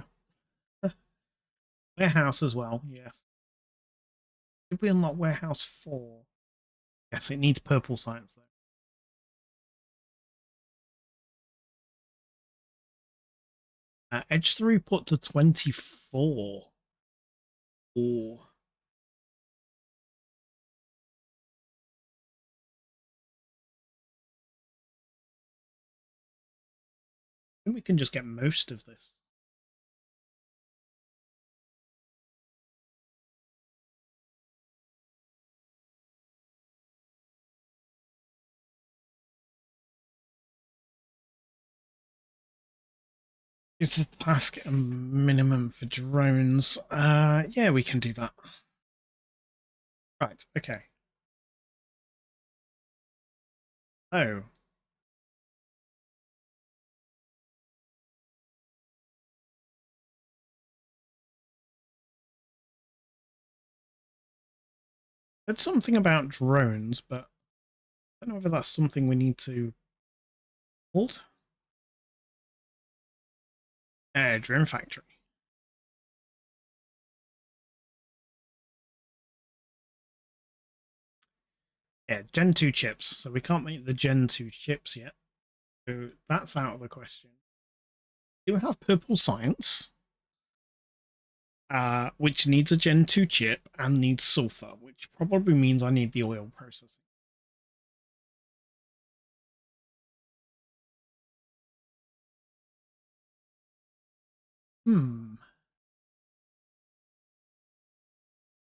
Warehouse as well, yes. Did we unlock warehouse 4? Yes, it needs purple science though. Edge throughput to 24. Oh. I think we can just get most of this. Is the task a minimum for drones? Yeah, we can do that. Right, okay. Oh. It's something about drones, but I don't know whether that's something we need to hold. Drone factory. Yeah, Gen 2 chips. So we can't make the Gen 2 chips yet. So that's out of the question. Do we have purple science? Which needs a Gen 2 chip and needs sulfur, which probably means I need the oil processing.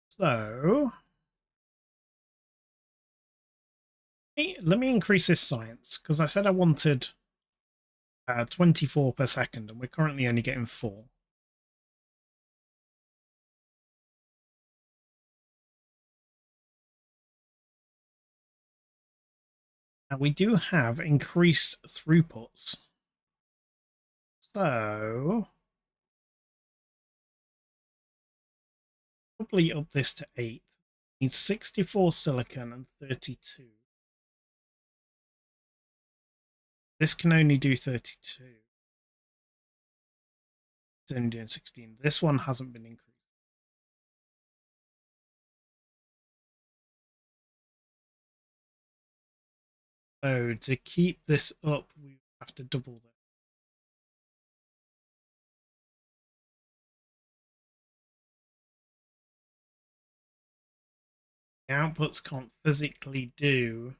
So let me increase this science because I said I wanted 24 per second, and we're currently only getting 4. And we do have increased throughputs. So probably up this to 8. Needs 64 silicon and 32. This can only do 32. It's only doing 16. This one hasn't been increased. So to keep this up, we have to double this. The outputs can't physically do.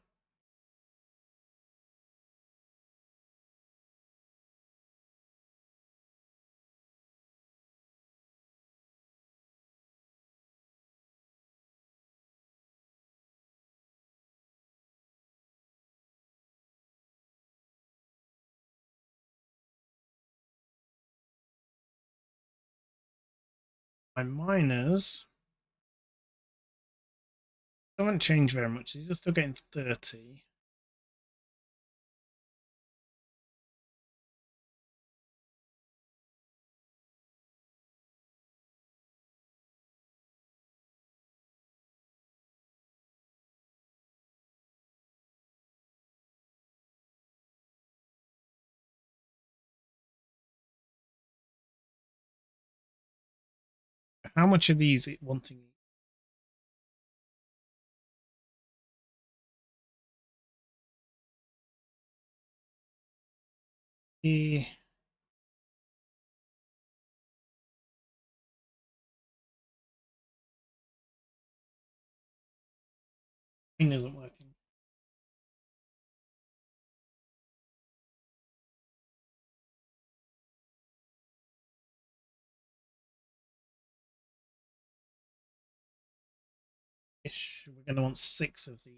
My miners haven't changed very much. These are still getting 30. how much are these wanting? The thing isn't working. Ish. We're going to want 6 of these.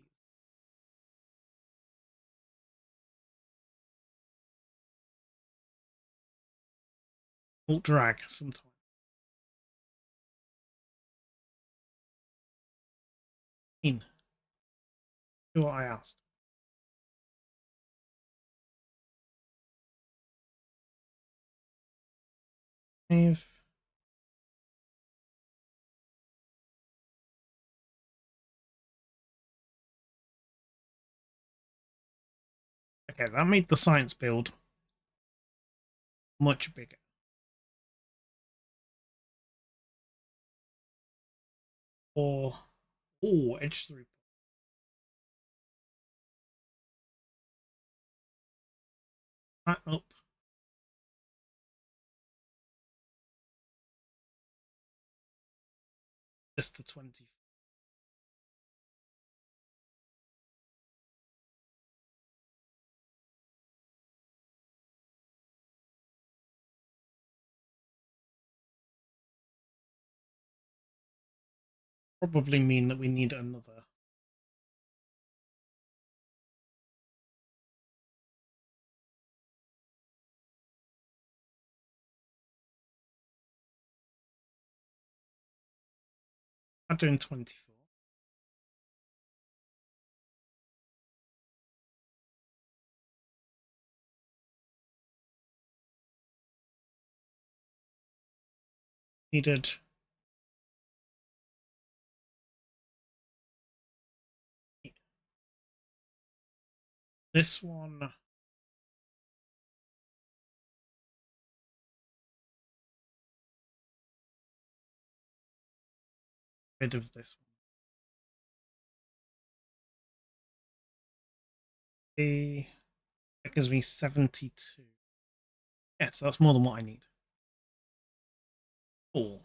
Alt drag sometime. Do what I asked. Save. Okay, that made the science build much bigger. Or, oh, edge 3. That up. This to 20. Probably mean that we need another. I'm doing 24. Needed. This one. Rid of this one. That gives me 72. Yes, that's more than what I need. Cool.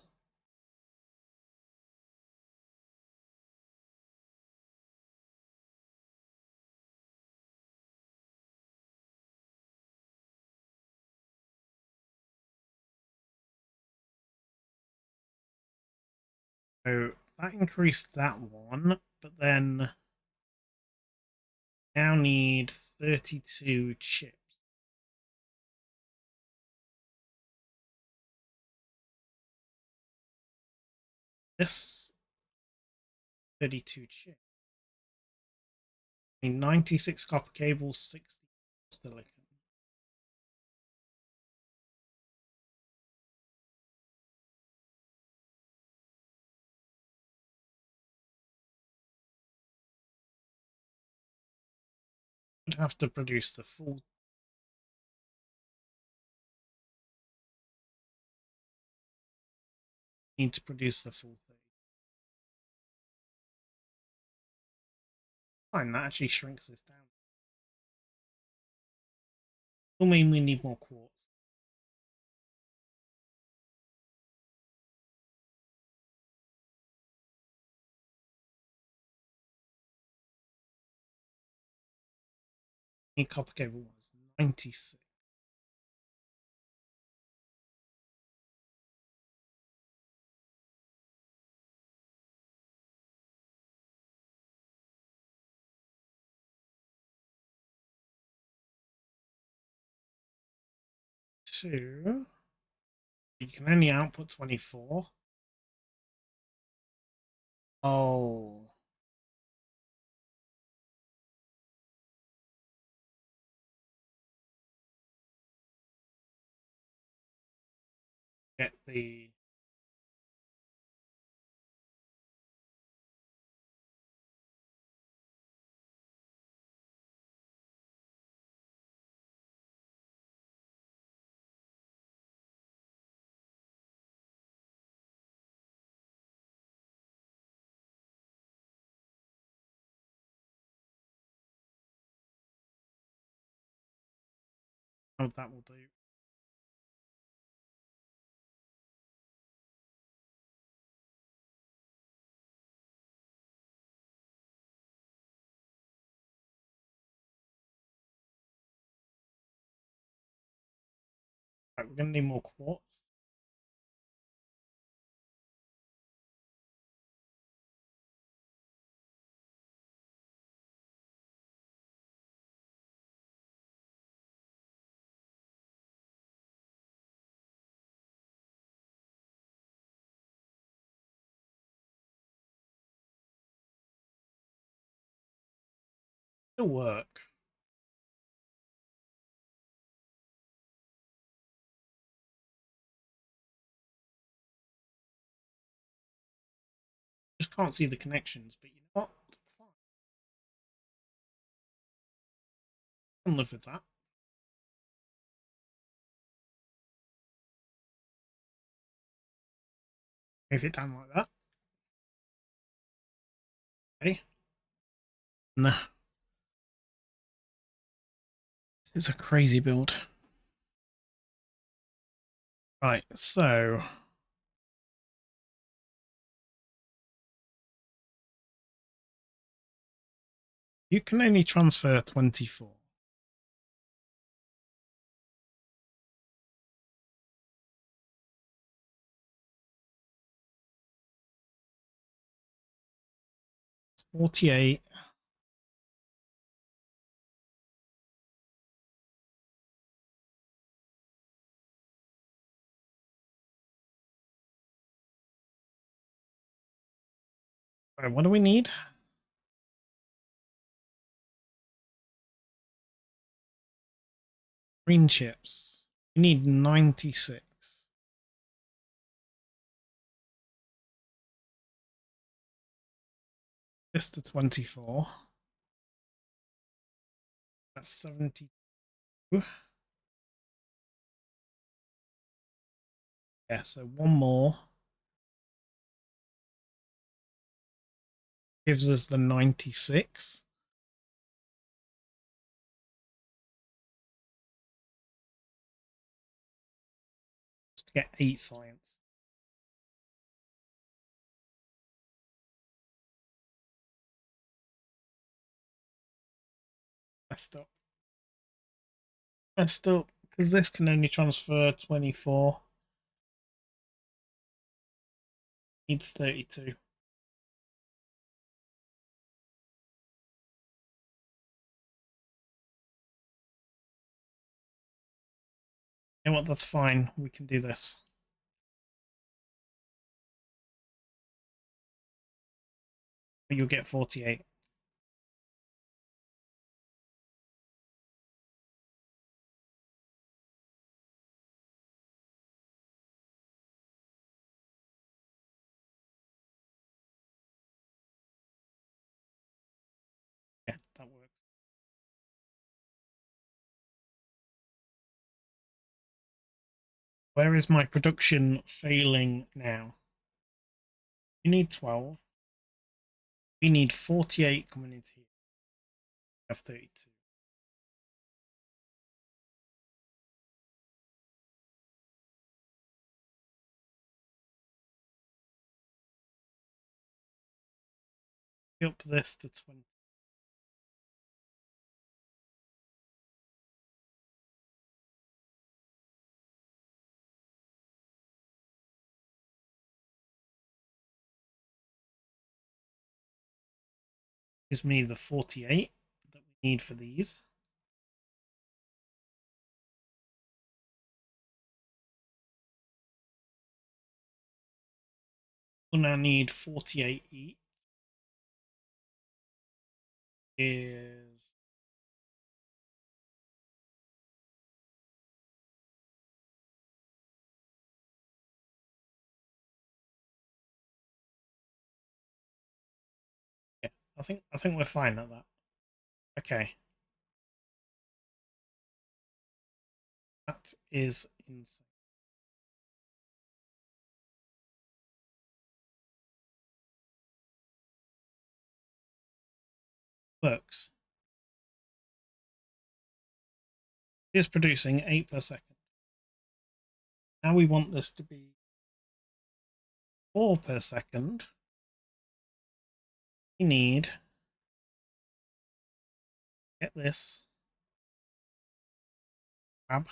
So that increased that one, but then now need 32 chips. This 32 chips. I mean, 96 copper cables, 60 silicon. I'd have to produce the full. Need to produce the full thing. Fine, that actually shrinks this down. Will mean we need more quartz. Need copper cable was 96. Two. You can only output 24. Oh. Get the. Oh, that will do. Right, we're going to need more quartz. It'll work. Just can't see the connections, but you know what? That's fine. I can live with that. Move it down like that. Okay. Nah. This is a crazy build. Right, so you can only transfer 24. It's 48. Right, what do we need? Green chips. We need 96. This to 24. That's 72. Yeah, so one more gives us the 96. Just to get 8 science. Messed up. Messed up, because this can only transfer 24. Needs 32. You know what, that's fine. We can do this. But you'll get 48. Yeah, that works. Where is my production failing now? You need 12. We need 48 coming into here. I have 32. Up this to 20. Gives me the 48 that we need for these. We'll now need 48 each. Is yeah, I think we're fine at that. Okay. That is insane. Works. It's producing 8 per second. Now we want this to be 4 per second. We need, get this, grab.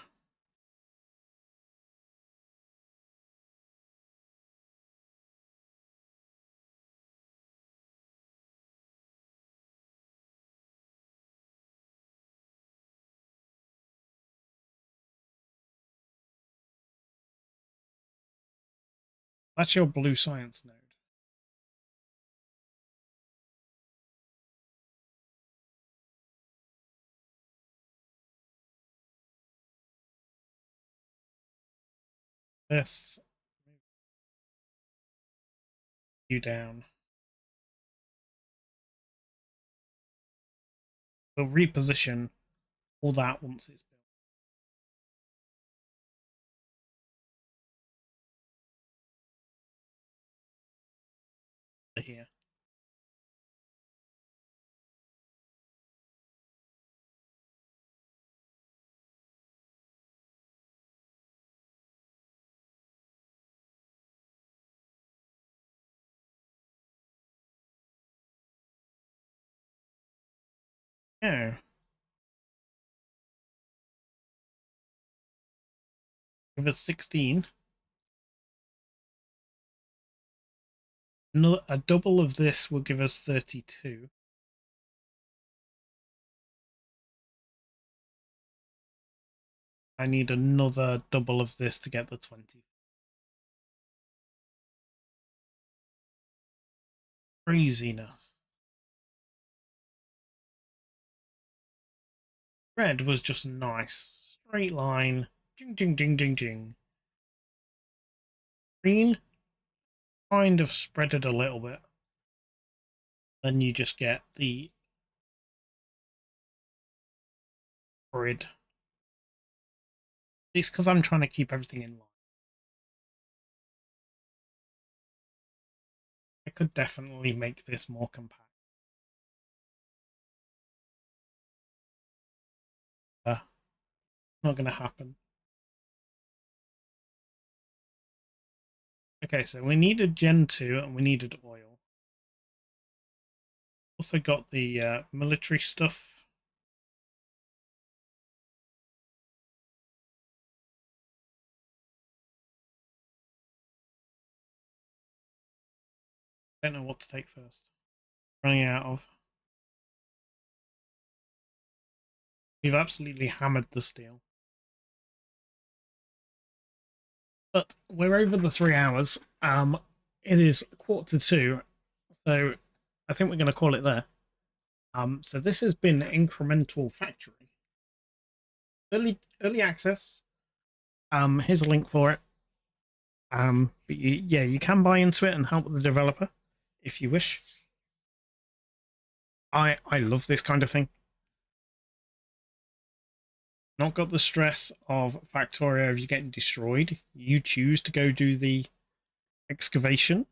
That's your blue science node. This, you down. We'll reposition all that once it's built. Here. Yeah. Give us 16. Another, a double of this will give us 32. I need another double of this to get the 20. Craziness. Red was just nice. Straight line. Ding, ding, ding, ding, ding. Green kind of spread it a little bit. Then you just get the grid. It's because I'm trying to keep everything in line. I could definitely make this more compact. Not going to happen. Okay, so we needed Gen 2 and we needed oil. Also got the military stuff. Don't know what to take first. Running out of. We've absolutely hammered the steel. But we're over the 3 hours. It is 1:45, so I think we're going to call it there. So this has been Incremental Factory. Early access. Here's a link for it. But yeah, you can buy into it and help the developer if you wish. I love this kind of thing. Not got the stress of Factorio if you're getting destroyed. You choose to go do the excavation.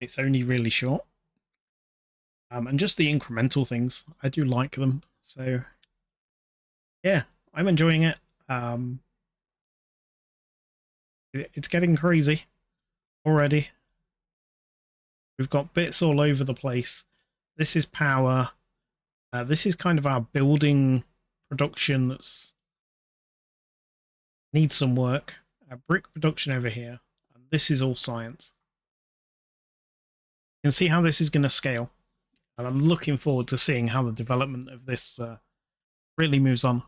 It's only really short. And just the incremental things, I do like them. So yeah, I'm enjoying it. It's getting crazy already. We've got bits all over the place. This is power. This is kind of our building production that's needs some work. Brick production over here. And this is all science. You can see how this is going to scale. And I'm looking forward to seeing how the development of this really moves on.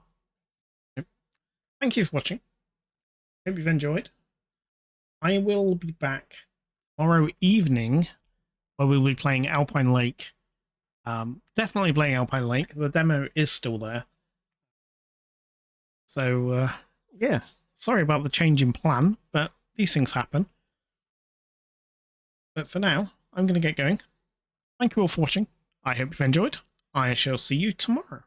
Thank you for watching. Hope you've enjoyed. I will be back tomorrow evening where we'll be playing Alpine Lake. Definitely playing Alpine Lake. The demo is still there. So, yeah. Sorry about the change in plan, but these things happen. But for now, I'm going to get going. Thank you all for watching. I hope you've enjoyed. I shall see you tomorrow.